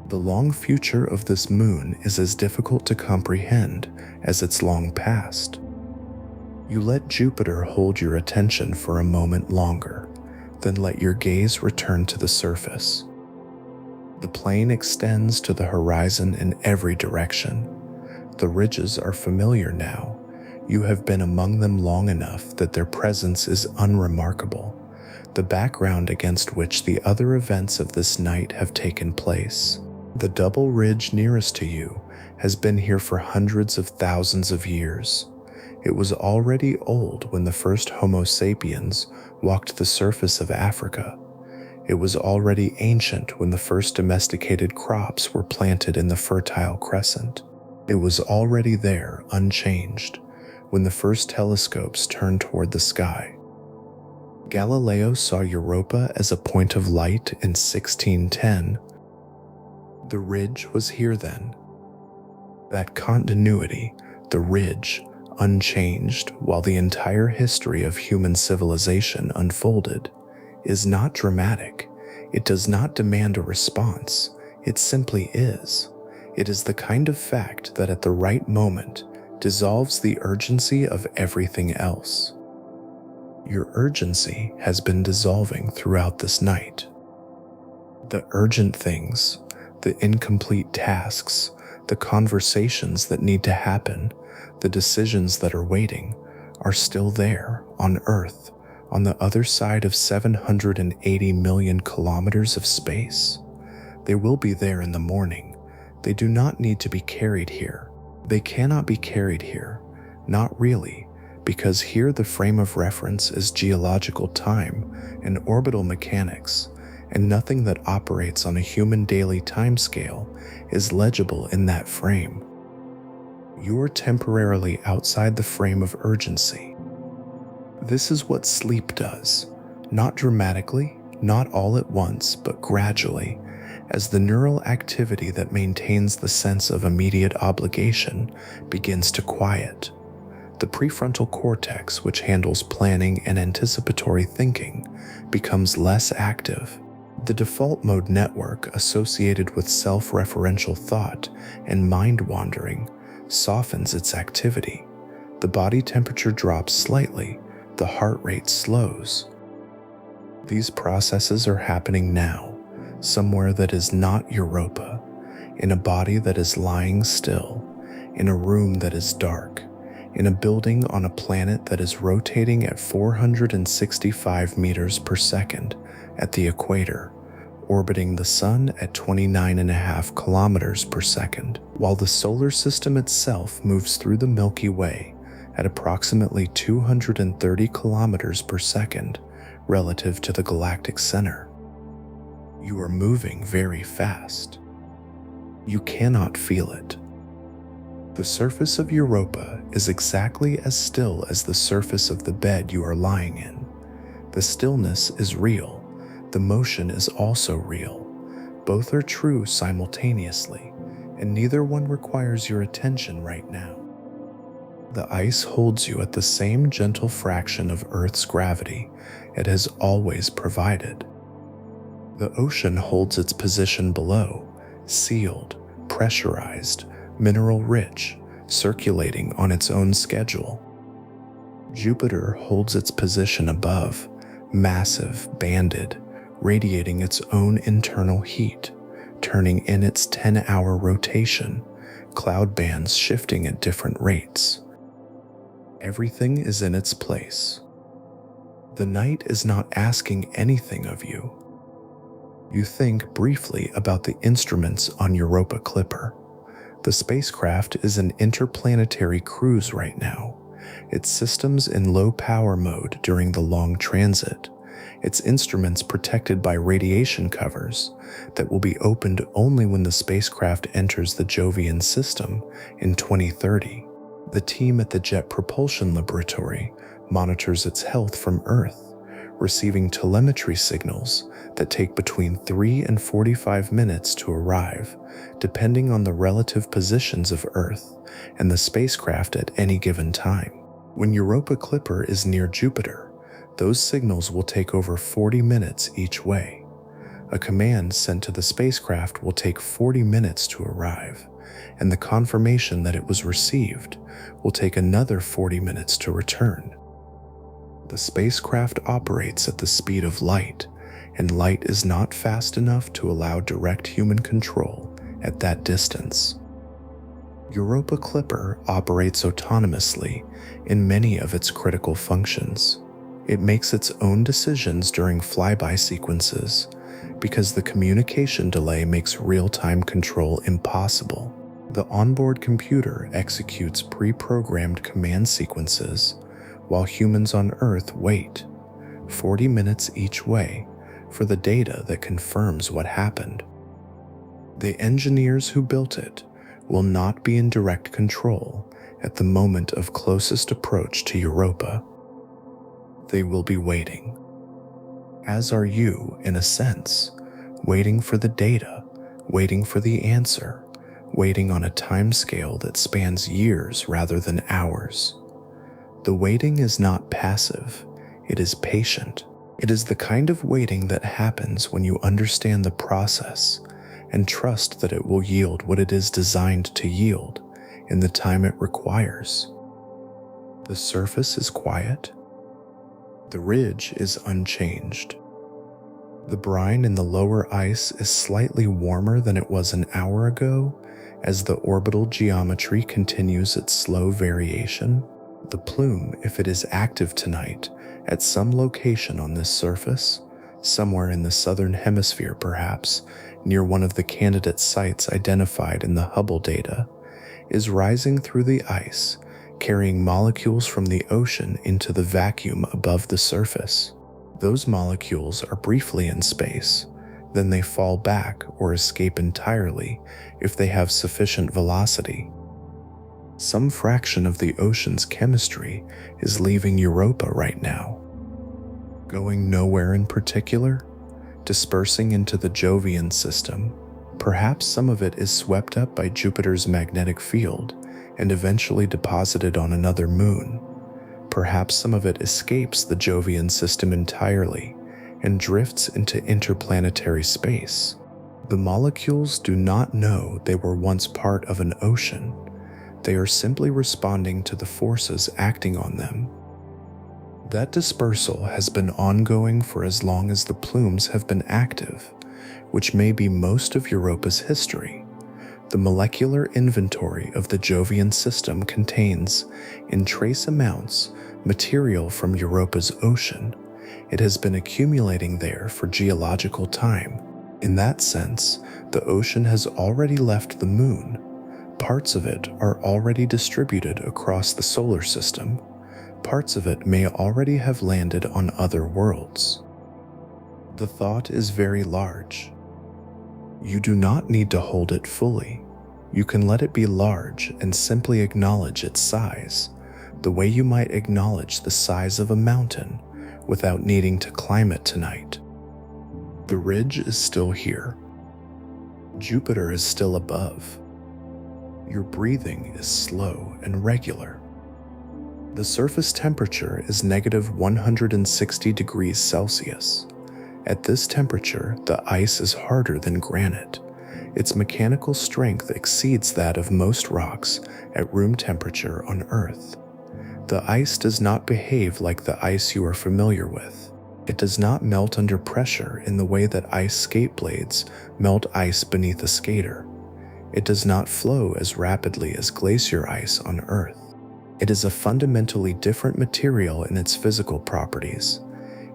Speaker 1: The long future of this moon is as difficult to comprehend as its long past. You let Jupiter hold your attention for a moment longer, then let your gaze return to the surface. The plain extends to the horizon in every direction. The ridges are familiar now. You have been among them long enough that their presence is unremarkable, the background against which the other events of this night have taken place. The double ridge nearest to you has been here for hundreds of thousands of years. It was already old when the first Homo sapiens walked the surface of Africa. It was already ancient when the first domesticated crops were planted in the Fertile Crescent. It was already there, unchanged, when the first telescopes turned toward the sky. Galileo saw Europa as a point of light in 1610. The ridge was here then. That continuity, the ridge, unchanged while the entire history of human civilization unfolded, is not dramatic. It does not demand a response. It simply is. It is the kind of fact that at the right moment dissolves the urgency of everything else. Your urgency has been dissolving throughout this night. The urgent things, the incomplete tasks, the conversations that need to happen, the decisions that are waiting, are still there on Earth, on the other side of 780 million kilometers of space. They will be there in the morning. They do not need to be carried here. They cannot be carried here, not really, because here the frame of reference is geological time and orbital mechanics, and nothing that operates on a human daily timescale is legible in that frame. You are temporarily outside the frame of urgency. This is what sleep does, not dramatically, not all at once, but gradually, as the neural activity that maintains the sense of immediate obligation begins to quiet. The prefrontal cortex, which handles planning and anticipatory thinking, becomes less active. The default mode network associated with self-referential thought and mind wandering softens its activity. The body temperature drops slightly, the heart rate slows. These processes are happening now, somewhere that is not Europa, in a body that is lying still, in a room that is dark, in a building on a planet that is rotating at 465 meters per second at the equator, orbiting the sun at 29.5 kilometers per second, while the solar system itself moves through the Milky Way at approximately 230 kilometers per second relative to the galactic center. You are moving very fast. You cannot feel it. The surface of Europa is exactly as still as the surface of the bed you are lying in. The stillness is real. The motion is also real. Both are true simultaneously, and neither one requires your attention right now. The ice holds you at the same gentle fraction of Earth's gravity it has always provided. The ocean holds its position below, sealed, pressurized, mineral-rich, circulating on its own schedule. Jupiter holds its position above, massive, banded, radiating its own internal heat, turning in its 10-hour rotation, cloud bands shifting at different rates. Everything is in its place. The night is not asking anything of you. You think briefly about the instruments on Europa Clipper. The spacecraft is in interplanetary cruise right now, its systems in low power mode during the long transit, its instruments protected by radiation covers that will be opened only when the spacecraft enters the Jovian system in 2030. The team at the Jet Propulsion Laboratory monitors its health from Earth, receiving telemetry signals that take between 3 and 45 minutes to arrive, depending on the relative positions of Earth and the spacecraft at any given time. When Europa Clipper is near Jupiter, those signals will take over 40 minutes each way. A command sent to the spacecraft will take 40 minutes to arrive, and the confirmation that it was received will take another 40 minutes to return. The spacecraft operates at the speed of light, and light is not fast enough to allow direct human control at that distance. Europa Clipper operates autonomously in many of its critical functions. It makes its own decisions during flyby sequences because the communication delay makes real-time control impossible. The onboard computer executes pre-programmed command sequences while humans on Earth wait 40 minutes each way for the data that confirms what happened. The engineers who built it will not be in direct control at the moment of closest approach to Europa. They will be waiting. As are you, in a sense, waiting for the data, waiting for the answer, waiting on a timescale that spans years rather than hours. The waiting is not passive, it is patient. It is the kind of waiting that happens when you understand the process and trust that it will yield what it is designed to yield in the time it requires. The surface is quiet. The ridge is unchanged. The brine in the lower ice is slightly warmer than it was an hour ago as the orbital geometry continues its slow variation. The plume, if it is active tonight, at some location on this surface, somewhere in the southern hemisphere perhaps, near one of the candidate sites identified in the Hubble data, is rising through the ice, carrying molecules from the ocean into the vacuum above the surface. Those molecules are briefly in space, then they fall back or escape entirely if they have sufficient velocity. Some fraction of the ocean's chemistry is leaving Europa right now. Going nowhere in particular, dispersing into the Jovian system. Perhaps some of it is swept up by Jupiter's magnetic field and eventually deposited on another moon. Perhaps some of it escapes the Jovian system entirely and drifts into interplanetary space. The molecules do not know they were once part of an ocean. They are simply responding to the forces acting on them. That dispersal has been ongoing for as long as the plumes have been active, which may be most of Europa's history. The molecular inventory of the Jovian system contains, in trace amounts, material from Europa's ocean. It has been accumulating there for geological time. In that sense, the ocean has already left the moon. Parts of it are already distributed across the solar system. Parts of it may already have landed on other worlds. The thought is very large. You do not need to hold it fully. You can let it be large and simply acknowledge its size, the way you might acknowledge the size of a mountain without needing to climb it tonight. The ridge is still here. Jupiter is still above. Your breathing is slow and regular. The surface temperature is negative 160 degrees Celsius. At this temperature, the ice is harder than granite. Its mechanical strength exceeds that of most rocks at room temperature on Earth. The ice does not behave like the ice you are familiar with. It does not melt under pressure in the way that ice skate blades melt ice beneath a skater. It does not flow as rapidly as glacier ice on Earth. It is a fundamentally different material in its physical properties.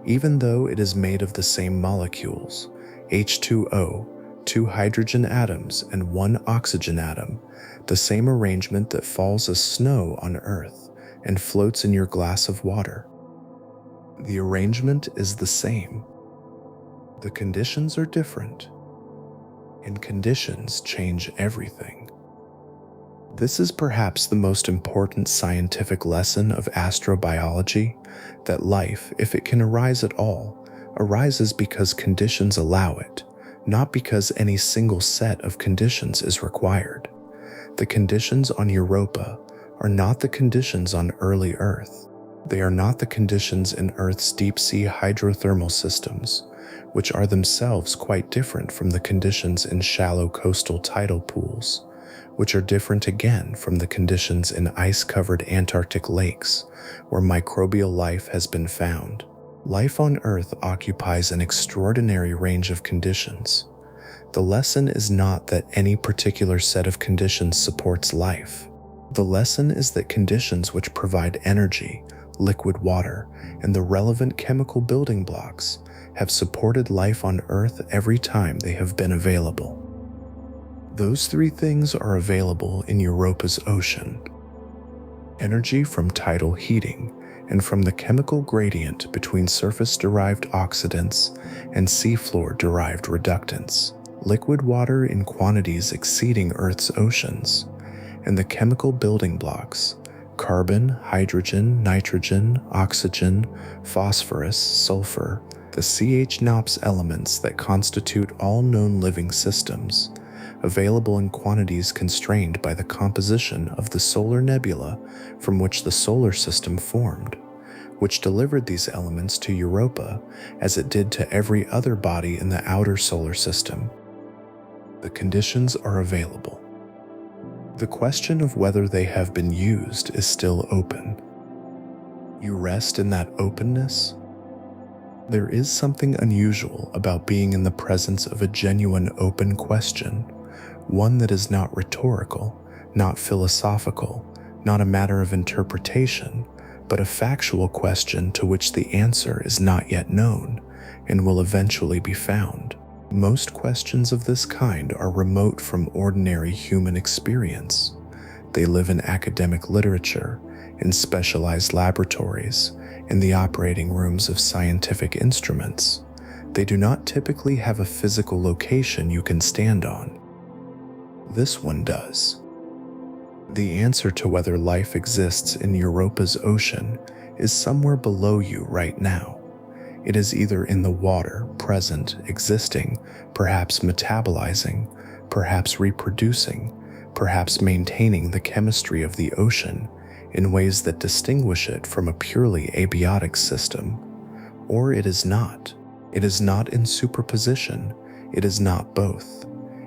Speaker 1: Even though it is made of the same molecules, H2O, 2 hydrogen atoms and 1 oxygen atom, the same arrangement that falls as snow on Earth and floats in your glass of water. The arrangement is the same. The conditions are different, and conditions change everything. This is perhaps the most important scientific lesson of astrobiology, that life, if it can arise at all, arises because conditions allow it, not because any single set of conditions is required. The conditions on Europa are not the conditions on early Earth. They are not the conditions in Earth's deep-sea hydrothermal systems, which are themselves quite different from the conditions in shallow coastal tidal pools, which are different again from the conditions in ice-covered Antarctic lakes, where microbial life has been found. Life on Earth occupies an extraordinary range of conditions. The lesson is not that any particular set of conditions supports life. The lesson is that conditions which provide energy, liquid water, and the relevant chemical building blocks have supported life on Earth every time they have been available. Those 3 things are available in Europa's ocean: energy from tidal heating and from the chemical gradient between surface-derived oxidants and seafloor-derived reductants, liquid water in quantities exceeding Earth's oceans, and the chemical building blocks: carbon, hydrogen, nitrogen, oxygen, phosphorus, sulfur, the CH-NOPS elements that constitute all known living systems, available in quantities constrained by the composition of the solar nebula from which the solar system formed, which delivered these elements to Europa as it did to every other body in the outer solar system. The conditions are available. The question of whether they have been used is still open. You rest in that openness? There is something unusual about being in the presence of a genuine open question, one that is not rhetorical, not philosophical, not a matter of interpretation, but a factual question to which the answer is not yet known and will eventually be found. Most questions of this kind are remote from ordinary human experience. They live in academic literature, in specialized laboratories, in the operating rooms of scientific instruments. They do not typically have a physical location you can stand on. This one does. The answer to whether life exists in Europa's ocean is somewhere below you right now. It is either in the water, present, existing, perhaps metabolizing, perhaps reproducing, perhaps maintaining the chemistry of the ocean in ways that distinguish it from a purely abiotic system. Or it is not. It is not in superposition. It is not both.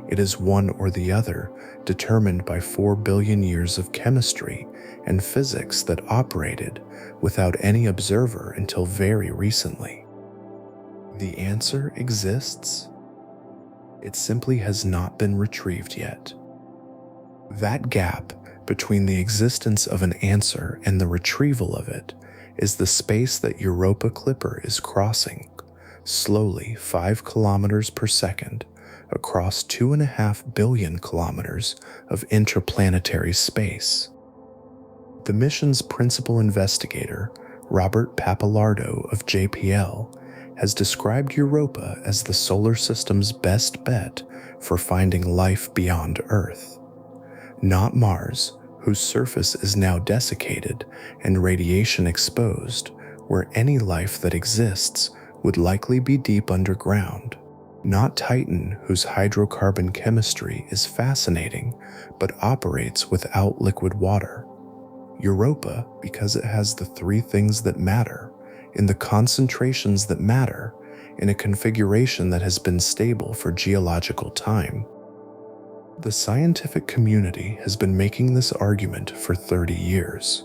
Speaker 1: It is one or the other, determined by 4 billion years of chemistry and physics that operated without any observer until very recently. The answer exists. It simply has not been retrieved yet. That gap between the existence of an answer and the retrieval of it is the space that Europa Clipper is crossing, slowly 5 kilometers per second, across 2.5 billion kilometers of interplanetary space. The mission's principal investigator, Robert Pappalardo of JPL, has described Europa as the solar system's best bet for finding life beyond Earth. Not Mars, whose surface is now desiccated and radiation exposed, where any life that exists would likely be deep underground. Not Titan, whose hydrocarbon chemistry is fascinating but operates without liquid water. Europa, because it has the three things that matter, in the concentrations that matter, in a configuration that has been stable for geological time. The scientific community has been making this argument for 30 years.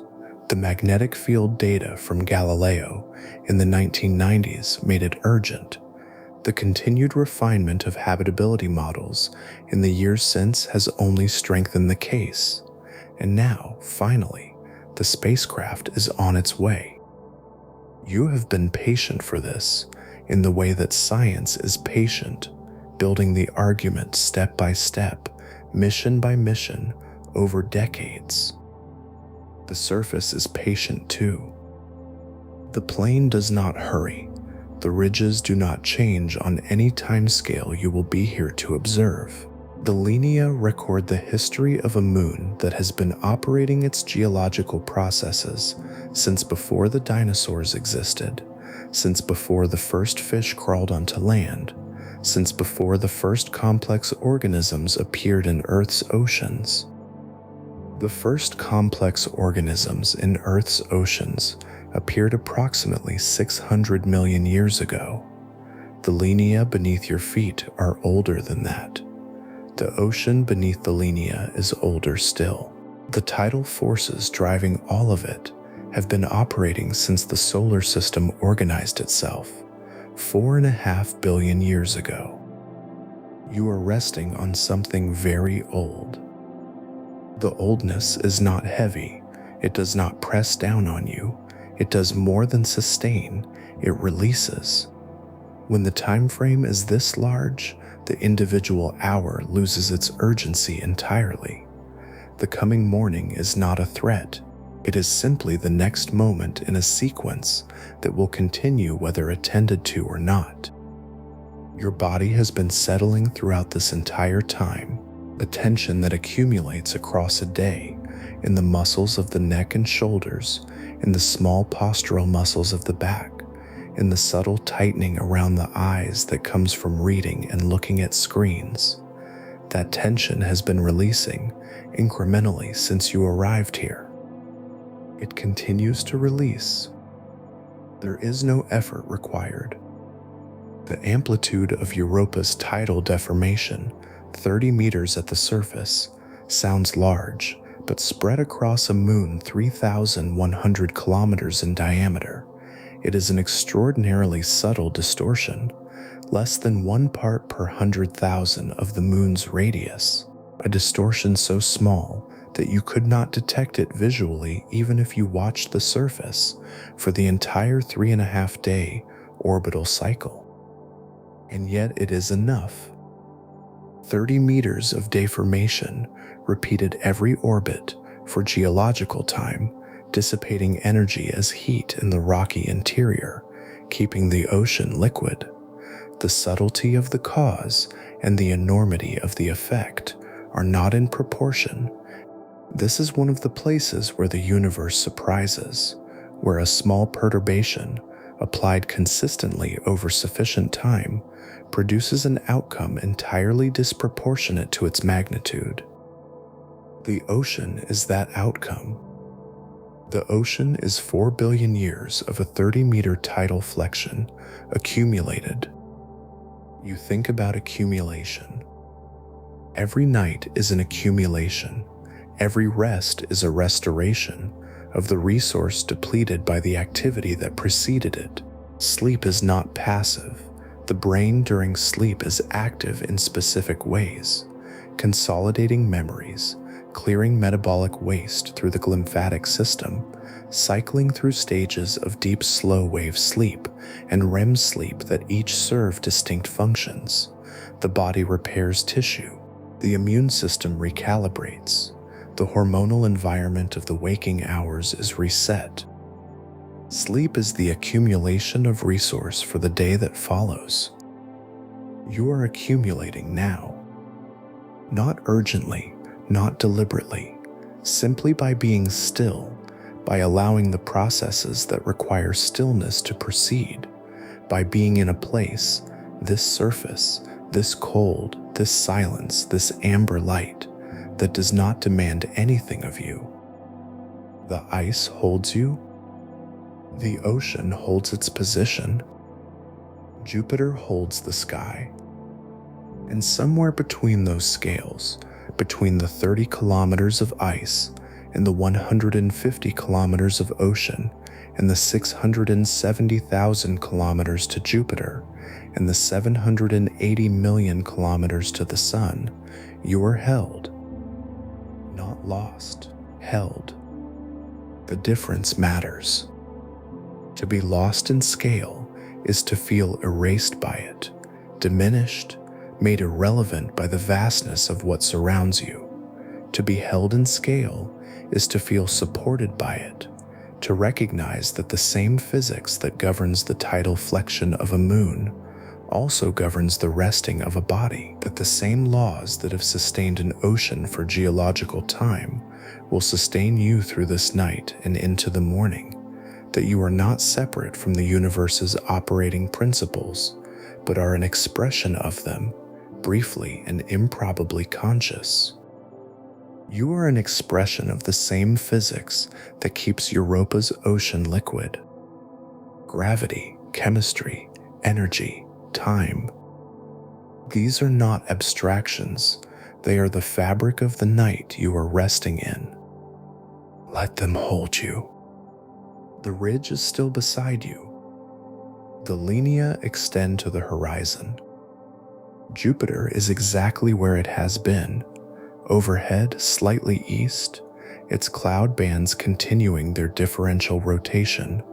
Speaker 1: The magnetic field data from Galileo in the 1990s made it urgent. The continued refinement of habitability models in the years since has only strengthened the case. And now, finally, the spacecraft is on its way. You have been patient for this, in the way that science is patient, building the argument step by step, mission by mission, over decades. The surface is patient too. The plane does not hurry. The ridges do not change on any timescale you will be here to observe. The linea record the history of a moon that has been operating its geological processes since before the dinosaurs existed, since before the first fish crawled onto land, since before the first complex organisms appeared in Earth's oceans. The first complex organisms in Earth's oceans appeared approximately 600 million years ago. The linea beneath your feet are older than that. The ocean beneath the linea is older still. The tidal forces driving all of it have been operating since the solar system organized itself 4.5 billion years ago. You are resting on something very old. The oldness is not heavy. It does not press down on you. It does more than sustain. It releases. When the time frame is this large, the individual hour loses its urgency entirely. The coming morning is not a threat. It is simply the next moment in a sequence that will continue whether attended to or not. Your body has been settling throughout this entire time, a tension that accumulates across a day in the muscles of the neck and shoulders, in the small postural muscles of the back, in the subtle tightening around the eyes that comes from reading and looking at screens. That tension has been releasing incrementally since you arrived here. It continues to release. There is no effort required. The amplitude of Europa's tidal deformation, 30 meters at the surface, sounds large, but spread across a moon 3,100 kilometers in diameter, it is an extraordinarily subtle distortion, less than 1 part per 100,000 of the moon's radius, a distortion so small that you could not detect it visually even if you watched the surface for the entire 3.5-day orbital cycle. And yet it is enough. 30 meters of deformation repeated every orbit for geological time, dissipating energy as heat in the rocky interior, keeping the ocean liquid. The subtlety of the cause and the enormity of the effect are not in proportion. This is one of the places where the universe surprises, where a small perturbation, applied consistently over sufficient time, produces an outcome entirely disproportionate to its magnitude. The ocean is that outcome. The ocean is 4 billion years of a 30-meter tidal flexion accumulated. You think about accumulation. Every night is an accumulation. Every rest is a restoration of the resource depleted by the activity that preceded it. Sleep is not passive. The brain during sleep is active in specific ways, consolidating memories, clearing metabolic waste through the lymphatic system, cycling through stages of deep slow-wave sleep and REM sleep that each serve distinct functions. The body repairs tissue. The immune system recalibrates. The hormonal environment of the waking hours is reset. Sleep is the accumulation of resource for the day that follows. You are accumulating now. Not urgently, not deliberately, simply by being still, by allowing the processes that require stillness to proceed, by being in a place, this surface, this cold, this silence, this amber light, that does not demand anything of you. The ice holds you. The ocean holds its position. Jupiter holds the sky. And somewhere between those scales, between the 30 kilometers of ice and the 150 kilometers of ocean and the 670,000 kilometers to Jupiter and the 780 million kilometers to the Sun, you are held. Not lost, held. The difference matters. To be lost in scale is to feel erased by it, diminished, made irrelevant by the vastness of what surrounds you. To be held in scale is to feel supported by it, to recognize that the same physics that governs the tidal flexion of a moon also governs the resting of a body, that the same laws that have sustained an ocean for geological time will sustain you through this night and into the morning, that you are not separate from the universe's operating principles, but are an expression of them, briefly and improbably conscious. You are an expression of the same physics that keeps Europa's ocean liquid. Gravity, chemistry, energy, time. These are not abstractions. They are the fabric of the night you are resting in. Let them hold you. The ridge is still beside you. The linea extend to the horizon. Jupiter is exactly where it has been. Overhead, slightly east, its cloud bands continuing their differential rotation,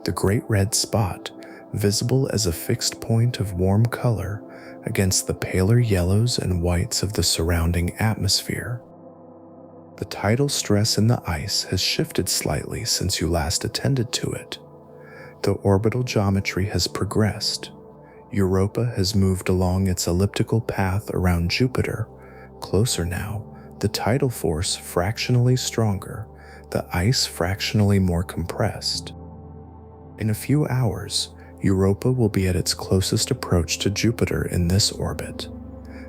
Speaker 1: the great red spot visible as a fixed point of warm color against the paler yellows and whites of the surrounding atmosphere. The tidal stress in the ice has shifted slightly since you last attended to it. The orbital geometry has progressed. Europa has moved along its elliptical path around Jupiter. Closer now, the tidal force fractionally stronger, the ice fractionally more compressed. In a few hours, Europa will be at its closest approach to Jupiter in this orbit.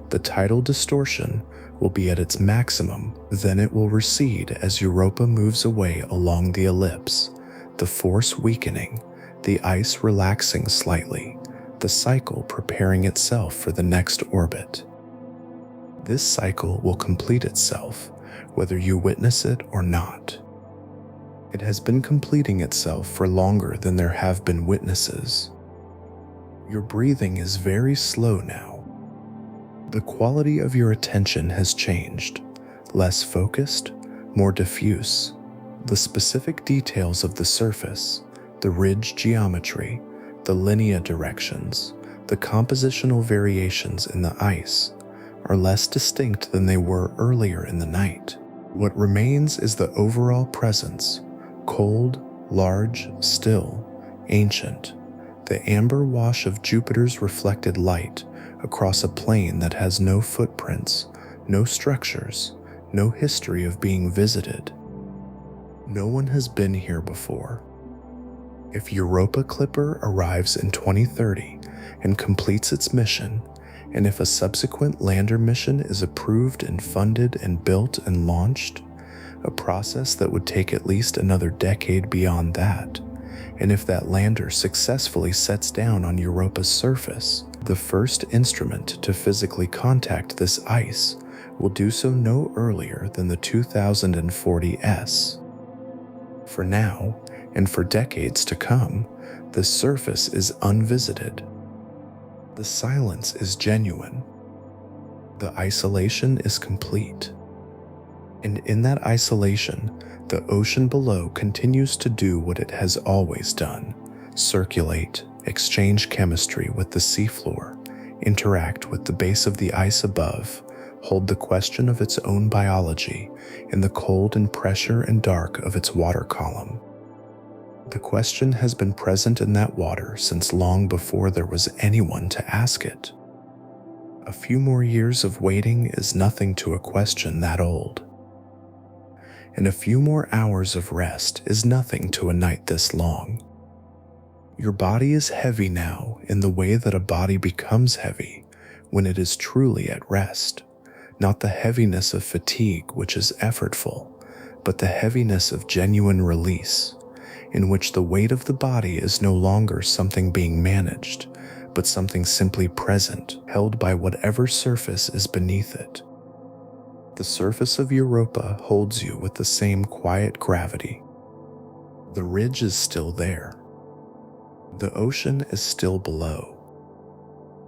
Speaker 1: The tidal distortion will be at its maximum, then it will recede as Europa moves away along the ellipse, the force weakening, the ice relaxing slightly, the cycle preparing itself for the next orbit. This cycle will complete itself, whether you witness it or not. It has been completing itself for longer than there have been witnesses. Your breathing is very slow now. The quality of your attention has changed, less focused, more diffuse. The specific details of the surface, the ridge geometry, the linea directions, the compositional variations in the ice are less distinct than they were earlier in the night. What remains is the overall presence, cold, large, still, ancient, the amber wash of Jupiter's reflected light across a plane that has no footprints, no structures, no history of being visited. No one has been here before. If Europa Clipper arrives in 2030 and completes its mission, and if a subsequent lander mission is approved and funded and built and launched, a process that would take at least another decade beyond that, and if that lander successfully sets down on Europa's surface, the first instrument to physically contact this ice will do so no earlier than the 2040s. For now, and for decades to come, the surface is unvisited. The silence is genuine. The isolation is complete. And in that isolation, the ocean below continues to do what it has always done: circulate, exchange chemistry with the seafloor, interact with the base of the ice above, hold the question of its own biology in the cold and pressure and dark of its water column. The question has been present in that water since long before there was anyone to ask it. A few more years of waiting is nothing to a question that old. and a few more hours of rest is nothing to a night this long. Your body is heavy now in the way that a body becomes heavy when it is truly at rest, not the heaviness of fatigue which is effortful, but the heaviness of genuine release, in which the weight of the body is no longer something being managed, but something simply present, held by whatever surface is beneath it. The surface of Europa holds you with the same quiet gravity. The ridge is still there. The ocean is still below.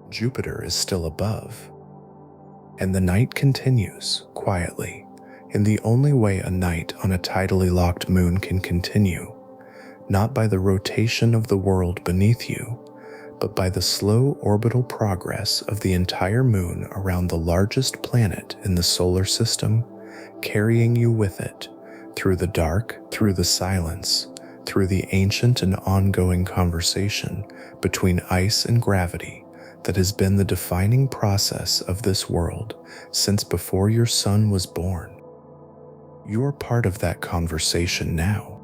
Speaker 1: Jupiter is still above. And the night continues, quietly, in the only way a night on a tidally locked moon can continue, not by the rotation of the world beneath you, but by the slow orbital progress of the entire moon around the largest planet in the solar system, carrying you with it, through the dark, through the silence, through the ancient and ongoing conversation between ice and gravity that has been the defining process of this world since before your son was born. You are part of that conversation now.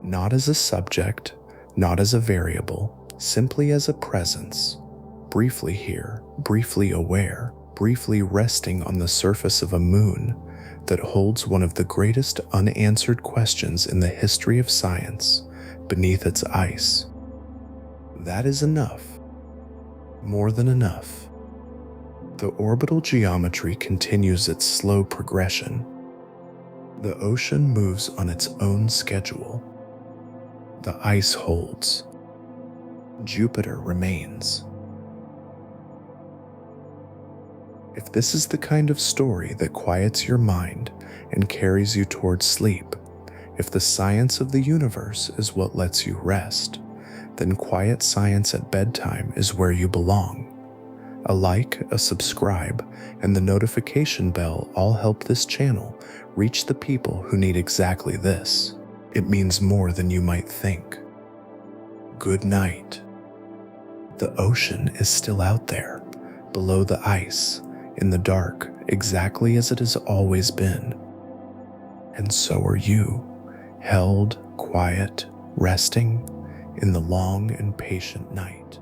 Speaker 1: Not as a subject, not as a variable, simply as a presence, briefly here, briefly aware, briefly resting on the surface of a moon that holds one of the greatest unanswered questions in the history of science beneath its ice. That is enough. More than enough. The orbital geometry continues its slow progression. The ocean moves on its own schedule. The ice holds. Jupiter remains. If this is the kind of story that quiets your mind and carries you towards sleep, if the science of the universe is what lets you rest, then quiet science at bedtime is where you belong. A like, a subscribe, and the notification bell all help this channel reach the people who need exactly this. It means more than you might think. Good night. The ocean is still out there, below the ice, in the dark, exactly as it has always been. And so are you, held, quiet, resting in the long and patient night.